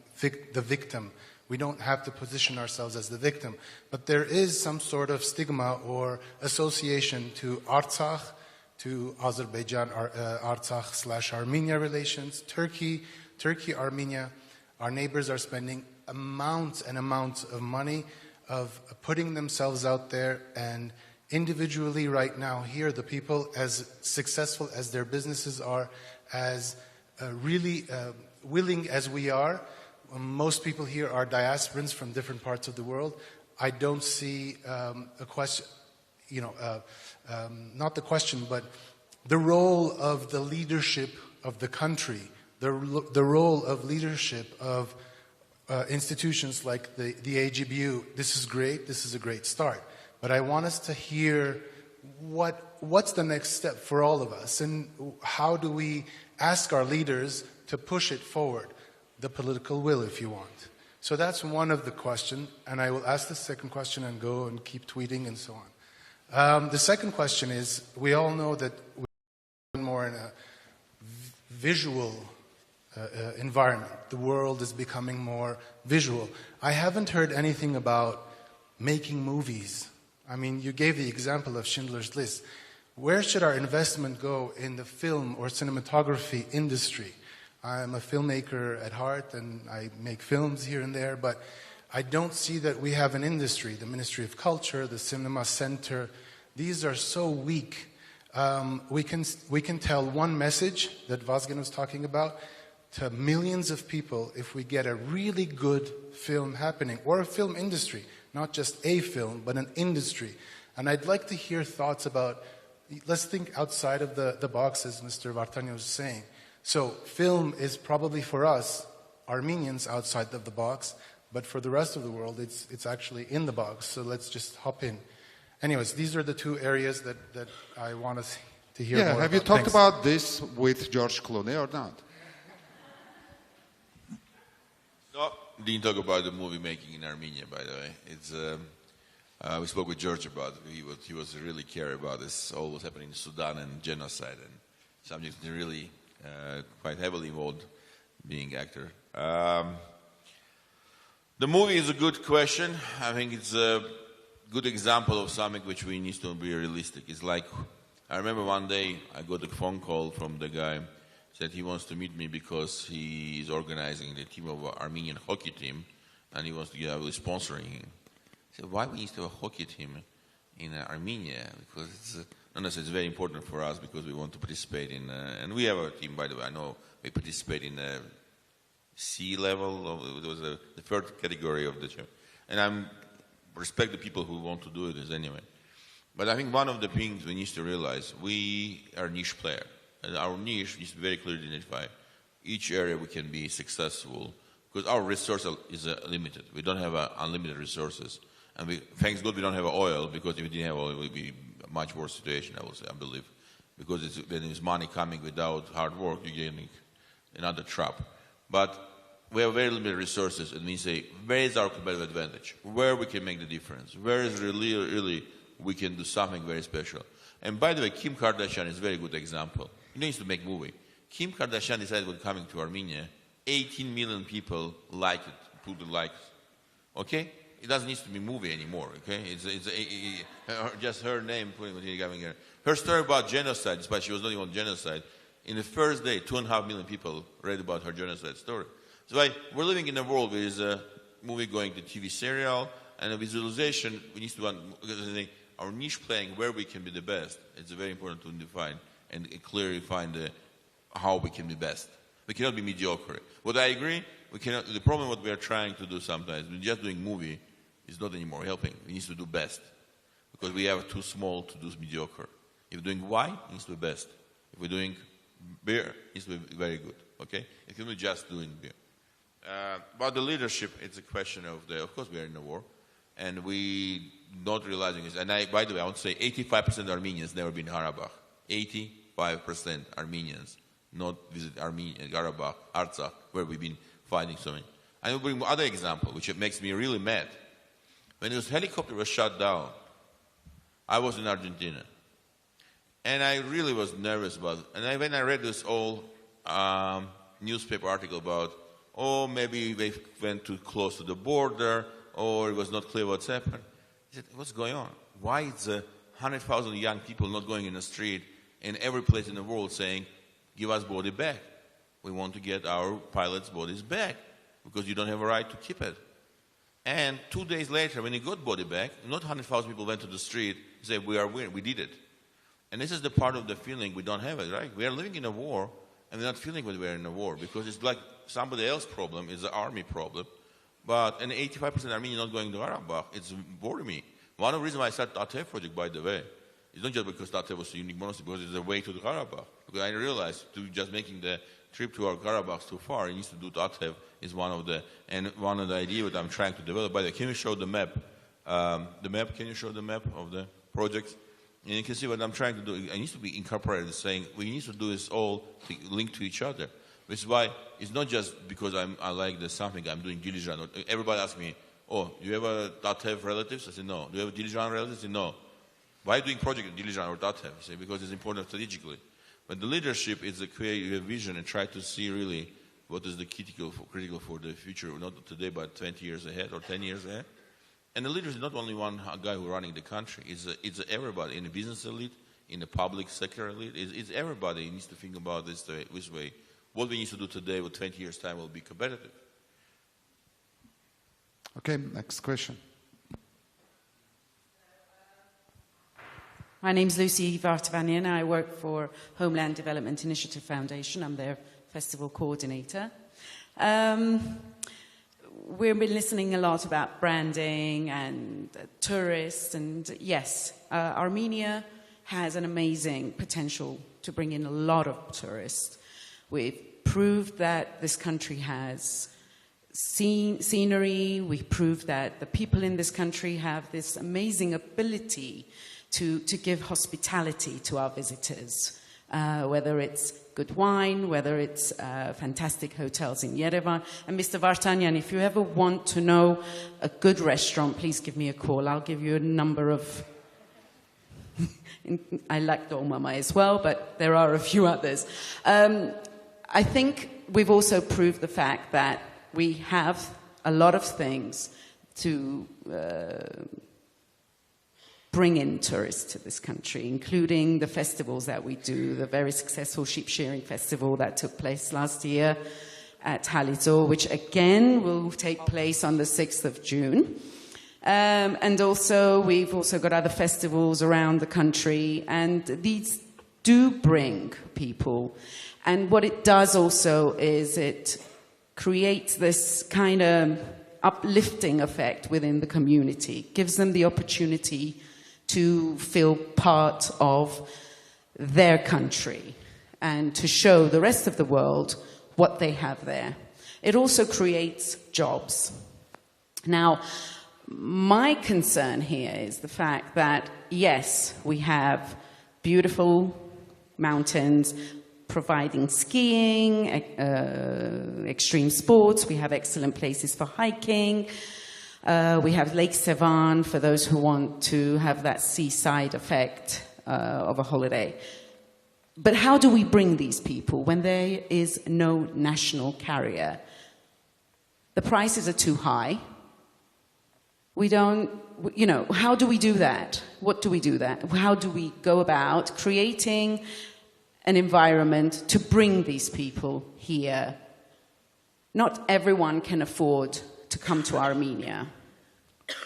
the victim. We don't have to position ourselves as the victim. But there is some sort of stigma or association to Artsakh, to Azerbaijan, Artsakh/Armenia relations, Turkey, Armenia. Our neighbors are spending amounts and amounts of money of putting themselves out there, and individually right now here, the people, as successful as their businesses are, as really willing as we are, most people here are diasporans from different parts of the world. I don't see a question, not the question, but the role of the leadership of the country, the role of leadership of institutions like the AGBU. This is great. This is a great start. But I want us to hear what's the next step for all of us, and how do we ask our leaders to push it forward, the political will, if you want. So that's one of the questions, and I will ask the second question and go and keep tweeting and so on. The second question is, we all know that we're more in a visual environment. The world is becoming more visual. I haven't heard anything about making movies. I mean, you gave the example of Schindler's List. Where should our investment go in the film or cinematography industry? I'm a filmmaker at heart, and I make films here and there, but I don't see that we have an industry. The Ministry of Culture, the Cinema Center, these are so weak. we can tell one message that Vasgen was talking about to millions of people if we get a really good film happening, or a film industry, not just a film, but an industry. And I'd like to hear thoughts about, let's think outside of the box, as Mr. Vardanyan was saying. So film is probably for us, Armenians, outside of the box, but for the rest of the world, it's actually in the box. So let's just hop in. Anyways, these are the two areas that I want us to hear more about. Have you talked Thanks. about this with George Clooney or not? No, didn't talk about the movie making in Armenia, by the way. It's we spoke with George about it. He was really care about this, all what's happening in Sudan and genocide, and subjects really quite heavily involved being actor. The movie is a good question. I think it's a good example of something which we need to be realistic. It's like, I remember one day I got a phone call from the guy, said he wants to meet me because he is organizing the team of Armenian hockey team, and he wants to get sponsoring him. I said, why we need to have a hockey team in Armenia? Because it's very important for us because we want to participate in, and we have a team, by the way. I know we participate in the C level, it was the third category of the team. And I respect the people who want to do this anyway. But I think one of the things we need to realize, we are a niche player. And our niche is very clearly identified. Each area we can be successful because our resource is limited. We don't have unlimited resources. And thanks God we don't have oil, because if we didn't have oil, it would be a much worse situation, I believe. Because when there's money coming without hard work, you're getting another trap. But we have very limited resources, and we say, where is our competitive advantage? Where we can make the difference? Where is really we can do something very special? And by the way, Kim Kardashian is a very good example. He needs to make a movie. Kim Kardashian decided when coming to Armenia, 18 million people like it, put the likes. Okay? It doesn't need to be a movie anymore, okay? It's just her name putting what he's having here. Her story about genocide, despite she was not even on genocide, in the first day, 2.5 million people read about her genocide story. So we're living in a world where there's a movie going to TV serial, and a visualization, we need to our niche playing where we can be the best. It's very important to define and clearly find how we can be best. We cannot be mediocre. What I agree, we cannot. The problem what we are trying to do sometimes, we're just doing movie, is not anymore helping. We need to do best. Because we are too small to do mediocre. If we're doing wine, it needs to be best. If we're doing beer, it needs to be very good. Okay? If you're just doing beer. About the leadership, it's a question of course we are in a war, and we not realizing this. And by the way, I want to say 85% of Armenians never been in Karabakh. 85% Armenians not visit Armenia, Karabakh, Artsakh, where we've been fighting so many. I will bring another example, which makes me really mad. When this helicopter was shot down, I was in Argentina, and I really was nervous about it. And when I read this old newspaper article about, maybe they went too close to the border, or it was not clear what's happened. I said, what's going on? Why is 100,000 young people not going in the street in every place in the world saying, give us body back. We want to get our pilots' bodies back, because you don't have a right to keep it. And 2 days later, when he got body back, not 100,000 people went to the street and said, we are winning, we did it. And this is the part of the feeling we don't have it, right? We are living in a war, and we're not feeling when we're in a war, because it's like somebody else's problem is the army problem. But an 85% Armenian not going to Karabakh, it's boring me. One of the reasons why I started the Tatev project, by the way, is not just because Tatev was a unique monastery, because it's a way to the Karabakh. Because I realized just making the trip to our Karabakh too far, it needs to do Tatev is one of the ideas that I'm trying to develop. By the way, can you show the map? Can you show the map of the project? And you can see what I'm trying to do. It needs to be incorporated, saying we need to do this all linked to each other. Which is why it's not just because I like the something I'm doing Dilijan. Everybody asks me, do you have a Tatev relatives? I say, no. Do you have a Dilijan relatives? I say, no. Why are you doing project in Dilijan or Tatev? I say, because it's important strategically. But the leadership is to create a vision and try to see really what is the critical for the future, not today, but 20 years ahead or 10 years ahead. And the leader is not only one guy who's running the country. It's everybody in the business elite, in the public sector elite. It's everybody who needs to think about this way. What we need to do today with 20 years' time will be competitive. Okay, next question. My name's Lucy Vardanyan. I work for Homeland Development Initiative Foundation. I'm their festival coordinator. We've been listening a lot about branding and tourists, and yes, Armenia has an amazing potential to bring in a lot of tourists. We've proved that this country has scenery. We've proved that the people in this country have this amazing ability to give hospitality to our visitors, whether it's good wine, whether it's fantastic hotels in Yerevan. And Mr. Vardanyan, if you ever want to know a good restaurant, please give me a call. I'll give you a number of... I like Dolmama as well, but there are a few others. I think we've also proved the fact that we have a lot of things to bring in tourists to this country, including the festivals that we do, the very successful sheep shearing festival that took place last year at Halizo, which again will take place on the 6th of June. And also, we've also got other festivals around the country, and these do bring people. And what it does also is it creates this kind of uplifting effect within the community, gives them the opportunity to feel part of their country and to show the rest of the world what they have there. It also creates jobs. Now, my concern here is the fact that, yes, we have beautiful mountains providing skiing, extreme sports. We have excellent places for hiking. We have Lake Sevan for those who want to have that seaside effect of a holiday. But how do we bring these people when there is no national carrier? The prices are too high. We don't, how do we do that? What do we do that? How do we go about creating an environment to bring these people here? Not everyone can afford to come to Armenia.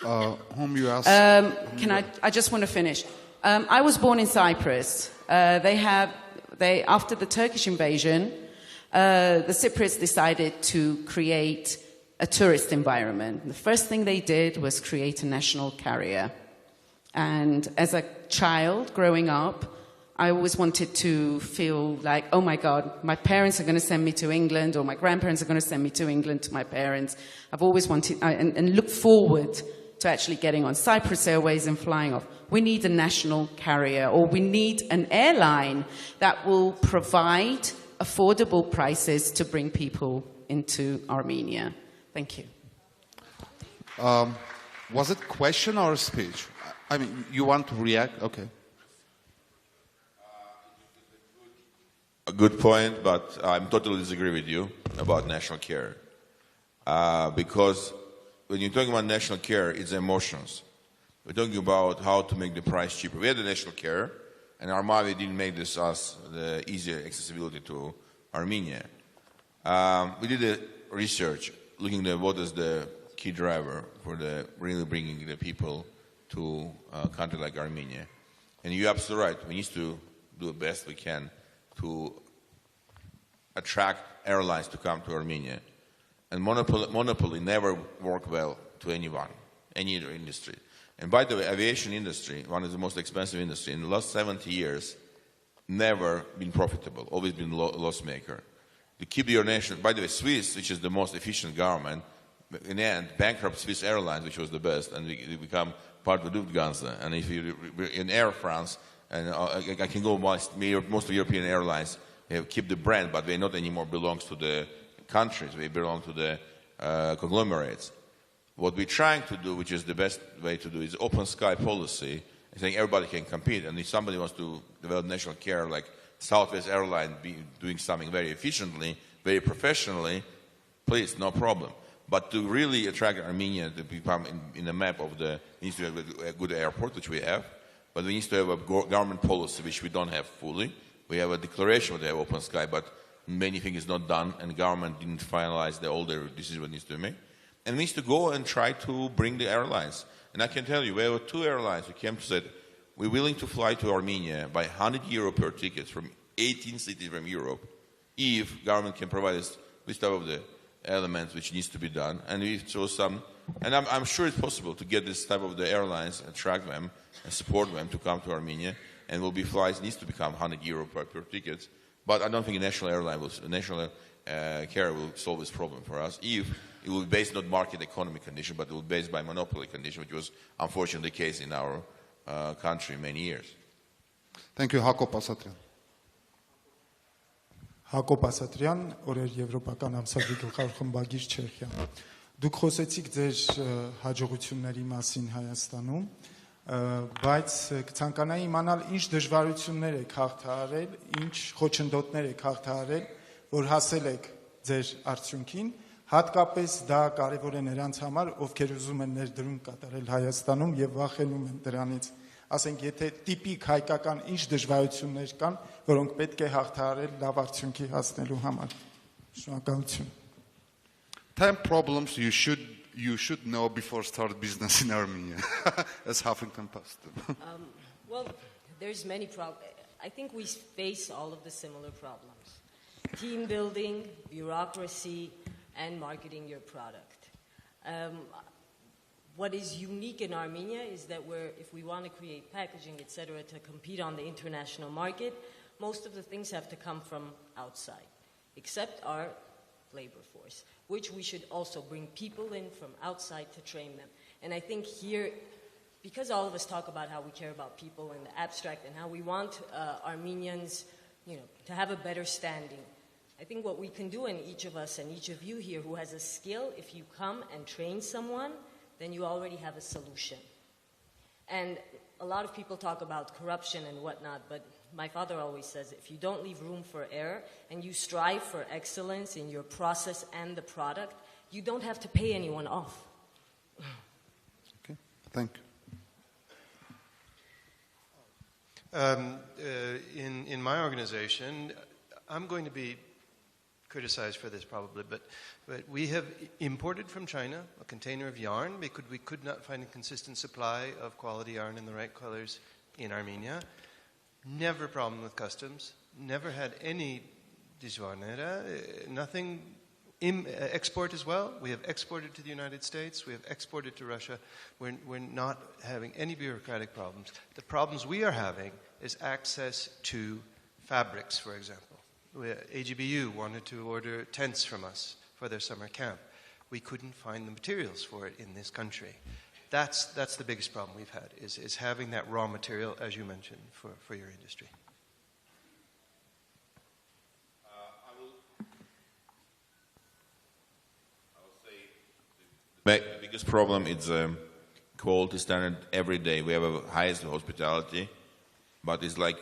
Whom you ask? I just want to finish. I was born in Cyprus. After the Turkish invasion, the Cypriots decided to create a tourist environment. The first thing they did was create a national carrier. And as a child growing up, I always wanted to feel like, oh my God, my parents are going to send me to England, or my grandparents are going to send me to England to my parents. I've always wanted, and look forward to actually getting on Cyprus Airways and flying off. We need a national carrier, or we need an airline that will provide affordable prices to bring people into Armenia. Thank you. Was it a question or a speech? I mean, you want to react? Okay. A good point, but I totally disagree with you about national care. Because when you're talking about national care, it's emotions. We're talking about how to make the price cheaper. We had the national care, and ArmAs didn't make this us the easier accessibility to Armenia. We did a research looking at what is the key driver for the really bringing the people to a country like Armenia. And you're absolutely right. We need to do the best we can to attract airlines to come to Armenia. And monopoly never work well to anyone, any other industry. And by the way, aviation industry, one of the most expensive industry, in the last 70 years, never been profitable, always been loss maker. To keep your nation, by the way, Swiss, which is the most efficient government, in the end, bankrupt Swiss Airlines, which was the best, and we become part of the Lufthansa. And if you're in Air France, and I can go, most of European airlines keep the brand, but they not anymore belongs to the countries, they belong to the conglomerates. What we're trying to do, which is the best way to do, is open sky policy, saying everybody can compete, and if somebody wants to develop national care, like Southwest Airlines doing something very efficiently, very professionally, please, no problem. But to really attract Armenia to become in the map of we need to have a good airport, which we have, but we need to have a government policy, which we don't have fully. We have a declaration that they have open sky, but many things is not done, and the government didn't finalize all the decisions what needs to be made. And we need to go and try to bring the airlines. And I can tell you, we have 2 airlines who came to say, We're willing to fly to Armenia by €100 per ticket from 18 cities from Europe if government can provide us with some of the elements which needs to be done. And we show some, and I'm sure it's possible to get this type of the airlines, attract them and support them to come to Armenia. And will be flights needs to become €100 per ticket. But I don't think a national airline will, a national carrier will solve this problem for us if it will be based not market economy condition, but it will be based by monopoly condition, which was unfortunately the case in our country many years. Thank you, Հակոբ Ասատրյան. Հակոբ Ասատրյան, օրեր Եվրոպական ամսագրի գլխավոր խմբագիր Չեխիա։ Դուք խոսեցիք ձեր հաջողությունների մասին Հայաստանում, բայց կցանկանայի իմանալ ինչ դժվարություններ եք հաղթահարել, ինչ խոչընդոտներ եք հաղթահարել, որ հասել եք ձեր արդյունքին, հատկապես դա կարևոր է նրանց համար, ովքեր ուզում են ներդրում կատարել Հայաստանում եւ վախենում են դրանից։ Ասենք, եթե տիպիկ հայկական ինչ դժվարություններ կան, որոնք պետք է հաղթահարել լավ արդյունքի հասնելու համար։ Շնորհակալություն։ 10 problems you should know before start business in Armenia, as Huffington Post. Well, there's many problems. I think we face all of the similar problems. Team building, bureaucracy, and marketing your product. What is unique in Armenia is that if we want to create packaging, etc., to compete on the international market, most of the things have to come from outside, except our labor force, which we should also bring people in from outside to train them. And I think here, because all of us talk about how we care about people in the abstract and how we want Armenians, to have a better standing, I think what we can do, in each of us and each of you here who has a skill, if you come and train someone, then you already have a solution. And a lot of people talk about corruption and whatnot, but my father always says, if you don't leave room for error and you strive for excellence in your process and the product, you don't have to pay anyone off. Okay, thank you. In my organization, I'm going to be criticized for this probably, but we have imported from China a container of yarn because we could not find a consistent supply of quality yarn in the right colors in Armenia. Never a problem with customs, never had any disvarnera, nothing. Export as well. We have exported to the United States, we have exported to Russia. We're not having any bureaucratic problems. The problems we are having is access to fabrics, for example. AGBU wanted to order tents from us for their summer camp. We couldn't find the materials for it in this country. That's the biggest problem we've had, is having that raw material, as you mentioned, for your industry. The biggest problem is quality standard every day. We have a highest hospitality, but it's like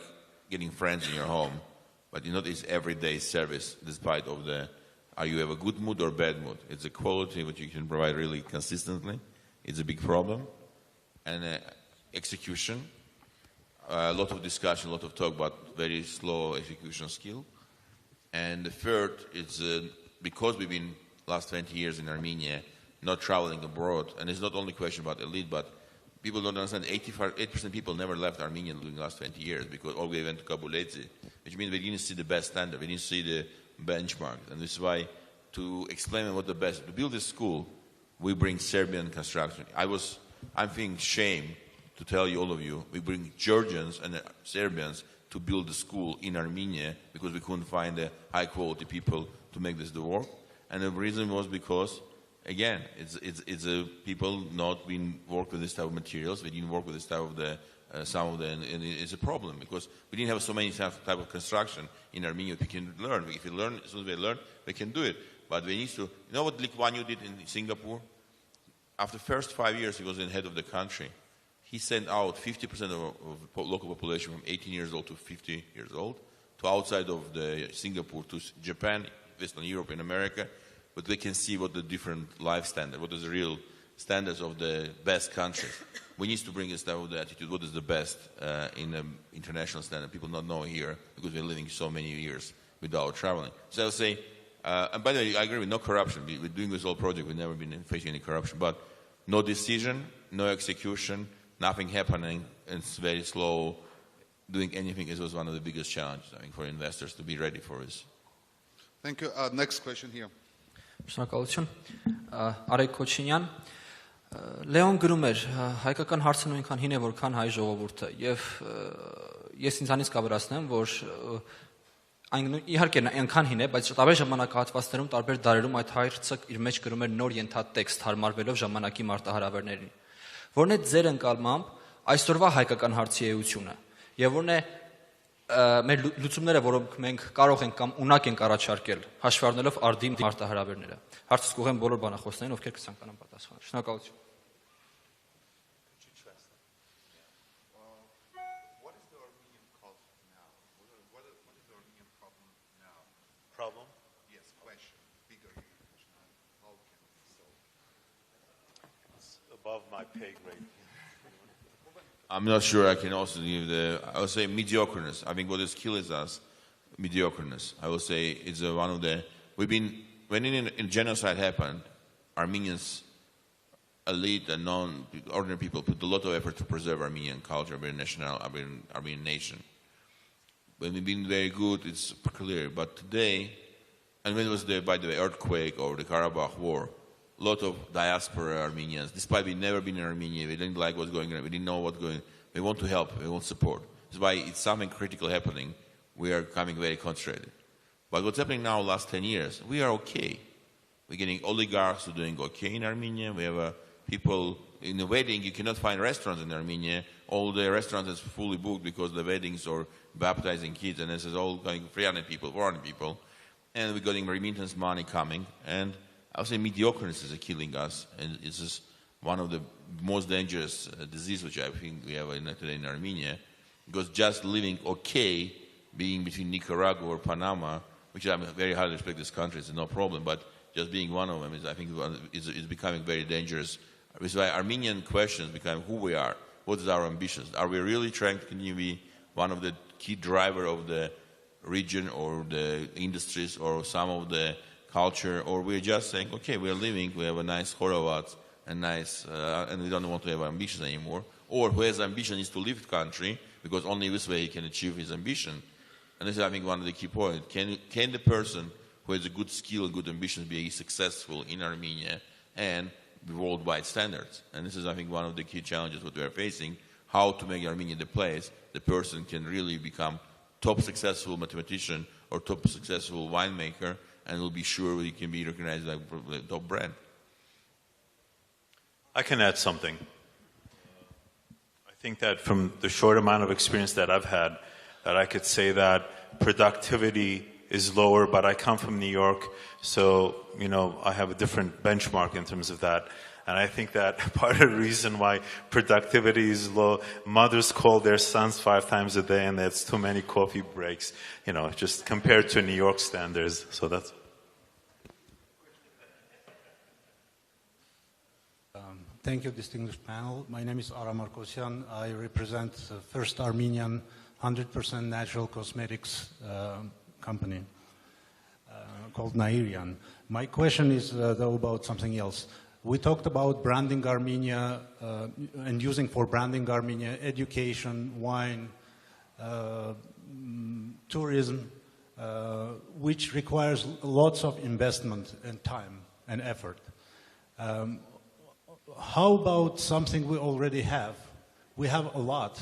getting friends in your home. But it's not this everyday service, despite of are you have a good mood or bad mood. It's a quality which you can provide really consistently. It's a big problem. And execution, a lot of discussion, a lot of talk, but very slow execution skill. And the third, it's because we've been last 20 years in Armenia, not traveling abroad, and it's not only a question about elite, but people don't understand 8% people never left Armenia during the last 20 years because all we went to Kabuleti, which means we didn't see the best standard, we didn't see the benchmark. And this is why, to explain what the best, to build this school, we bring Serbian construction. I'm feeling shame to tell you, all of you, we bring Georgians and Serbians to build the school in Armenia because we couldn't find the high quality people to make this work. And the reason was because, again, it's people not being worked with this type of materials. We didn't work with this type of and it's a problem because we didn't have so many type of construction in Armenia. We can learn. If we learn, as soon as we learn, we can do it. But we need to. You know what Lee Kuan Yew did in Singapore? After the first 5 years, he was in head of the country. He sent out 50% of the local population from 18 years old to 50 years old to outside of the Singapore, to Japan, Western Europe, and America. But they can see what the different life standard, what is the real standards of the best countries. We need to bring this type of the attitude, what is the best in the international standard. People not know here because we're living so many years without traveling. So I'll say, and by the way, I agree with no corruption. We're doing this whole project, we've never been facing any corruption. But no decision, no execution, nothing happening, and it's very slow. Doing anything is was one of the biggest challenges, I think, for investors to be ready for this. Thank you. Next question here. Շնորհակալություն։ Արեգ Քոչինյան, Լեոն գրում էր, հայկական հարցը նույնքան հին է, որքան հայ ժողովուրդը, եւ ես ինձանից կավերացնեմ, որ իհարկե այնքան հին է, բայց տարբեր ժամանակահատվածներում, տարբեր դարերում այդ հարցը իր մեջ գրում էր նոր ենթատեքստ հարմարվելով ժամանակի մարտահրավերներին։ Որն է ձեր ընկալմամբ այսօրվա հայկական հարցի էությունը, եւ որն է մեր լուծումները, որոնք մենք կարող ենք կամ ունակ ենք առաջարկել, հաշվի առնելով արդի մարտահրավերները։ Հարցս կուղեմ բոլոր բանախոսներին, ովքեր կցանկանան պատասխանել։ Շնորհակալություն։ Problem? Yes, question. Bigger question. How can we solve it? It's above my pay grade. I'm not sure I can also give I would say mediocreness. I think what is killing us, mediocreness. I would say it's one of the, when in genocide happened, Armenians, elite and non-ordinary people put a lot of effort to preserve Armenian culture, Armenian nation. When we've been very good, it's clear. But today, and when it was by the way, earthquake or the Karabakh war, a lot of diaspora Armenians, despite we've never been in Armenia, we didn't like what's going on, we didn't know what's going on, we want to help, we want support. That's why it's something critical happening, we are coming very concentrated. But what's happening now last 10 years, we are okay. We're getting oligarchs who are doing okay in Armenia. We have people, in the wedding, you cannot find restaurants in Armenia. All the restaurants are fully booked because the weddings or baptizing kids, and this is all going 300 people, 400 people. And we're getting remittance money coming. And I would say mediocreness is killing us. And it's just one of the most dangerous diseases which I think we have today in Armenia. Because just living okay, being between Nicaragua or Panama, which I very highly respect this country, it's no problem, but just being one of them is, I think, is becoming very dangerous. That's why Armenian questions become who we are, what is our ambitions. Are we really trying to continue to be one of the key driver of the region or the industries or some of the culture, or we're just saying, okay, we're living, we have a nice Horovat and nice, and we don't want to have ambitions anymore, or who has ambition is to leave the country because only this way he can achieve his ambition. And this is, I think, one of the key points. Can the person who has a good skill and good ambitions be successful in Armenia and worldwide standards? And this is, I think, one of the key challenges that we are facing, how to make Armenia the place the person can really become top successful mathematician or top successful winemaker, and will be sure he can be recognized as a top brand. I can add something. I think that from the short amount of experience that I've had, that I could say that productivity is lower, but I come from New York, so, I have a different benchmark in terms of that. And I think that part of the reason why productivity is low, mothers call their sons 5 times a day and that's too many coffee breaks, just compared to New York standards. So that's... Thank you, distinguished panel. My name is Ara Markosyan. I represent the first Armenian 100% natural cosmetics company called Nairian. My question is, though, about something else. We talked about branding Armenia and using for branding Armenia education, wine, tourism, which requires lots of investment and time and effort. How about something we already have? We have a lot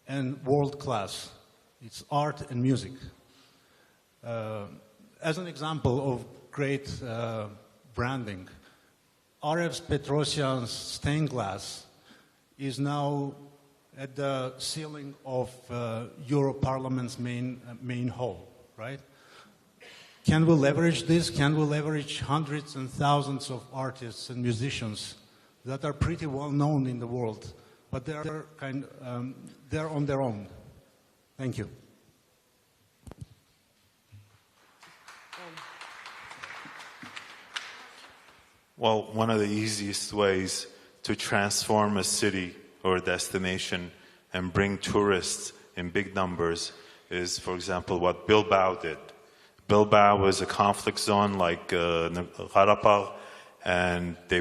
and world class. It's art and music. As an example of great branding, R.F. Petrosyan's stained glass is now at the ceiling of Euro Parliament's main hall, right? Can we leverage this? Can we leverage hundreds and thousands of artists and musicians that are pretty well known in the world, but they're on their own? Thank you. Well, one of the easiest ways to transform a city or a destination and bring tourists in big numbers is, for example, what Bilbao did. Bilbao was a conflict zone like Karabakh, and they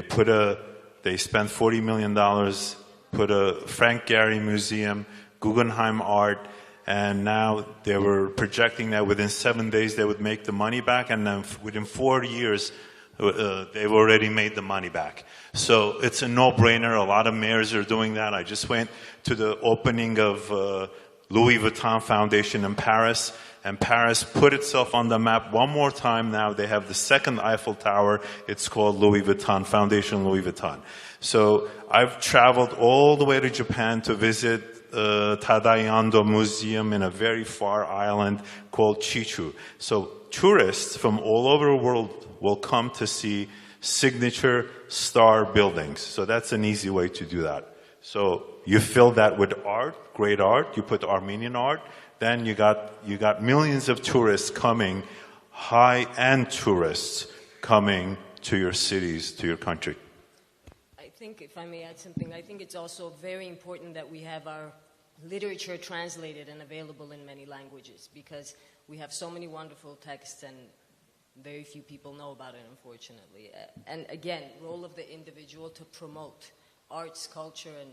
spent $40 million put a Frank Gehry Museum, Guggenheim Art, and now they were projecting that within 7 days they would make the money back, and then within 4 years they've already made the money back. So it's a no-brainer. A lot of mayors are doing that. I just went to the opening of Louis Vuitton Foundation in Paris, and Paris put itself on the map one more time now. They have the second Eiffel Tower. It's called Louis Vuitton, Foundation Louis Vuitton. So I've traveled all the way to Japan to visit Tadayando Museum in a very far island called Chichu. So tourists from all over the world will come to see signature star buildings. So that's an easy way to do that. So you fill that with art, great art, you put Armenian art, then you got millions of tourists coming, high-end tourists coming to your cities, to your country. I think, if I may add something, I think it's also very important that we have our literature translated and available in many languages, because we have so many wonderful texts and very few people know about it, unfortunately. And again, role of the individual to promote arts, culture, and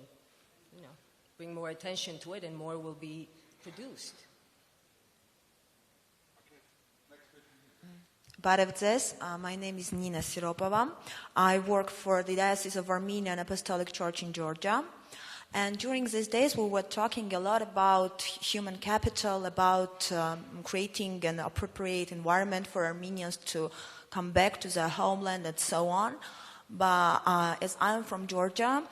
bring more attention to it, and more will be produced. My name is Nina Siropova. I work for the Diocese of Armenian Apostolic Church in Georgia. And during these days, we were talking a lot about human capital, about creating an appropriate environment for Armenians to come back to their homeland and so on. But as I'm from Georgia,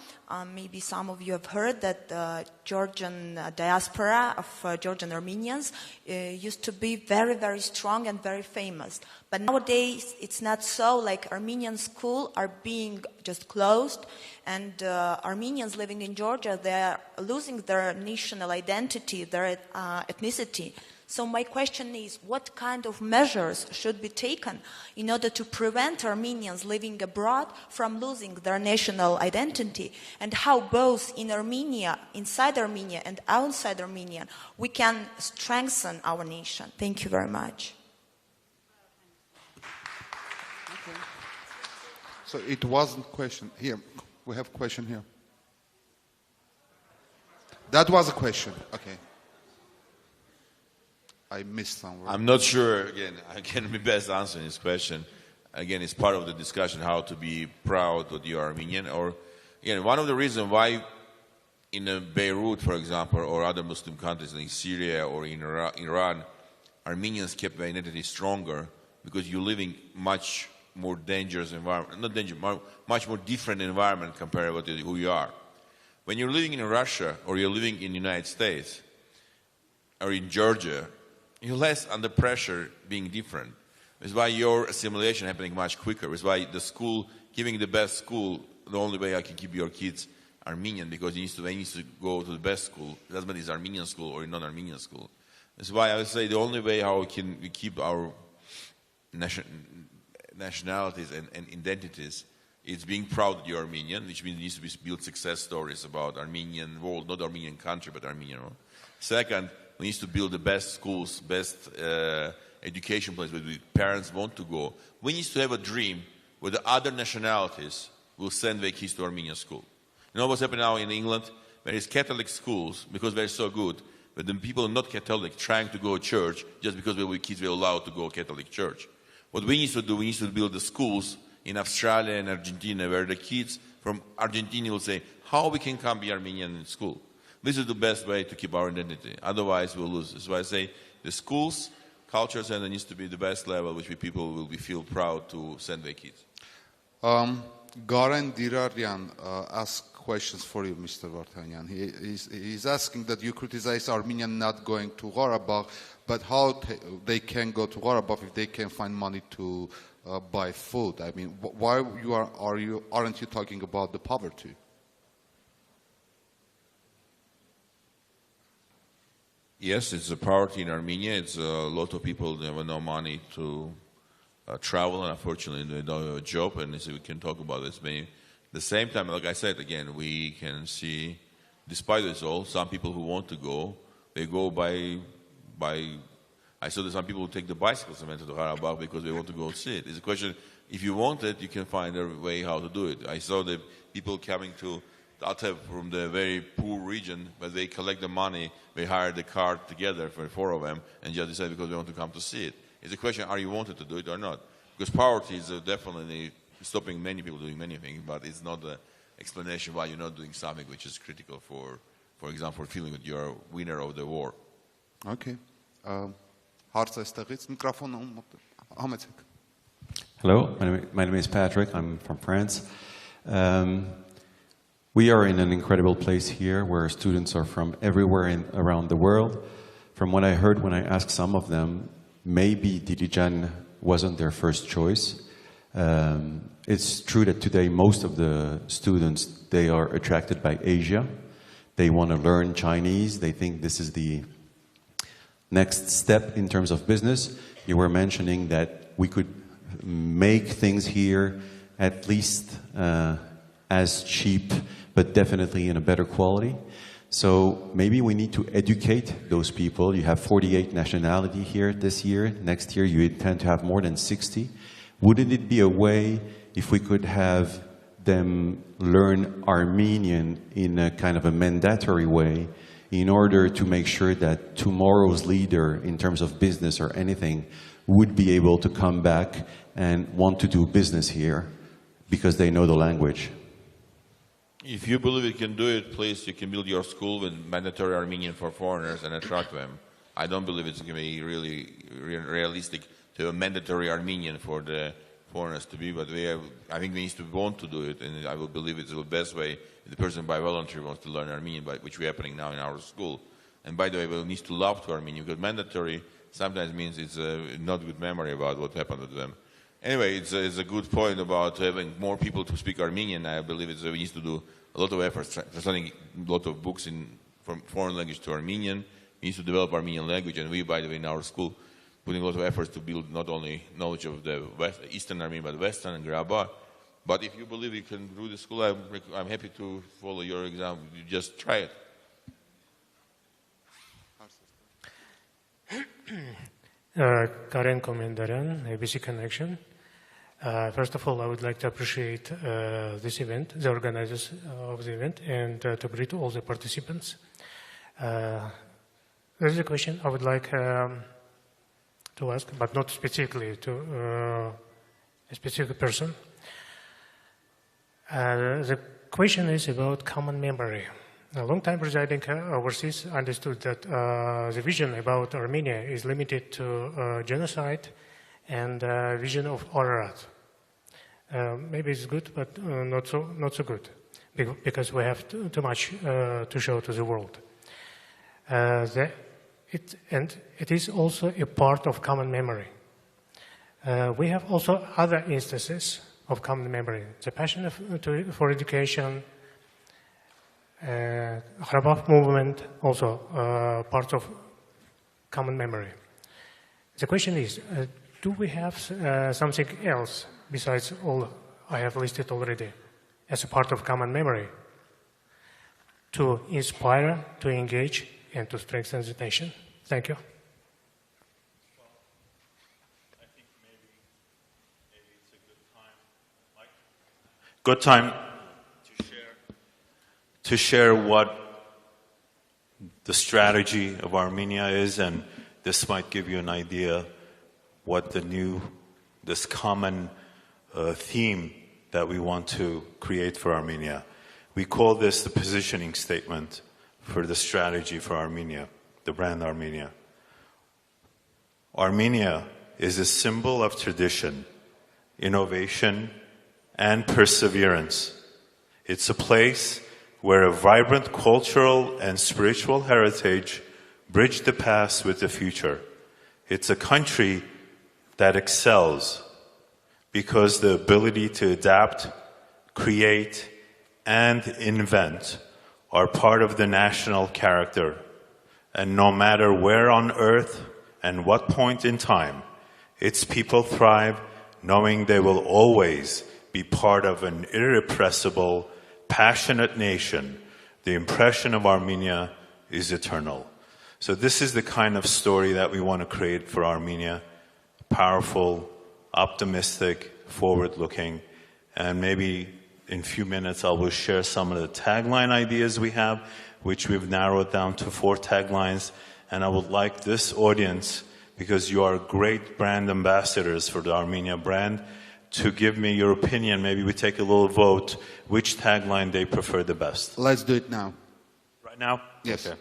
maybe some of you have heard that the Georgian diaspora of Georgian Armenians used to be very, very strong and very famous. But nowadays, it's not so. Like, Armenian schools are being just closed, and Armenians living in Georgia, they are losing their national identity, their ethnicity. So my question is, what kind of measures should be taken in order to prevent Armenians living abroad from losing their national identity, and how both in Armenia, inside Armenia and outside Armenia, we can strengthen our nation? Thank you very much. So it wasn't a question. Here, we have a question here. That was a question. Okay. I missed somewhere. I'm not sure, again, I can be best answering this question. Again, it's part of the discussion how to be proud that you're Armenian. Or, again, one of the reasons why in Beirut, for example, or other Muslim countries like Syria or in Iran, Armenians kept their identity stronger, because you're living much more dangerous environment, not dangerous, much more different environment compared to who you are. When you're living in Russia, or you're living in the United States, or in Georgia, you're less under pressure being different. It's why your assimilation happening much quicker. It's why the school, giving the best school, the only way I can keep your kids Armenian, because they need to go to the best school. It doesn't matter if it's Armenian school or non-Armenian school. That's why I would say the only way how we keep our nationalities and identities is being proud that you're Armenian, which means there needs to be built success stories about Armenian world, not Armenian country, but Armenian world. Second, we need to build the best schools, best education places where the parents want to go. We need to have a dream where the other nationalities will send their kids to Armenian school. You know what's happening now in England? There is Catholic schools, because they're so good, but the people not Catholic trying to go to church just because their kids were allowed to go to Catholic church. What we need to do, we need to build the schools in Australia and Argentina where the kids from Argentina will say, how we can come be Armenian in school. This is the best way to keep our identity. Otherwise, we'll lose. That's why I say the schools, culture center needs to be the best level which people will feel proud to send their kids. Garen Diraryan asked questions for you, Mr. Vardanyan. He's asking that you criticize Armenia not going to Karabakh, but how they can go to Karabakh if they can find money to buy food. I mean, why aren't you talking about the poverty? Yes, it's a poverty in Armenia. It's a lot of people that have no money to travel, and unfortunately they don't have a job, and so we can talk about this. But at the same time, like I said, again, we can see, despite this all, some people who want to go, they go by I saw that some people take the bicycles and went to the Karabakh because they want to go see it. It's a question, if you want it, you can find a way how to do it. I saw the people coming to that have from the very poor region, but they collect the money, they hire the car together for 4 of them, and just decide because they want to come to see it. It's a question, are you wanted to do it or not? Because poverty is definitely stopping many people doing many things, but it's not an explanation why you're not doing something which is critical for example, feeling that you're a winner of the war. Okay. Հարց այստեղից միկրոֆոնը համեցեք. Hello, my name is Patrick. I'm from France. We are in an incredible place here where students are from everywhere around the world. From what I heard when I asked some of them, maybe Dilijan wasn't their first choice. It's true that today most of the students, they are attracted by Asia. They want to learn Chinese. They think this is the next step in terms of business. You were mentioning that we could make things here at least as cheap, but definitely in a better quality. So maybe we need to educate those people. You have 48 nationality here this year. Next year you intend to have more than 60. Wouldn't it be a way if we could have them learn Armenian in a kind of a mandatory way in order to make sure that tomorrow's leader in terms of business or anything would be able to come back and want to do business here because they know the language? If you believe you can do it, please, you can build your school with mandatory Armenian for foreigners and attract them. I don't believe it's going to be really realistic to have a mandatory Armenian for the foreigners to be, but I think we need to want to do it, and I will believe it's the best way if the person by voluntary wants to learn Armenian, which is happening now in our school. And by the way, we need to love to Armenian, because mandatory sometimes means it's not good memory about what happened to them. Anyway, it's a good point about having more people to speak Armenian. I believe we need to do a lot of efforts, translating a lot of books from foreign language to Armenian. We need to develop Armenian language, and we, by the way, in our school, putting a lot of efforts to build not only knowledge of the Eastern Armenian, but Western and Grape. But if you believe you can do the school, I'm happy to follow your example. You just try it. Karen Komendarian, ABC Connection. First of all, I would like to appreciate this event, the organizers of the event, and to greet all the participants. There is a question I would like to ask, but not specifically to a specific person. The question is about common memory. A long time residing overseas, understood that the vision about Armenia is limited to genocide and vision of Ararat. Maybe it's good, but not so good, because we have too much to show to the world. It is also a part of common memory. We have also other instances of common memory. The passion for education, Karabakh movement, also parts of common memory. The question is, do we have something else besides all I have listed already as a part of common memory to inspire, to engage, and to strengthen the nation? Thank you. I think maybe it's a good time to share what the strategy of Armenia is, and this might give you an idea what this common theme that we want to create for Armenia. We call this the positioning statement for the strategy for Armenia, the brand Armenia. Armenia is a symbol of tradition, innovation, and perseverance. It's a place where a vibrant cultural and spiritual heritage bridge the past with the future. It's a country that excels because the ability to adapt, create, and invent are part of the national character. And no matter where on earth and what point in time, its people thrive knowing they will always be part of an irrepressible, passionate nation. The impression of Armenia is eternal. So this is the kind of story that we want to create for Armenia. Powerful, optimistic, forward-looking, and maybe in a few minutes I will share some of the tagline ideas we have, which we've narrowed down to 4 taglines. And I would like this audience, because you are great brand ambassadors for the Armenia brand, to give me your opinion. Maybe we take a little vote, which tagline they prefer the best. Let's do it now. Right now? Yes. Okay.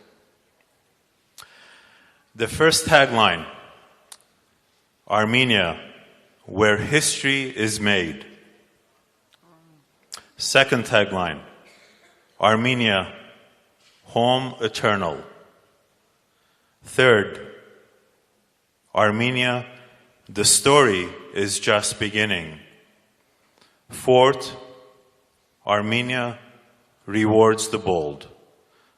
The first tagline, Armenia, where history is made. Second tagline, Armenia, home eternal. Third, Armenia, the story is just beginning. Fourth, Armenia rewards the bold.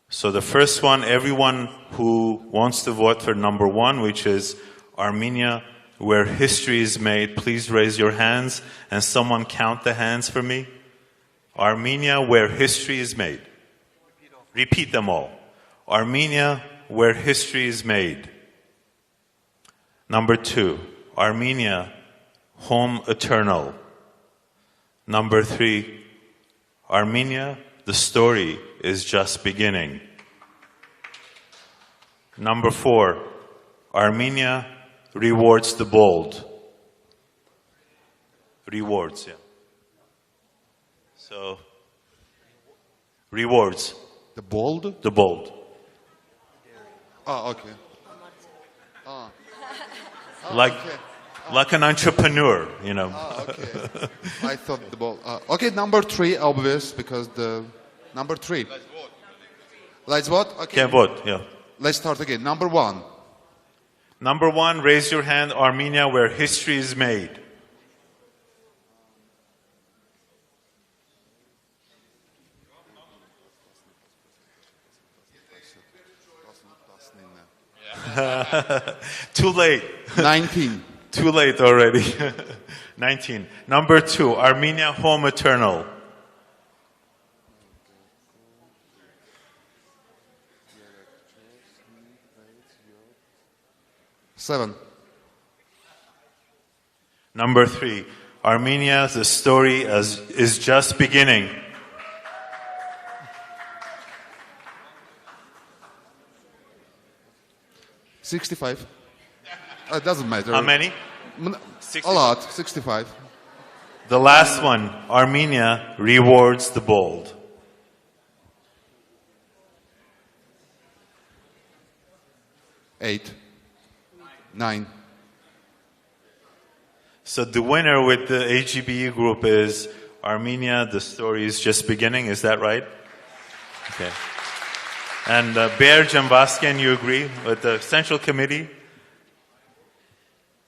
So the first one, everyone who wants to vote for number 1, which is Armenia, where history is made, please raise your hands and someone count the hands for me. Armenia, where history is made. Repeat them all. Armenia, where history is made. Number 2, Armenia, home eternal. Number 3, Armenia, the story is just beginning. Number 4, Armenia rewards the bold. Rewards, yeah. So, rewards. The bold? The bold. Oh, okay. Oh. Like, okay. Like an entrepreneur, you know. Oh, okay. I thought the bold. Okay, number 3, obvious, because the number 3. Let's vote. Let's vote? Okay. Can vote, yeah. Let's start again. Number 1. Number 1, raise your hand, Armenia, where history is made. Too late. 19. Too late already. 19. Number 2, Armenia, home eternal. Seven. Number 3, Armenia, the story is just beginning. $65. It doesn't matter. How many? A lot. 65. The last one, Armenia rewards the bold. $8. 9. So the winner with the AGBU group is Armenia, the story is just beginning. Is that right? Okay. And Berj and Vasken, you agree with the Central Committee?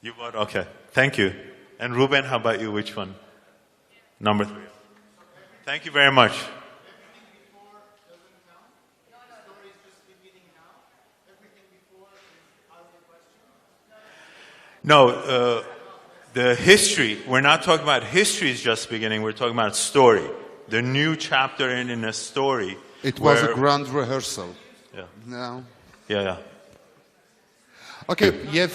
You vote? Okay. Thank you. And Ruben, how about you? Which one? Number 3. Thank you very much. No, the history, we're not talking about history is just beginning, we're talking about story. The new chapter in a story. It was a grand rehearsal. Yeah. No. Yeah. Okay, եւ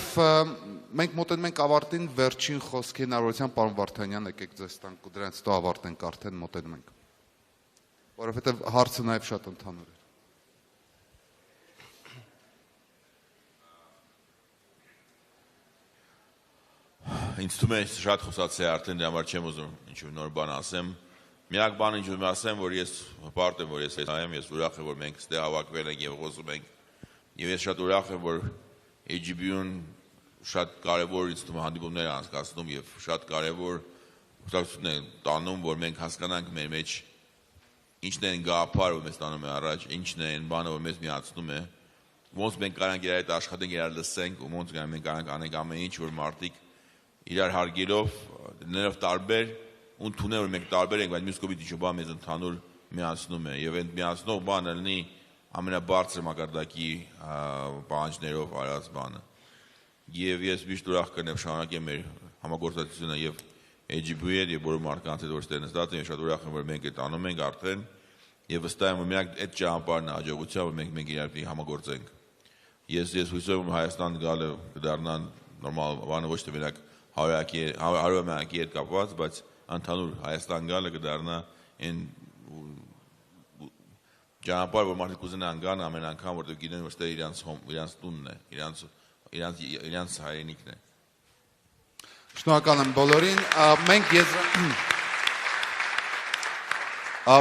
մենք մոտենում ենք ավարտին, վերջին խոսքի հնարավորության պարոն Վարդանյան, եկեք ձեզ տանք ու դրանից հետո ավարտենք արդեն մոտենում ենք։ Որովհետեւ հարցը նաեւ շատ ընդհանուր է։ Ինձ թվում է շատ խոսացի արդեն դրա համար չեմ ուզում ինչ-որ նոր բան ասեմ։ Միակ բանը ինչ ուզում ասեմ, որ ես հպարտ եմ, որ ես այստեղ ես ուրախ եմ, որ մենք այստեղ հավաքվել ենք եւ խոսում ենք։ Եվ ես շատ ուրախ եմ, որ AGBU-ն շատ կարևոր ինձ թվում է հանդիպումներ անցկացնում եւ շատ կարևոր ուսուցումներ են տանում, որ մենք հասկանանք մեր մեջ ինչն են գաղափարը, որ մեզ տանում է առաջ, ինչն է այն բանը, որ մեզ միացնում է։ Ոնց մենք կարանք իրար հետ աշխատենք, իրար լսենք, ու ոնց մենք կարանք անենք ամեն ինչ, որ մարդիկ իրար հարգելով, դներով տարբեր, ու ընդունել որ մենք տարբեր ենք, բայց մյուս կողմից ինչ-որ բան մեզ ընդհանուր միացնում է, եւ այդ միացնող բանը լինի ամենաբարձր մակարդակի պահանջներով արած բանը։ Եվ ես միշտ ուրախ կնեմ շարունակեմ մեր համագործակցությունը եւ AGBU-ի հետ եւ բոլոր մարդկանց հետ որ ստեղ նստած են, ես շատ ուրախ եմ որ մենք այդ անում ենք արդեն եւ վստահ եմ որ միակ այդ ճանապարհն է հաջողության որ մենք իրար հետ համագործենք։ Ես հույսով եմ Հայաստան գալը կդառնան նորմալ բանը ոչ թե մենակ հարյուրամյակի հետ կապված, բայց ընդհանուր Հայաստան գալը կդառնա in ճանապարհ որ մարդիկ ուզենան գան ամեն անգամ որտեղ գինեն որ ստե իրանց տունն է, իրանց հայրենիքն է։ Շնորհակալ եմ բոլորին։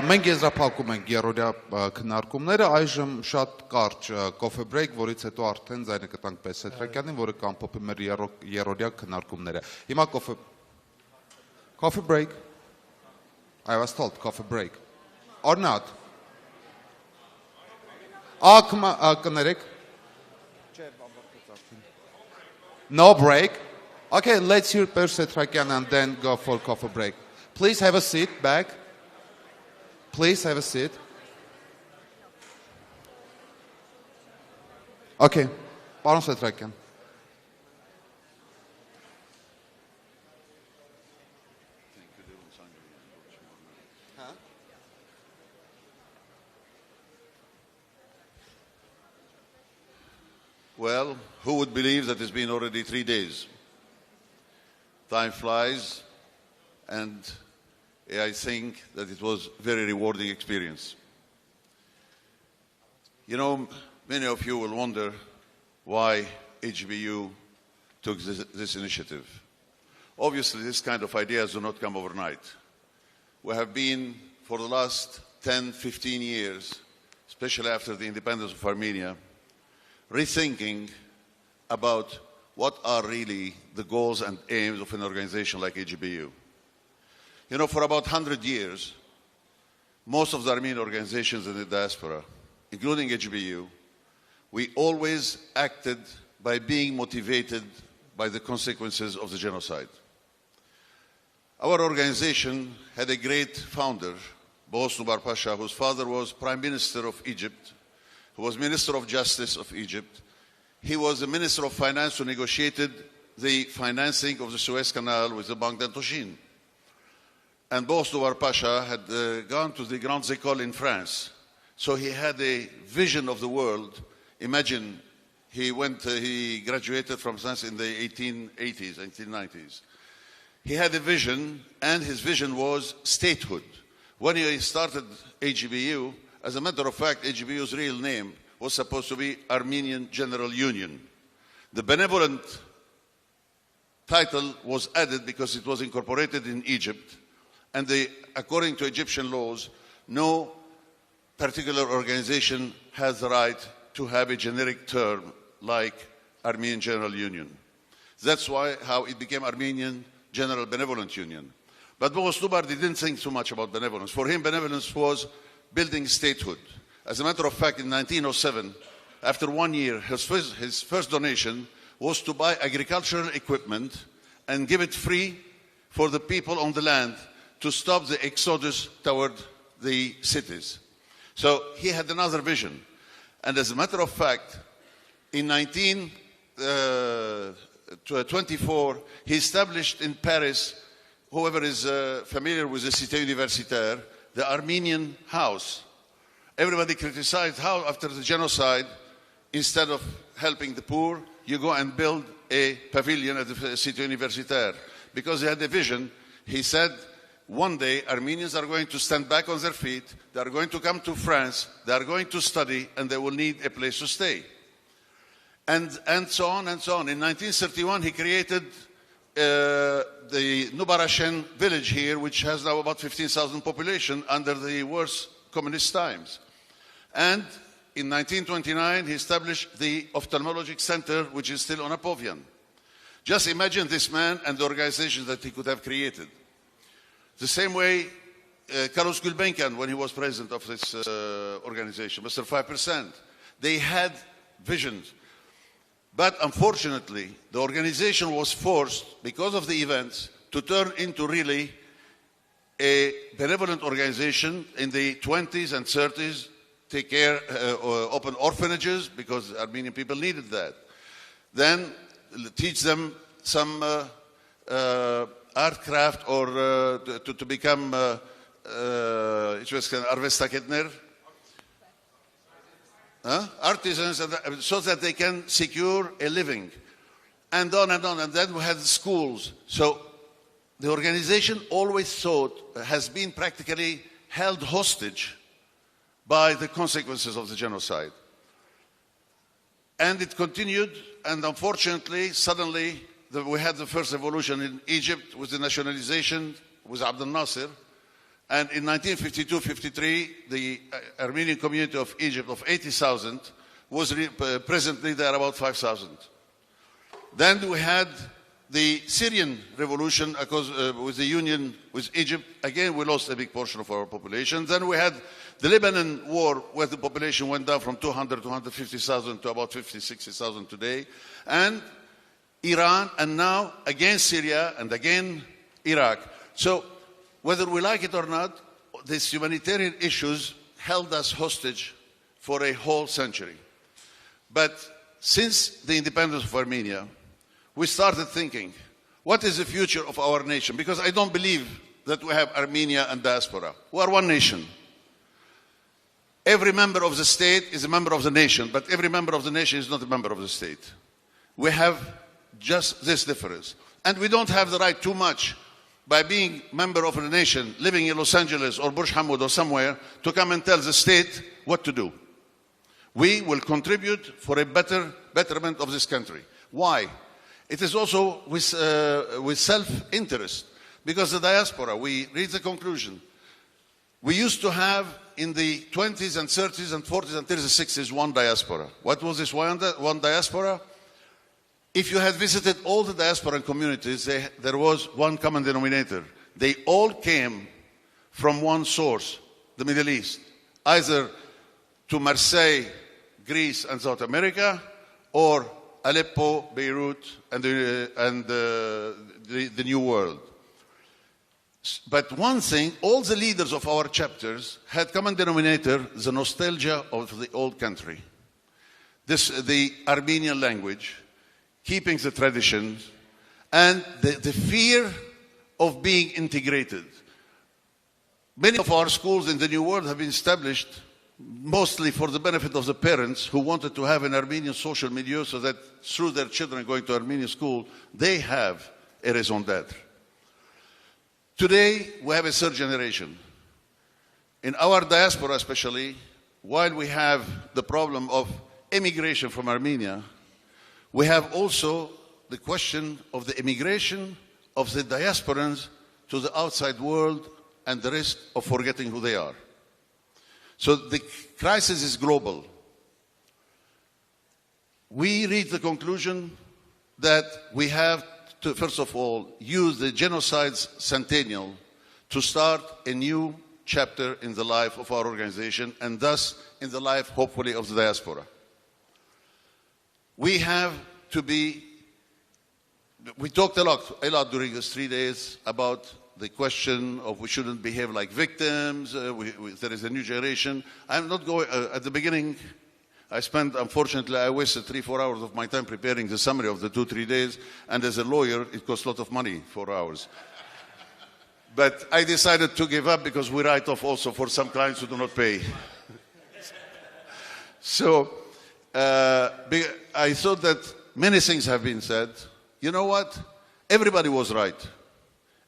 Մենք եզրափակում ենք երրորդյա քննարկումները, այժմ շատ կարճ coffee break, որից հետո արդեն ձայնը կտանք Պեսետրակյանին, որը կամփոփի մեր երրորդյա քննարկումները։ Հիմա coffee break. I was told coffee break. Or not? Կներեք։ No break. Okay, let's hear Pesetrakyan and then go for coffee break. Please have a seat back. Please have a seat. Okay, Pardon Pesetrakyan. Well, who would believe that it's been already 3 days? Time flies, and I think that it was a very rewarding experience. You know, many of you will wonder why AGBU took this initiative. Obviously, this kind of ideas do not come overnight. We have been, for the last 10, 15 years, especially after the independence of Armenia, rethinking about what are really the goals and aims of an organization like AGBU. You know, for about 100 years, most of the Armenian organizations in the diaspora, including AGBU, we always acted by being motivated by the consequences of the genocide. Our organization had a great founder, Boğaz Nubar Pasha, whose father was Prime Minister of Egypt, who was Minister of Justice of Egypt. He was the Minister of Finance who negotiated the financing of the Suez Canal with the Banque d'Indochine. And Boğaz Nubar Pasha had gone to the Grandes Écoles in France. So he had a vision of the world. Imagine, he graduated from France in the 1880s, 1890s. He had a vision, and his vision was statehood. When he started AGBU, as a matter of fact, AGBU's real name was supposed to be Armenian General Union. The benevolent title was added because it was incorporated in Egypt, and according to Egyptian laws, no particular organization has the right to have a generic term like Armenian General Union. That's how it became Armenian General Benevolent Union. But Boğaz Nubar didn't think so much about benevolence. For him, benevolence was building statehood. As a matter of fact, in 1907, after 1 year, his first donation was to buy agricultural equipment and give it free for the people on the land to stop the exodus toward the cities. So he had another vision. And as a matter of fact, in 1924, he established in Paris, whoever is familiar with the Cité Universitaire, the Armenian House. Everybody criticized how after the genocide, instead of helping the poor, you go and build a pavilion at the Cité Universitaire. Because he had a vision, he said, one day Armenians are going to stand back on their feet, they are going to come to France, they are going to study, and they will need a place to stay. And so on and so on. In 1931, he created the Nubarashen village here, which has now about 15,000 population under the worst communist times. And in 1929, he established the ophthalmologic center, which is still on Apovian. Just imagine this man and the organizations that he could have created. The same way, Carlos Gulbenkian, when he was president of this organization, Mr. 5%, they had visions. But unfortunately, the organization was forced, because of the events, to turn into really a benevolent organization in the 20s and 30s, take care, open orphanages, because Armenian people needed that. Then teach them some art craft or to become artisans, so that they can secure a living, and on and on. And then we had schools. So the organization always has been practically held hostage by the consequences of the genocide. And it continued, and unfortunately, suddenly, we had the first revolution in Egypt with the nationalization with Abdel Nasser. And in 1952-53, the Armenian community of Egypt of 80,000 was presently there about 5,000. Then we had the Syrian revolution with the union with Egypt. Again, we lost a big portion of our population. Then we had the Lebanon war, where the population went down from 200 to 150,000 to about 50, 60,000 today. And Iran, and now again Syria, and again Iraq. So whether we like it or not, these humanitarian issues held us hostage for a whole century. But since the independence of Armenia, we started thinking, what is the future of our nation? Because I don't believe that we have Armenia and diaspora. We are one nation. Every member of the state is a member of the nation, but every member of the nation is not a member of the state. We have just this difference. And we don't have the right too much by being member of a nation, living in Los Angeles or Burj Hamid or somewhere, to come and tell the state what to do. We will contribute for a betterment of this country. Why? It is also with self-interest. Because the diaspora, we read the conclusion. We used to have in the 20s and 30s and 40s and 30s and 60s one diaspora. What was this one diaspora? If you had visited all the diaspora communities, there was one common denominator. They all came from one source, the Middle East, either to Marseille, Greece and South America, or Aleppo, Beirut, and the New World. But one thing, all the leaders of our chapters had common denominator, the nostalgia of the old country. The Armenian language, keeping the traditions, and the fear of being integrated. Many of our schools in the New World have been established mostly for the benefit of the parents who wanted to have an Armenian social milieu so that through their children going to Armenian school, they have a raison d'être. Today, we have a third generation. In our diaspora especially, while we have the problem of immigration from Armenia, we have also the question of the immigration of the diasporans to the outside world and the risk of forgetting who they are. So the crisis is global. We reach the conclusion that we have to, first of all, use the genocide's centennial to start a new chapter in the life of our organization and thus in the life, hopefully, of the diaspora. We have to be, we talked a lot during these 3 days about the question of we shouldn't behave like victims, there is a new generation. I'm not going, at the beginning, unfortunately, I wasted 3-4 hours of my time preparing the summary of the 2-3 days, and as a lawyer, it costs a lot of money, 4 hours. But I decided to give up because we write off also for some clients who do not pay. So, I thought that many things have been said. You know what? Everybody was right.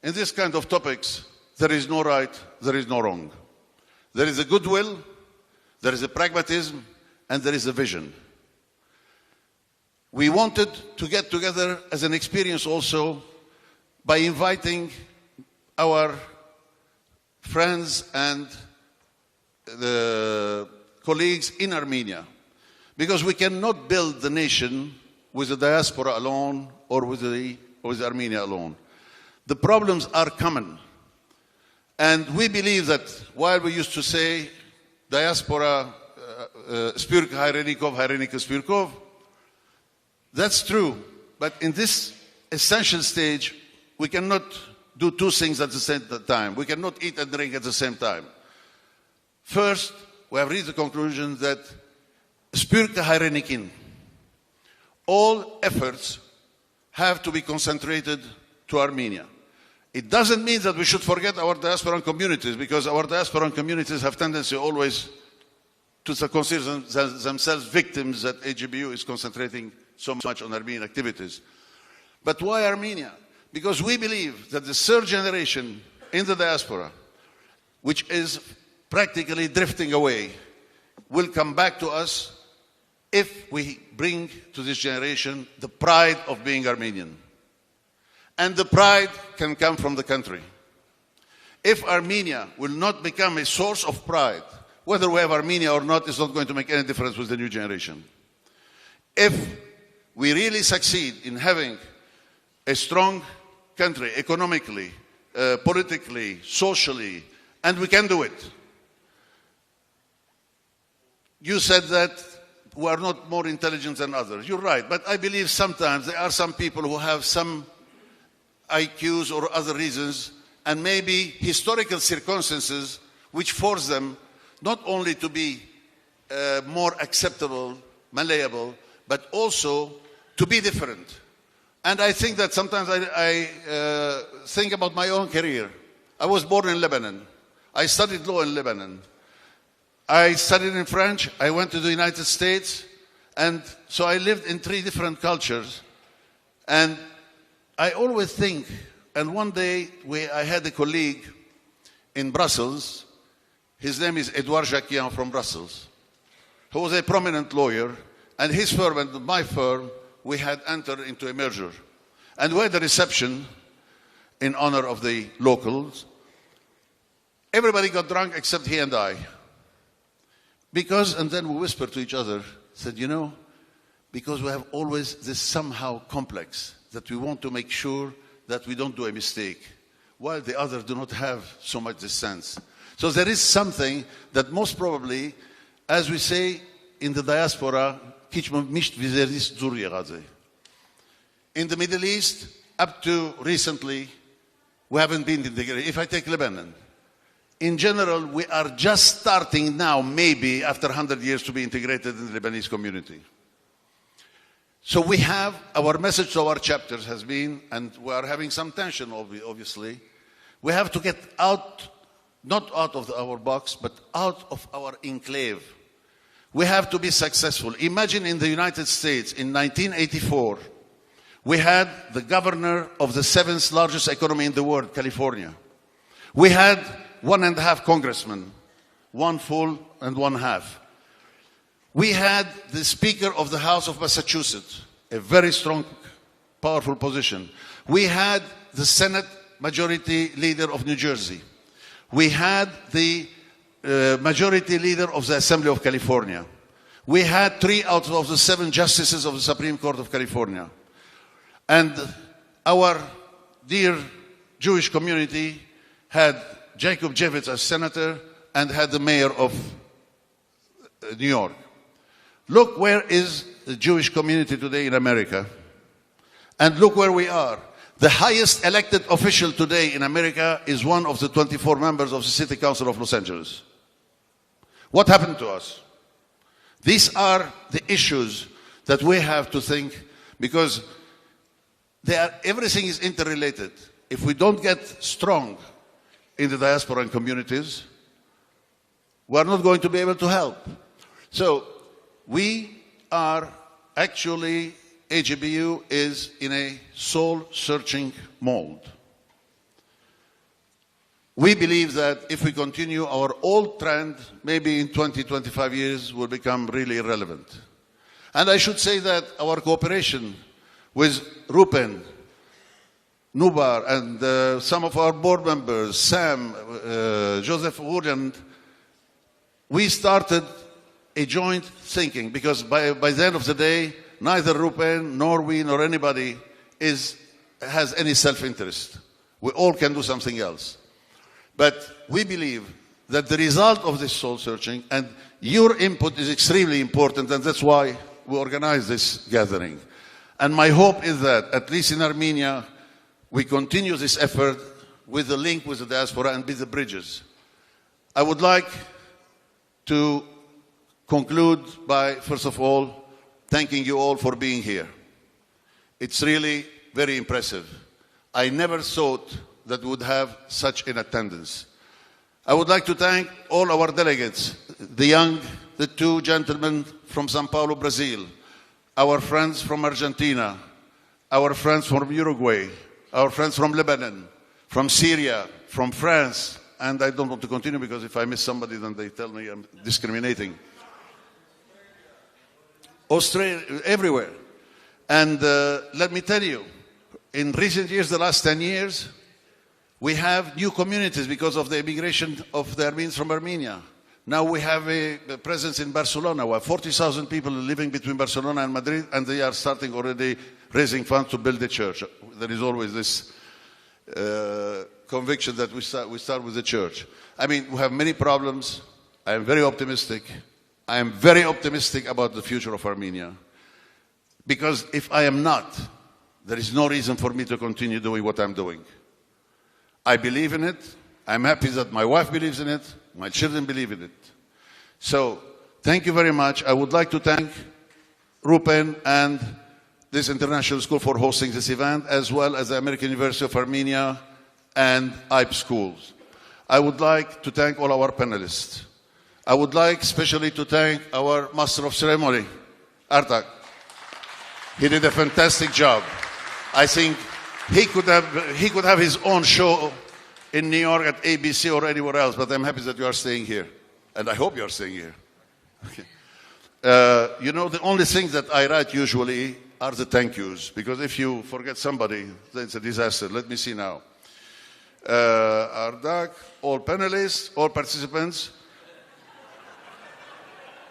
In this kind of topics, there is no right, there is no wrong. There is a goodwill, there is a pragmatism, and there is a vision. We wanted to get together as an experience also by inviting our friends and the colleagues in Armenia. Because we cannot build the nation with the diaspora alone or with Armenia alone. The problems are common. And we believe that while we used to say diaspora, Spirk Hayrenikov, Hayrenika Spirkov, that's true. But in this essential stage, we cannot do two things at the same time. We cannot eat and drink at the same time. First, we have reached the conclusion that Spirk Hayrenikin, all efforts have to be concentrated to Armenia. It doesn't mean that we should forget our diasporan communities, because our diasporan communities have tendency always to consider themselves victims that AGBU is concentrating so much on Armenian activities. But why Armenia? Because we believe that the third generation in the diaspora which is practically drifting away, will come back to us if we bring to this generation the pride of being Armenian. And the pride can come from the country. If Armenia will not become a source of pride, whether we have Armenia or not is not going to make any difference with the new generation. If we really succeed in having a strong country economically, politically, socially, and we can do it. You said that we are not more intelligent than others. You're right, but I believe sometimes there are some people who have some IQs or other reasons, and maybe historical circumstances which force them not only to be more acceptable, malleable, but also to be different. And I think that sometimes I think about my own career. I was born in Lebanon. I studied law in Lebanon. I studied in French. I went to the United States. And so I lived in 3 different cultures. And I always think, and one day I had a colleague in Brussels. His name is Edouard Jacquian from Brussels, who was a prominent lawyer. And his firm and my firm, we had entered into a merger. And we had a reception in honor of the locals. Everybody got drunk except he and I. And then we whispered to each other, said, you know, because we have always this somehow complex that we want to make sure that we don't do a mistake, while the others do not have so much this sense. So there is something that most probably, as we say in the diaspora, in the Middle East, up to recently, we haven't been integrated. If I take Lebanon, in general, we are just starting now, maybe after 100 years, to be integrated in the Lebanese community. So we have, our message to our chapters has been, and we are having some tension, obviously, we have to get out, not out of our box, but out of our enclave. We have to be successful. Imagine in the United States in 1984, we had the governor of the 7th largest economy in the world, California. We had 1.5 congressmen, 1 full and 1 half. We had the Speaker of the House of Massachusetts, a very strong, powerful position. We had the Senate Majority Leader of New Jersey. We had the Majority Leader of the Assembly of California. We had 3 out of the 7 justices of the Supreme Court of California. And our dear Jewish community had Jacob Javits as senator and had the mayor of New York. Look where is the Jewish community today in America. And look where we are. The highest elected official today in America is one of the 24 members of the City Council of Los Angeles. What happened to us? These are the issues that we have to think, because everything is interrelated. If we don't get strong in the diaspora and communities, we are not going to be able to help. So we are actually, AGBU is in a soul-searching mode. We believe that if we continue our old trend, maybe in 20, 25 years, will become really irrelevant. And I should say that our cooperation with Ruben, Nubar, and some of our board members, Sam, Joseph Woodland, we started a joint thinking, because by the end of the day, neither Ruben, nor we, nor anybody has any self-interest. We all can do something else. But we believe that the result of this soul-searching, and your input is extremely important, and that's why we organize this gathering. And my hope is that, at least in Armenia, we continue this effort with the link with the diaspora and with the bridges. I would like to conclude by, first of all, thanking you all for being here. It's really very impressive. I never thought that we would have such an attendance. I would like to thank all our delegates, the 2 gentlemen from São Paulo, Brazil, our friends from Argentina, our friends from Uruguay, our friends from Lebanon, from Syria, from France, and I don't want to continue because if I miss somebody, then they tell me I'm discriminating. Australia, everywhere. And let me tell you, in recent years, the last 10 years, we have new communities because of the immigration of the Armenians from Armenia. Now we have a presence in Barcelona. We have 40,000 people living between Barcelona and Madrid, and they are starting already raising funds to build a church. There is always this conviction that we start with the church. I mean, we have many problems. I am very optimistic. I am very optimistic about the future of Armenia. Because if I am not, there is no reason for me to continue doing what I'm doing. I believe in it. I'm happy that my wife believes in it. My children believe in it. So, thank you very much. I would like to thank Ruben and this international school for hosting this event, as well as the American University of Armenia and AGBU schools. I would like to thank all our panelists. I would like especially to thank our Master of Ceremony, Artak. He did a fantastic job. I think he could have his own show in New York at ABC or anywhere else, but I'm happy that you are staying here. And I hope you are staying here. Okay. You know, the only thing that I write usually are the thank yous, because if you forget somebody, then it's a disaster. Let me see now. Ardak, all panelists, all participants,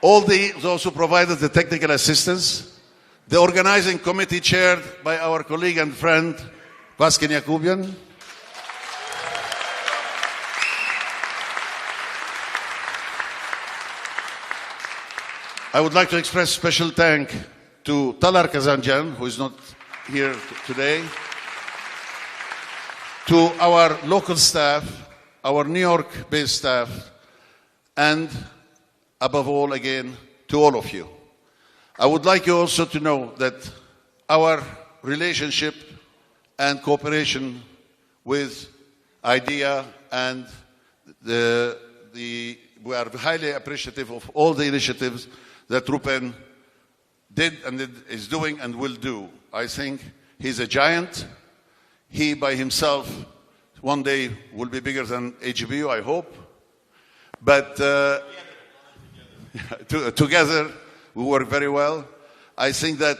all those who provided the technical assistance, the organizing committee chaired by our colleague and friend, Vasken. I would like to express special thanks to Talar Kazanjan, who is not here today, to our local staff, our New York-based staff, and above all, again, to all of you. I would like you also to know that our relationship and cooperation with IDEA and we are highly appreciative of all the initiatives that Ruben did and is doing and will do. I think he's a giant. He by himself one day will be bigger than AGBU, I hope. But together we work very well. I think that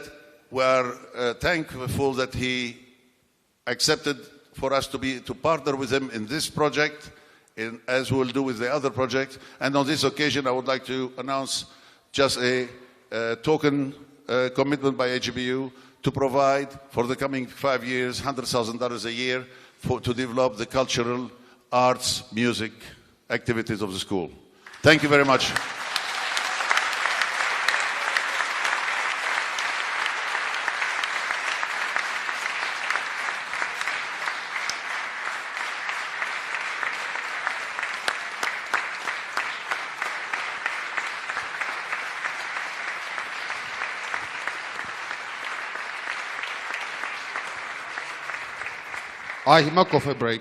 we are thankful that he accepted for us to partner with him in this project, as we will do with the other project. And on this occasion, I would like to announce just a token commitment by AGBU to provide for the coming 5 years $100,000 a year to develop the cultural, arts, music activities of the school. Thank you very much. Հիմա coffee break.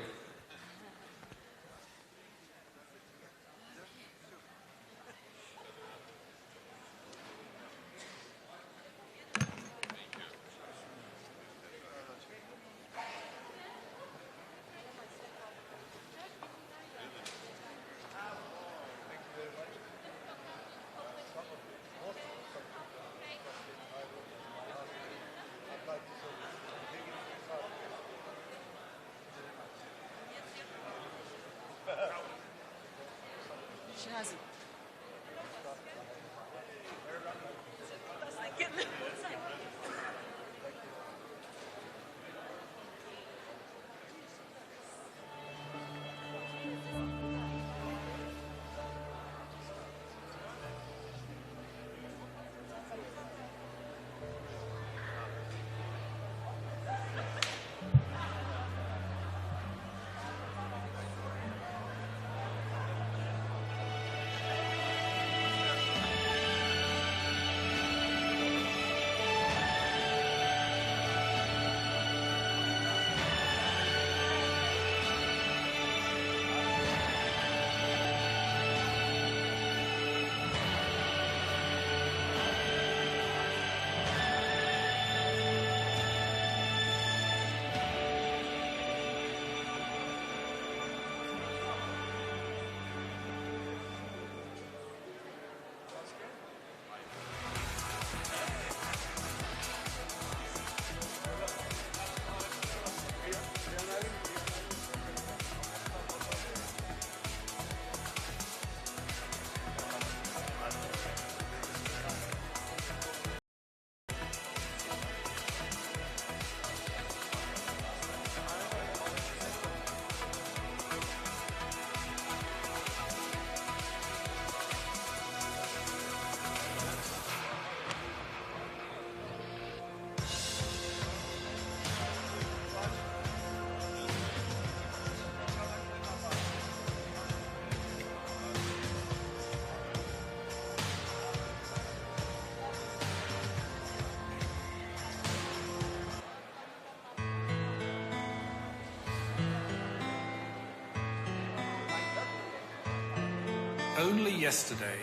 Only yesterday,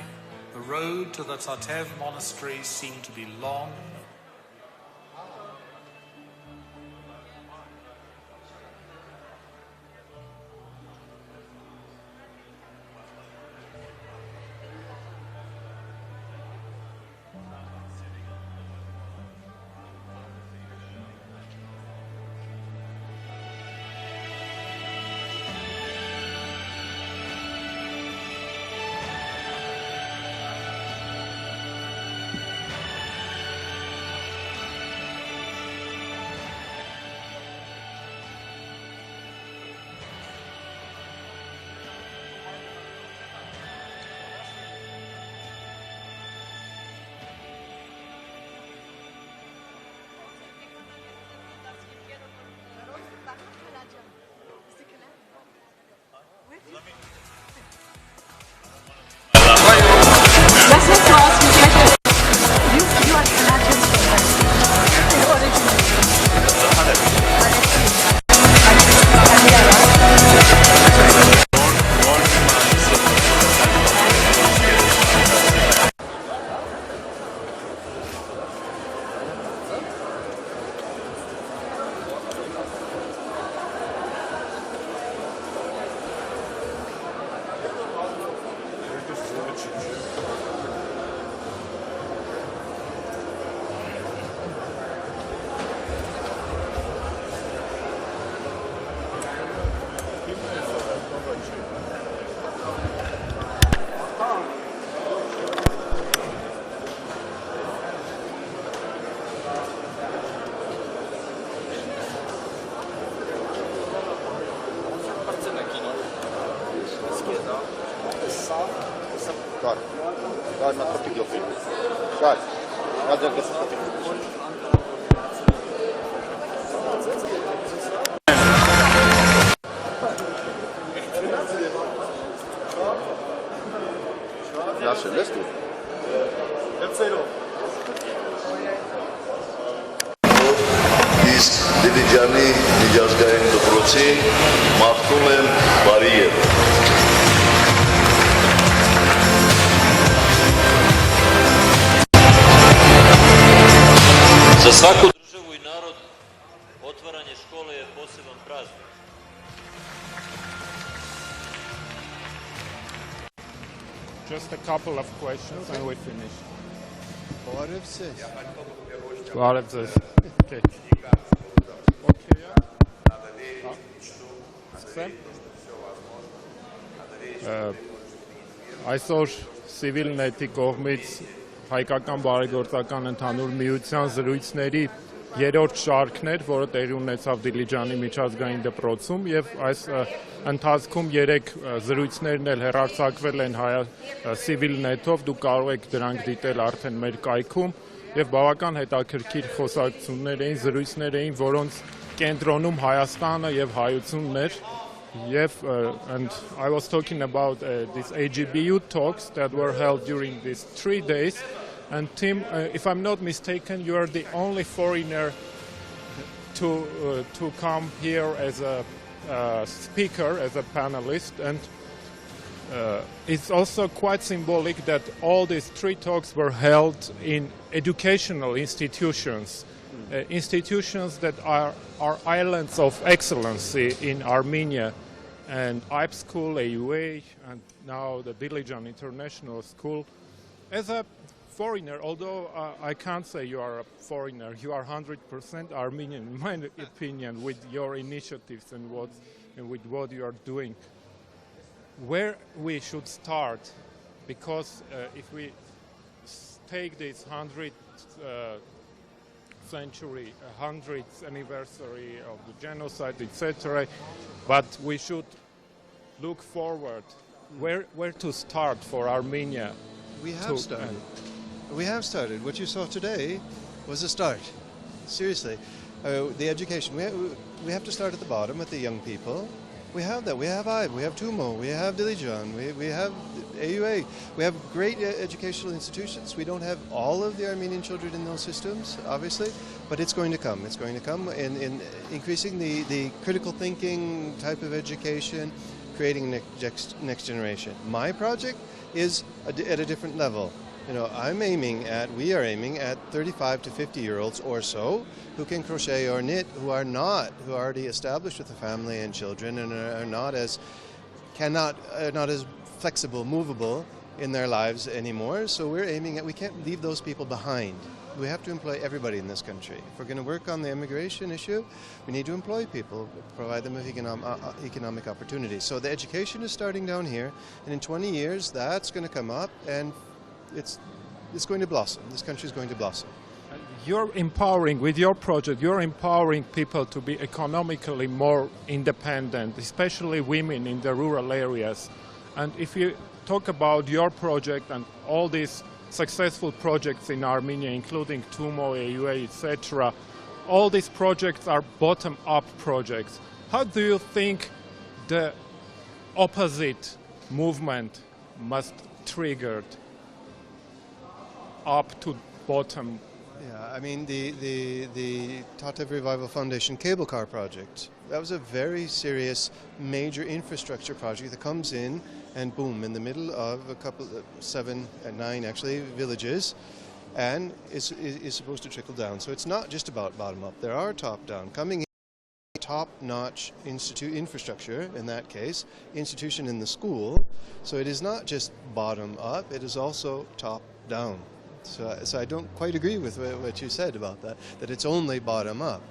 the road to the Tatev monastery seemed to be long. Դիլիջանի միջազգային դպրոցին մաղթում եմ բարի եղեք։ За svaku državu i narod otvaranje škole je poseban praznik. Just a couple of questions and we finish. Okay. Այսօր Civilnet-ի կողմից Հայկական բարեգործական ընդհանուր միության զրույցների երրորդ շարքն էր, որը տեղի ունեցավ Դիլիջանի միջազգային դպրոցում եւ այս ընթացքում 3 զրույցներն էլ հեռարձակվել են Civilnet-ով, դուք կարող եք դրանք դիտել արդեն մեր կայքում եւ բավական հետաքրքիր խոսակցություններ էին, զրույցներ էին, որոնց կենտրոնում Հայաստանը եւ հայությունն էր. And I was talking about these AGBU talks that were held during these 3 days. And Tim, if I'm not mistaken, you are the only foreigner to come here as a speaker, as a panelist. And it's also quite symbolic that all these 3 talks were held in educational institutions. Institutions that are islands of excellency in Armenia, and AGBU School, AUA, and now the Dilijan International School. As a foreigner, although I can't say you are a foreigner, you are 100% Armenian, in my opinion, with your initiatives and with what you are doing. Where we should start, because if we take this 100th century, 100th anniversary of the genocide, etc. But we should look forward. Where to start for Armenia? We have started. We have started. What you saw today was a start. Seriously, the education. We have to start at the bottom, at the young people. We have that. We have AGBU. We have TUMO. We have Dilijan. We have AUA. We have great educational institutions. We don't have all of the Armenian children in those systems, obviously, but it's going to come. It's going to come in increasing the critical thinking type of education, creating next generation. My project is at a different level. You know, we are aiming at 35 to 50-year-olds or so who can crochet or knit, who are already established with a family and children and are not as flexible, movable in their lives anymore. So we can't leave those people behind. We have to employ everybody in this country. If we're going to work on the immigration issue, we need to employ people, provide them with economic opportunities. So the education is starting down here, and in 20 years, that's going to come up, and it's going to blossom. This country is going to blossom. With your project, you're empowering people to be economically more independent, especially women in the rural areas. And if you talk about your project and all these successful projects in Armenia, including TUMO, AUA, etc., all these projects are bottom-up projects. How do you think the opposite movement must trigger up to bottom? Yeah, I mean, the Tatev Revival Foundation cable car project, that was a very serious, major infrastructure project that comes in and boom, in the middle of a couple, 7 and 9 actually, villages, and is supposed to trickle down. So it's not just about bottom up. There are top down. Coming in, top-notch infrastructure, in that case, institution in the school. So it is not just bottom up, it is also top down. So I don't quite agree with what you said about that it's only bottom up.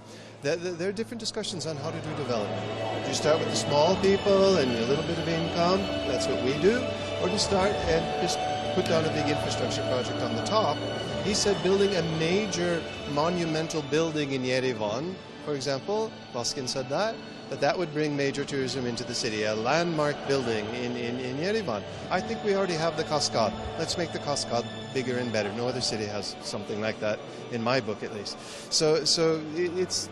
There are different discussions on how to do development. Do you start with the small people and a little bit of income? That's what we do. Or do you start and just put down a big infrastructure project on the top? He said building a major monumental building in Yerevan, for example, Vasken said that would bring major tourism into the city, a landmark building in Yerevan. I think we already have the Cascade. Let's make the Cascade bigger and better. No other city has something like that, in my book at least. So it's,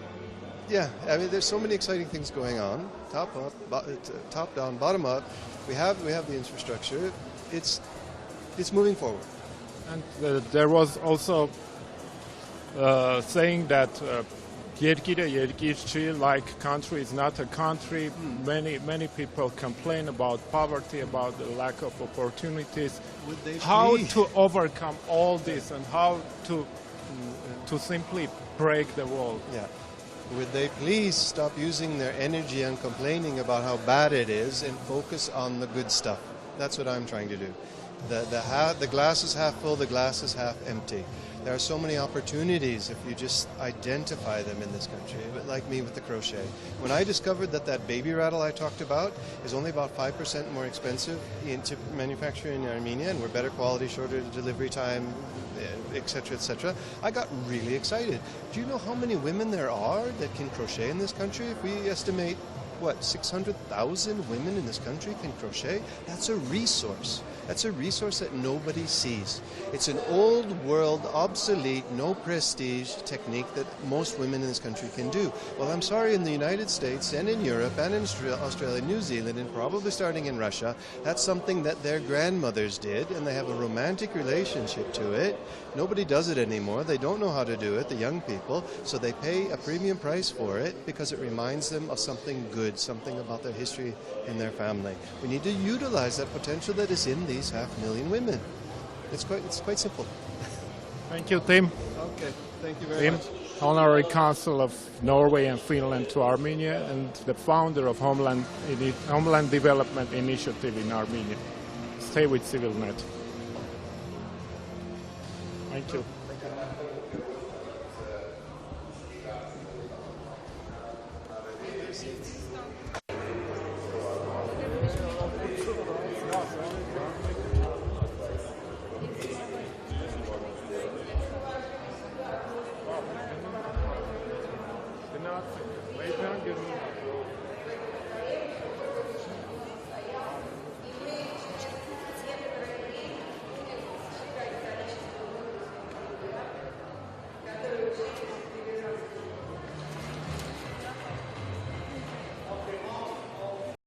yeah, I mean, there's so many exciting things going on. Top down, bottom up. We have the infrastructure. It's moving forward. And there was also saying that like country is not a country. Many people complain about poverty, about the lack of opportunities. How to overcome all this and how to simply break the wall? Yeah. Would they please stop using their energy on complaining about how bad it is and focus on the good stuff? That's what I'm trying to do. The glass is half full, the glass is half empty. There are so many opportunities if you just identify them in this country, but like me with the crochet. When I discovered that baby rattle I talked about is only about 5% more expensive to manufacture in Armenia, and we're better quality, shorter delivery time, etc., I got really excited. Do you know how many women there are that can crochet in this country? If we estimate, 600,000 women in this country can crochet? That's a resource. That's a resource that nobody sees. It's an old world, obsolete, no prestige technique that most women in this country can do. Well, I'm sorry, in the United States and in Europe and in Australia, New Zealand, and probably starting in Russia, that's something that their grandmothers did, and they have a romantic relationship to it. Nobody does it anymore. They don't know how to do it, the young people, so they pay a premium price for it because it reminds them of something good, something about their history and their family. We need to utilize that potential that is in these 500,000 women. It's quite simple. Thank you, Tim. Okay, thank you very much. Honorary Consul of Norway and Finland to Armenia and the founder of Homeland Development Initiative in Armenia. Stay with CivilNet. Thank you. Thank you.